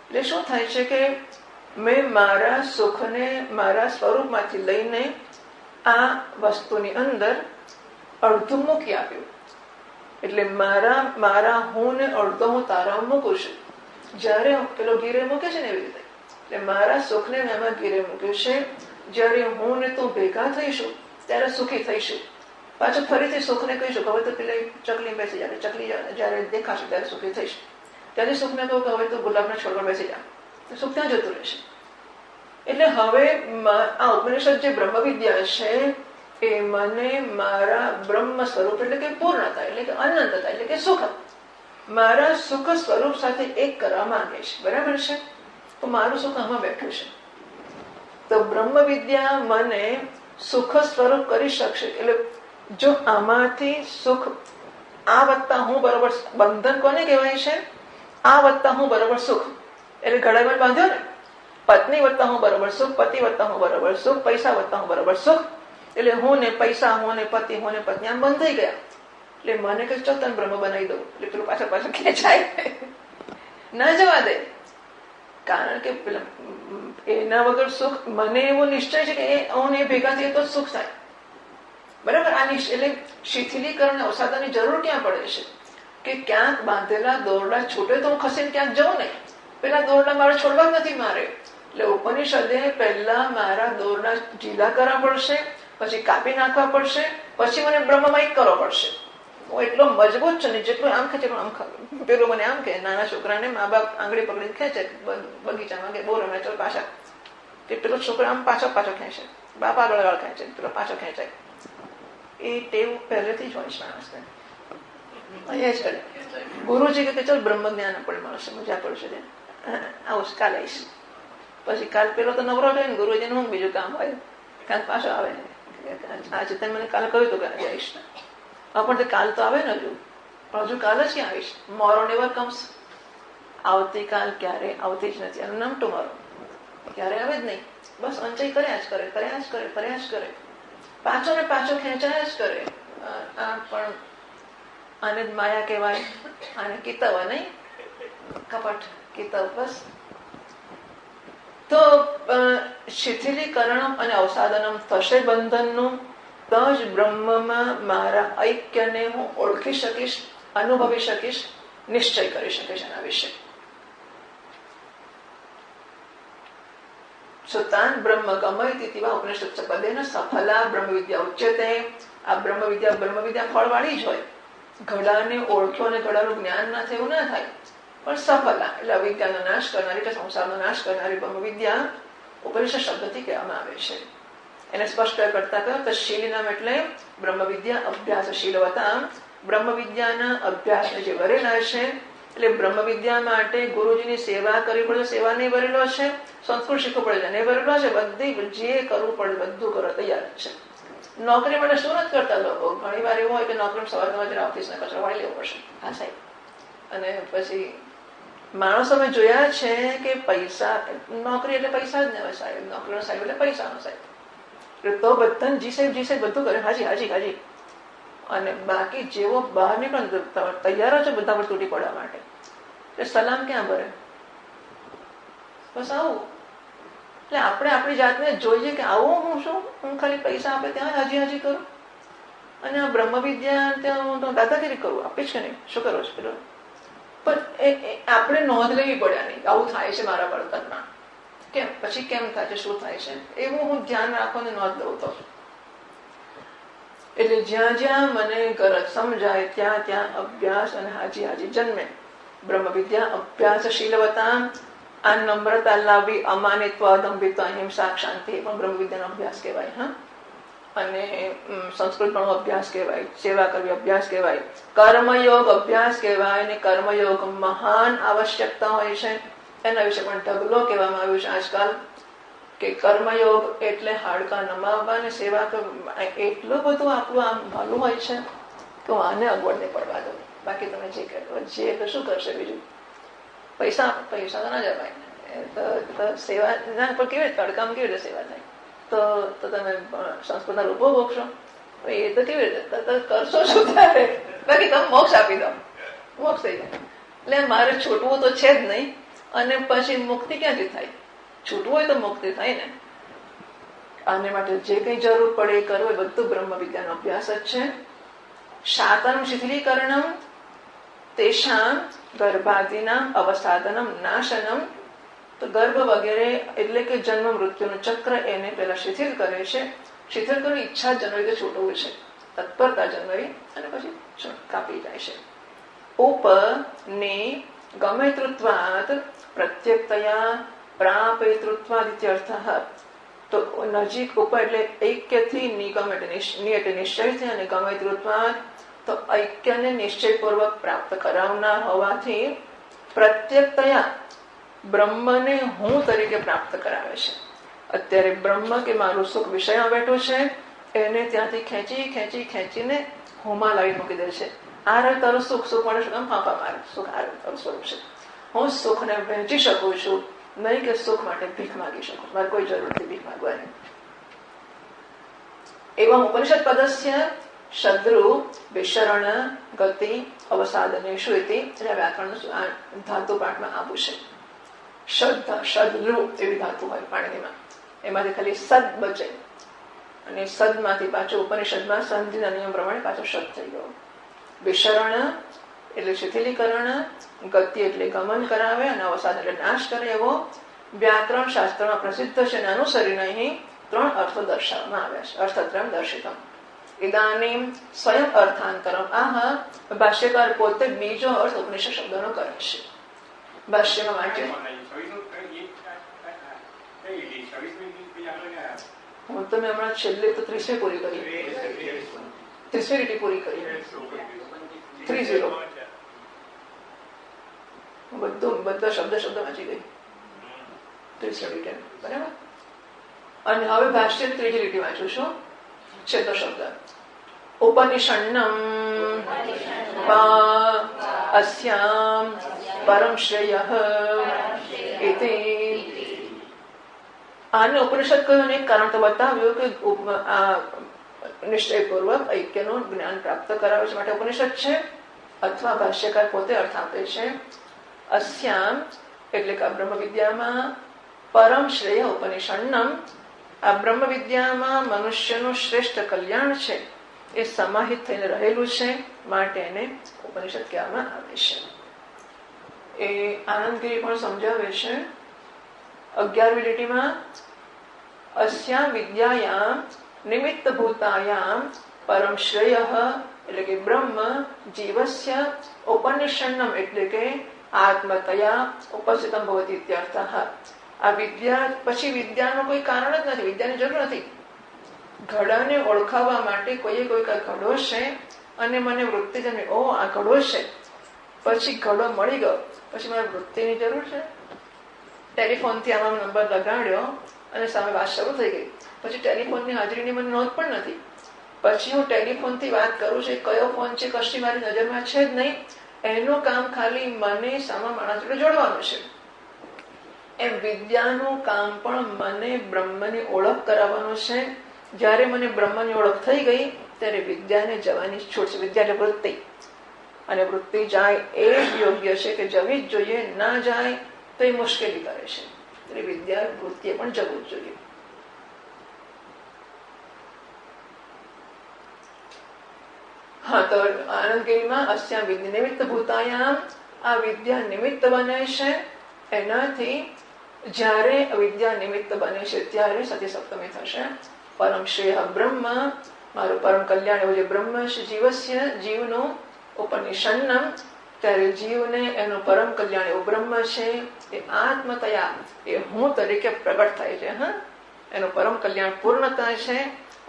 એટલે શું થાય છે કે મેં મારા સુખને મારા સ્વરૂપમાંથી લઈને આ વસ્તુની અંદર અડધું મૂકી આપ્યું. એટલે મારા હું ને અડધો હું તારા મૂકું છું. જયારે પેલો ગીરે મૂકે છે ને એવી રીતે, એટલે મારા સુખને મેં આમાં ગીરે મૂક્યું છે. જયારે હું ને તું ભેગા થઈશું ત્યારે સુખી થઈશું. પાછું ફરીથી સુખને કહીશું કે હવે તો પેલા ચકલી બેસી જાય, ચકલી જયારે દેખાશે ત્યારે સુખી થઈશું. ત્યારે સુખને કહું કે હવે તો ગુલાબના છોડ પર બેસી જા, સુખ ત્યાં જતું રહેશે. એટલે હવે આ ઉપનિષદ જે બ્રહ્મ વિદ્યા છે એ મને મારા બ્રહ્મ સ્વરૂપ એટલે કે પૂર્ણતા, એટલે કે અનંતતા, એટલે કે સુખ, મારા સુખ સ્વરૂપ સાથે એક કરવા માંગે છે. બરાબર છે? તો મારું સુખ આમાં બેઠું છે. તો બ્રહ્મ વિદ્યા મને સુખ સ્વરૂપ કરી શકશે. એટલે જો આમાંથી સુખ, આ વત્તા હું બરોબર બંધન કોને કહેવાય છે? આ વત્તા હું બરોબર સુખ, એટલે ઘડામાં બાંધ્યો ને, પત્ની વત્તા હું બરોબર સુખ, પતિ વત્તા હું બરોબર સુખ, પૈસા વત્તા હું બરોબર સુખ. એટલે હું ને પૈસા, હું ને પતિ, હું ને પત્ની આમ બંધ થઈ ગયા. એટલે મને કે ચો તને બ્રહ્મ બનાવી દઉં. એટલે પેલું પાછળ ખેંચાય ના જવા દે. કારણ કે એના વગર સુખ, મને એવો નિશ્ચય છે કે હું એ ભેગા થઈએ તો સુખ થાય. બરાબર? આ એટલે શિથિલીકરણ, અવસાદાની જરૂર ક્યાં પડે છે કે ક્યાંક બાંધેલા દોરડા છૂટે તો હું ખસીને ક્યાંક જવું નહીં. પેલા દોરડા મારે છોડવા નથી મારે. એટલે ઉપનિષદે પહેલા મારા દોરડા ઢીલા કરવા પડશે, પછી કાપી નાખવા પડશે, પછી મને બ્રહ્મમય કરવો પડશે. હું એટલો મજબૂત છું ને, જેટલું આમ ખેંચે આમ. પેલું મને આમ કે નાના છોકરાને મા બાપ આંગળી પકડીને ખેંચે બગીચામાં કે બહુ રમે, ચાલ પાછા, કે પેલો છોકરો આમ પાછો ખેંચે, બાપ આગળ ખેંચે, પેલો પાછો ખેંચાય. એ ટેવ પહેલેથી જ હોય છે માણસને. અહીંયા જ કરે. ગુરુજી કે ચાલ બ્રહ્મ જ્ઞાન આપણે મળશે, મજા પડશે. આવું કાલે આવીશ. પછી કાલ પેલો તો નવરો થાય ને, ગુરુજીને હું બીજું કામ હોય, કાલ પાછો આવે. આજે તમે મને કાલે કહ્યું હતું કે આજે આવીશ. પણ કાલ તો આવે ને, હજુ કાલ જ ક્યાં આવીશ? મોરો નેવર કમ્સ. આવતીકાલ ક્યારે આવતી જ નથી. એનું નામ ટુમોરો. ક્યારે આવે જ નહીં. બસ અંચય કર્યા જ કરે, પાછો ને પાછો ખેંચાયા જ કરે. આ પણ આને જ માયા કહેવાય, આને કિતવ નહીં, કપટ કિતવ. બસ. તો શિથિલીકરણમ અને અવસાદનમ થશે બંધનનું, તો જ બ્રહ્મમાં મારા ઐક્યને હું ઓળખી શકીશ, અનુભવી શકીશ, નિશ્ચય કરી શકીશ એના વિશે. સુતાન બ્રહ્મ ગમયતિ વા ઉપનિષદ પદેન સફલા બ્રહ્મ વિદ્યા ઉચ્યતે. આ બ્રહ્મ વિદ્યા ફળવાળી જ હોય. ઘડાને ઓળખ્યો અને ઘડાનું જ્ઞાન ના થયું ના થાય, પણ સફલા એટલે અવિદ્યાનો નાશ કરનારી કે સંસારનો નાશ કરનારી બ્રહ્મ વિદ્યા ઉપનિષદ શબ્દથી કહેવામાં આવે છે. એને સ્પષ્ટ કરતા કહ્યું તો શીલનામ એટલે બ્રહ્મ વિદ્યા અભ્યાસશીલવતા. બ્રહ્મ વિદ્યાના અભ્યાસને જે વરેલા છે, એટલે બ્રહ્મ વિદ્યા માટે ગુરુજીની સેવા કરવી પડે, સેવા નહીં વરેલો છે, સંસ્કૃત શીખવું પડે નહીં વરેલો છે, બધી જે કરવું પડે બધું કરવા તૈયાર છે. નોકરી માટે શું નથી કરતા લોકો? ઘણી વાર એવું હોય કે નોકરી સવારમાં ઓફિસને કચરો વાળી લેવો પડશે. હા સાહેબ. અને પછી માણસો મેં જોયા છે કે પૈસા, નોકરી એટલે પૈસા જ ને હોય સાહેબ, નોકરીનો સાહેબ એટલે પૈસાનો સાહેબ. તો બધાને જી સાહેબ બધું કરે, હાજી. અને બાકી જેવો બહાર નીકળે તૈયાર છે બધા પર તૂટી પડવા માટે. એટલે સલામ ક્યાં ભરે? બસ આવું. એટલે આપણે આપણી જાતને જોઈએ કે આવું હું શું, હું ખાલી પૈસા આપે ત્યાં હાજી કરું, અને આ બ્રહ્મ વિદ્યા ત્યાં હું દાદાગીરી કરું, આપીશ કે નહીં, શું કરો છો પેલો? પણ આપણે નોંધ લેવી પડે નહીં, આવું થાય છે મારા વર્તનમાં, કેમ પછી કેમ થાય છે, શું થાય છે, એવું હું ધ્યાન રાખો ને નોંધ લઉં તો. એટલે જ્યાં મને ગરજ સમજાય ત્યાં અભ્યાસ અને હાજી જન્મે. બ્રહ્મ વિદ્યા અભ્યાસશીલવતા. આ નમ્રતા લાવવી, અમાનિત્વ, અદંભિત્વ, અહિંસા, શાંતિ પણ બ્રહ્મ વિદ્યાનો અભ્યાસ કહેવાય. હા, અને સંસ્કૃત પણ અભ્યાસ કહેવાય, સેવા કરવી અભ્યાસ કહેવાય, કર્મયોગ અભ્યાસ કહેવાય. અને કર્મયોગ મહાન આવશ્યકતા હોય છે, એના વિશે પણ ઢગલો કહેવામાં આવ્યું છે આજકાલ. કે કર્મયોગ એટલે હાડકા નમાવવા ને સેવા કરવા, એટલું બધું આપણું આમ ભલું હોય છે કે હું આને અગવડ નહીં પડવા દઉં. બાકી તમે જે કરો જે એટલે શું કરશે બીજું? પૈસા પૈસા તો ના જવાય સેવા ના, પણ કેવી રીતે તડકામાં કેવી રીતે સેવા થાય? તો તમે સંસ્કૃતના રૂપો ભોગશો, એ તો કેવી રીતે કરશો શું ત્યારે? બાકી તમે મોક્ષ આપી દો, મોક્ષ થઈ જાય. એટલે મારે છૂટવું તો છે જ નહીં. અને પછી મુક્તિ ક્યાંથી થાય? છૂટવું હોય તો મુક્તિ થાય ને. આને માટે જે કઈ જરૂર પડે એ કરવું, એ બધું બ્રહ્મ વિદ્યાનો અભ્યાસ જ છે. શાતનમ શિથિલીકરણમ તેષામ ગર્ભાદિના અવસાદનમ નાશનમ. તો ગર્ભ વગેરે એટલે કે જન્મ મૃત્યુનું ચક્ર એને પેલા શિથિલ કરે છે. શિથિલ કરવી ઈચ્છા જન્મવી કે છૂટવું છે, તત્પરતા જન્મવી, અને પછી કાપી જાય છે. ઉપને ગમેતૃત્વાદ પ્રત્યક્તયા પ્રાપેતૃત્વાદિત્યર્થ. તો નજીક ઉપર એટલે ઐક્યથી નિગમ એટલે નિશ્ચયથી, અને ગમેતૃત્વાદ તો ઐક્યને નિશ્ચયપૂર્વક પ્રાપ્ત કરાવનાર હોવાથી પ્રત્યક્તયા બ્રહ્મને હું તરીકે પ્રાપ્ત કરાવે છે. અત્યારે બ્રહ્મ કે મારું સુખ વિષયમાં બેઠું છે, એને ત્યાંથી ખેંચી ખેંચી ખેંચીને હુંમાં લાવી મૂકી દે છે. આ રહે તારું સુખ, સુખ મળે શું કામ ફાંફા મારે? સુખ આ તારું સ્વરૂપ છે. હું સુખને વહેંચી શકું છું, નહીં કે સુખ માટે ભીખ માગી શકું. મારે કોઈ જરૂર નથી ભીખ માગવાની. એવમ ઉપનિષદ પદસ્ય શદ્રુ વિશરણ ગતિ અવસાદનેષુ ઇતિ. વ્યાકરણ ધાતુ પાઠમાં આવું છે. શબ્દ શદ્રુ એવી ધાતુ હોય પાણીમાં, એમાંથી ખાલી સદ બચે, અને સદમાંથી પાછો ઉપનિષદમાં સંધિના નિયમ પ્રમાણે પાછો શબ્દ થઈ ગયો. વિશરણ એટલે શિથિલીકરણ, ગતિ એટલે ગમન કરાવે, અને અવસાદ એટલે નાશ કરે. એવો વ્યાકરણ શાસ્ત્રમાં પ્રસિદ્ધ છે, અને અનુસરીને અહીં 3 અર્થો દર્શાવવામાં આવ્યા છે. અર્થત્રયમ દર્શિતમ. ઇદાનીમ સ્વયં અર્થાંતરમ. આહ ભાષ્યકાર પોતે બીજો અર્થ ઉપનિષદ શબ્દનો કરે છે. ભાષ્યમાં વાંચ્યું, હું તમે હમણાં છેલ્લે તો 30મી પૂરી કરી, 30મી લીટી પૂરી કરી, 30 બધા શબ્દ વાંચી ગઈ 30મી લીટી, બરાબર. અને હવે ભાષ્ય 3જી લીટી વાંચું છું. છેલ્લો શબ્દ ઉપનિષન્નમ અસ્યામ પરમ શ્રેયઃ ઇતિ. આને ઉપનિષદ કહ્યું, એક કારણ તો બતાવ્યું કે આ નિશ્ચયપૂર્વક ઐક્યનું જ્ઞાન પ્રાપ્ત કરાવે છે માટે ઉપનિષદ છે, અથવા ભાષ્યકાર પોતે અર્થ આપે છે. અસ્યામ એટલે કે આ બ્રહ્મ વિદ્યામાં, પરમ શ્રેય ઉપનિષન્નમ, આ બ્રહ્મ વિદ્યામાં મનુષ્યનું શ્રેષ્ઠ કલ્યાણ છે એ સમાહિત થઈને રહેલું છે, માટે એને ઉપનિષદ કહેવામાં આવે છે. એ આનંદગીરી પણ સમજાવે છે 11મી લીટીમાં. અસ્યા વિદ્યાયામ નિમિત્ત ભૂતાયામ પરમ શ્રેયઃ એટલે કે બ્રહ્મ જીવસ્ય ઉપનિષન્નમ એટલે કે આત્મતયા ઉપસ્થિતમ ભવતિ ઇત્યર્થઃ. આ વિદ્યા પછી વિદ્યાનું કોઈ કારણ જ નથી, વિદ્યાની જરૂર નથી. ઘડાને ઓળખાવવા માટે કોઈ ઘડો છે, અને મને વૃત્તિ જમી, ઓ આ ઘડો છે, પછી ઘડો મળી ગયો, પછી મારે વૃત્તિની જરૂર છે? ટેલિફોનથી આમાં નંબર લગાડ્યો અને સામે વાત શરૂ થઈ ગઈ, પછી ટેલિફોનની હાજરીની મને નોંધ પણ નથી. પછી હું ટેલિફોનથી વાત કરું છું, કયો ફોન છે કશી મારી નજરમાં છે જ નહીં. એનું કામ ખાલી મને સામા માણસ જોડે જોડવાનું છે. એમ વિદ્યાનું કામ પણ મને બ્રહ્મની ઓળખ કરાવવાનું છે. જ્યારે મને બ્રહ્મની ઓળખ થઈ ગઈ ત્યારે વિદ્યાને જવાની છૂટ છે. વિદ્યા એટલે વૃત્તિ, અને વૃત્તિ જાય એ જ યોગ્ય છે કે જવી જ જોઈએ, ના જાય તો એ મુશ્કેલી કરે છે. એટલે વિદ્યા વૃત્તિએ પણ જવું જ જોઈએ. હા, તો આનંદગીરીમાં અસ્યા વિદ્યા નિમિત્ત ભૂતાયામ, આ વિદ્યા નિમિત્ત બને છે. એનાથી જ્યારે વિદ્યા નિમિત્ત બને છે ત્યારે સતી સપ્તમી થશે. પરમ શ્રેય બ્રહ્મ, મારું પરમ કલ્યાણ એવું જે બ્રહ્મ છે જીવસ્ય, જીવનું ઉપનિષન્નમ, ત્યારે જીવને એનું પરમ કલ્યાણ એવું બ્રહ્મ છે એ આત્મતયા એ હું તરીકે પ્રગટ થાય છે. હા, એનું પરમ કલ્યાણ પૂર્ણતા છે.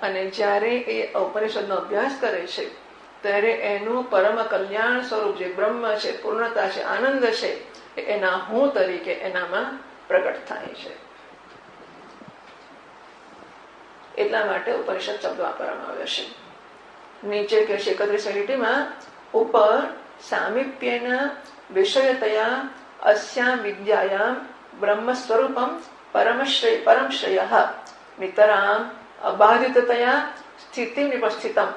અને જ્યારે એ ઉપનિષદનો અભ્યાસ કરે છે ત્યારે એનું પરમ કલ્યાણ સ્વરૂપ જે બ્રહ્મ છે, પૂર્ણતા છે, આનંદ છે, એના હું તરીકે એનામાં પ્રગટ થાય છે. એટલા માટે ઉપનિષદ શબ્દ વાપરવામાં આવ્યો છે. નીચે કે 31 લીટીમાં ઉપર સામીપ્યેન વિષયતયા અસ્યામ વિદ્યાયામ બ્રહ્મ સ્વરૂપમ પરમ શ્રેયઃ નિતરામ અબાધિતતયા સ્થિતિ નિપસ્થિતમ.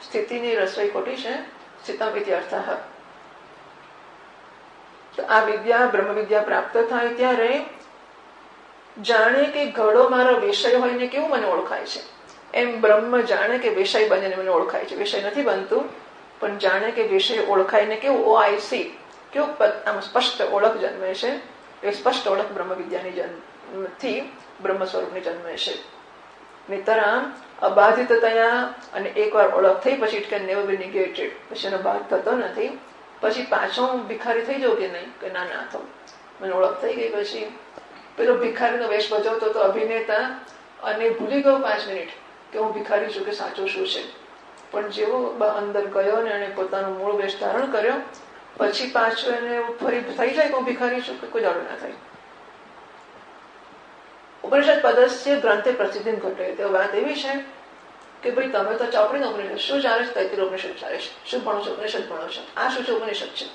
સ્થિતિની રસોઈ ખોટી છે, સ્થિતમ ઇતિ અર્થઃ. તો આ વિદ્યા બ્રહ્મ વિદ્યા પ્રાપ્ત થાય ત્યારે જાણે કે ઘડો મારો વિષય હોય ને કેવું મને ઓળખાય છે, એમ બ્રહ્મ જાણે કે વિષય બનીને મને ઓળખાય છે. વિષય નથી બનતું, પણ જાણે કે વિષય ઓળખાય ને કેવું OIC કેવું આમ સ્પષ્ટ ઓળખ જન્મે છે. એ સ્પષ્ટ ઓળખ બ્રહ્મ વિદ્યાની જન્મથી બ્રહ્મ સ્વરૂપની જન્મે છે. નિતરામ અબાધિતતયા, અને એકવાર ઓળખ થઈ પછી ઇટ કેન નેવર બી નિગેટેડ, પછી એનો બાદ થતો નથી. પછી પાછો હું ભિખારી થઈ જાઉં કે નહીં, કે ના થવું. મને ઓળખ થઈ ગઈ પછી પેલો ભિખારીનો વેશ ભજવતો તો અભિનેતા, અને ભૂલી ગયો 5 મિનિટ કે હું ભિખારી છું કે સાચું શું છે. પણ જેવો અંદર ગયો ને એને પોતાનો મૂળ વેશ ધારણ કર્યો, પછી પાછો એને ફરી થઈ જાય કે હું ભિખારી છું, કે કોઈ દાડો ના થાય. ઉપનિષદ પદસ્ય ગ્રંથે પ્રસિદ્ધિ ઘટે. તો વાત એવી છે કે ભાઈ તમે તો ચોપડીનો ઉપનિષદ શું ચાલે છે, તૈત્રીય ઉપનિષદ ચાલે છે, શું ભણો છો, ઉપનિષદ ભણો છો, આ શું છે, ઉપનિષદ છે.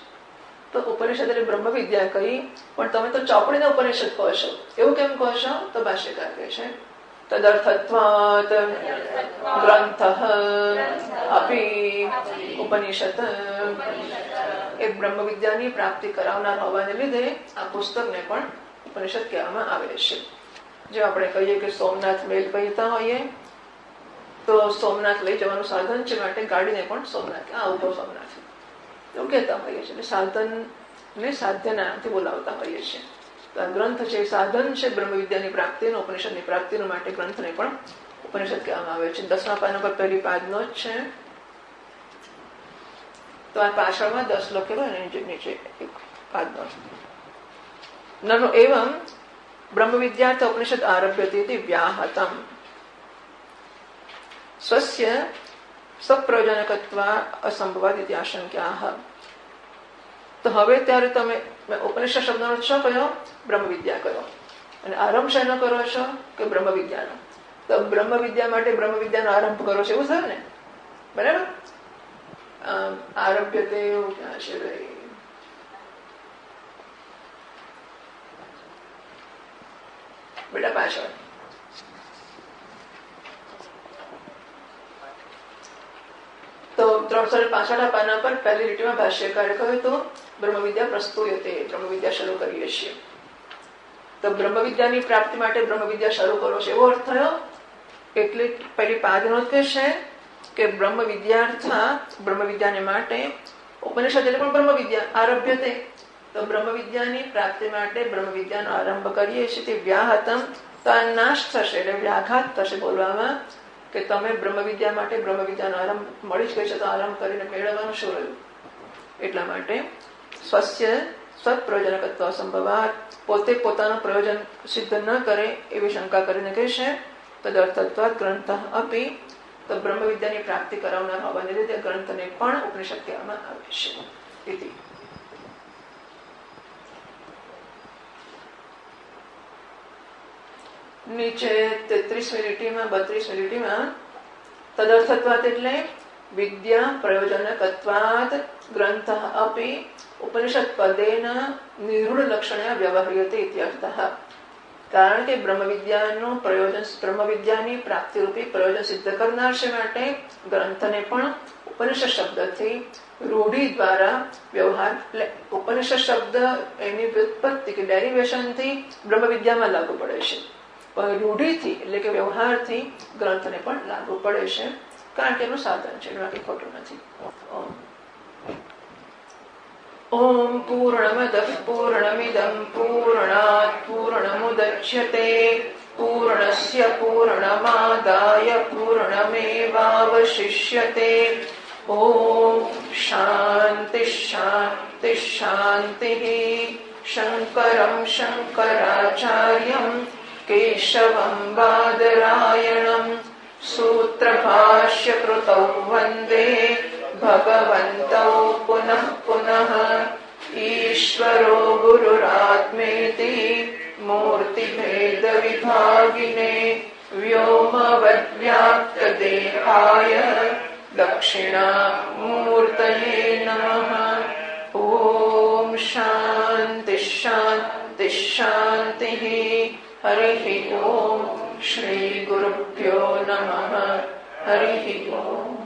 તો ઉપનિષદ એટલે બ્રહ્મ વિદ્યા કહી, પણ તમે તો ચોપડીના ઉપનિષદ કહો છો. એવું કેમ કહો છો? તો ભાષ્યકાર કહે છે તદર્થત્વાત ગ્રંથ અપી ઉપનિષદ. એ બ્રહ્મ વિદ્યાની પ્રાપ્તિ કરાવનાર હોવાને લીધે આ પુસ્તકને પણ ઉપનિષદ કહેવામાં આવે છે. જે આપણે કહીએ કે સોમનાથ મેલ કહેતા હોઈએ, તો સોમનાથ લઈ જવાનું સાધન છે, માટે ગાડીને પણ સોમનાથ, આ ઉપર સોમનાથ એવું કહેતા હોઈએ છીએ. સાધન ને સાધ્ય નામથી બોલાવતા હોઈએ છીએ. તો આ ગ્રંથ છે, સાધન છે બ્રહ્મ વિદ્યાની પ્રાપ્તિનો, ઉપનિષદની પ્રાપ્તિનો, માટે ગ્રંથને પણ ઉપનિષદ કહેવામાં આવે છે. 10મા પાના પર પહેલી પાદનો જ છે. તો આ પાછળમાં 10 લખેલો, અને નીચે એક પાદનો નનો એવમ બ્રહ્મ વિદ્યાર્થ ઉપનિષદ આરભ્યતે વ્યાહતમ સ્વસ્ય સપ્રયોજનકત્વા અસંભવાદ ઇતિ આશંક્યાઃ. તો હવે ત્યારે તમે ઉપનિષદ શબ્દનો શું કયો? બ્રહ્મ વિદ્યા કયો. અને આરંભ શેનો કરો છો? કે બ્રહ્મ વિદ્યાનો. તો બ્રહ્મ વિદ્યા માટે બ્રહ્મ વિદ્યાનો આરંભ કરો છો, એવું થયું ને? બરાબર. આરભ્યતે એવું ક્યાં છે ભાઈ? બેટા પાછળ તો 365 પાના પર પહેલી લીટીમાં ભાષ્યકારે કહ્યું તો બ્રહ્મ વિદ્યા પ્રસ્તુયતે, બ્રહ્મ વિદ્યા શરૂ કરીએ છીએ. તો બ્રહ્મ વિદ્યાની પ્રાપ્તિ માટે બ્રહ્મ વિદ્યા શરૂ કરો છો, એવો અર્થ થયો. એટલે પહેલી પાદનો કહે છે કે બ્રહ્મ વિદ્યાને માટે ઉપનિષદ એટલે પણ બ્રહ્મ વિદ્યા આરભ્યતે. તો બ્રહ્મ વિદ્યાની પ્રાપ્તિ માટે બ્રહ્મ વિદ્યાનો આરંભ કરીએ છીએ. તે વ્યાહતમ, તો આ નાશ થશે, એટલે વ્યાઘાત થશે બોલવામાં, કે તમે બ્રહ્મ વિદ્યા માટે બ્રહ્મ વિદ્યાનો આરંભ મળી જ ગઈ છે, તો આરંભ કરીને મેળવવાનું શું રહ્યું? એટલા માટે સ્વસ્ય સત્પ્રયોજનકત્વ અસંભવાત, પોતે પોતાનું પ્રયોજન સિદ્ધ ન કરે એવી શંકા કરીને કહેશે તદર્થત્વાત ગ્રંથ અપી. તો બ્રહ્મ વિદ્યાની પ્રાપ્તિ કરાવનાર હોવાને લીધે ગ્રંથને પણ ઉપનિષદ કહેવામાં આવે છે. નીચે 33મી લીટીમાં 32મી લીટીમાં તદર્થત્વાત એટલે વિદ્યા પ્રયોજનકત્વાત ગ્રંથ અપી ઉપનિષદ પદેન નિરૂઢ લક્ષણ્ય વ્યવહ્રિયતે ઇત્યર્થઃ. કારણ કે બ્રહ્મ વિદ્યાનું પ્રયોજન, બ્રહ્મ વિદ્યાની પ્રાપ્તિરૂપી પ્રયોજન સિદ્ધ કરનાર છે, માટે ગ્રંથને પણ ઉપનિષદ શબ્દથી રૂઢિ દ્વારા વ્યવહાર, ઉપનિષદ શબ્દ એની વ્યુત્પત્તિ કે ડેરિવેશનથી બ્રહ્મ વિદ્યામાં લાગુ પડે છે, પણ રૂઢિથી એટલે કે વ્યવહારથી ગ્રંથને પણ લાગુ પડે છે, કારણ કે એનું સાધન છે, બાકી ખોટું નથી. ઓમ પૂર્ણમદઃ પૂર્ણમિદં પૂર્ણાત પૂર્ણમુદચ્યતે પૂર્ણસ્ય પૂર્ણમાદાય પૂર્ણમેવાવશિષ્યતે. ઓમ શાંતિ શાંતિ શાંતિ. શંકરં શંકરાચાર્યં કેશવં બાદરાયણં સૂત્રભાષ્યકૃતૌ વંદે ભગવन्तૌ પુનઃ પુનઃ. ઈશ્વરો ગુરુરાત્મેતિ મૂર્તિભેદ વિભાગિને व्योमवद्व्याप्तदेहाय दक्षिणामूर्तये नमः। ॐ शान्ति शान्ति शान्तिः। हरिः ॐ। श्रीगुरुभ्यो नमः। हरिः ॐ।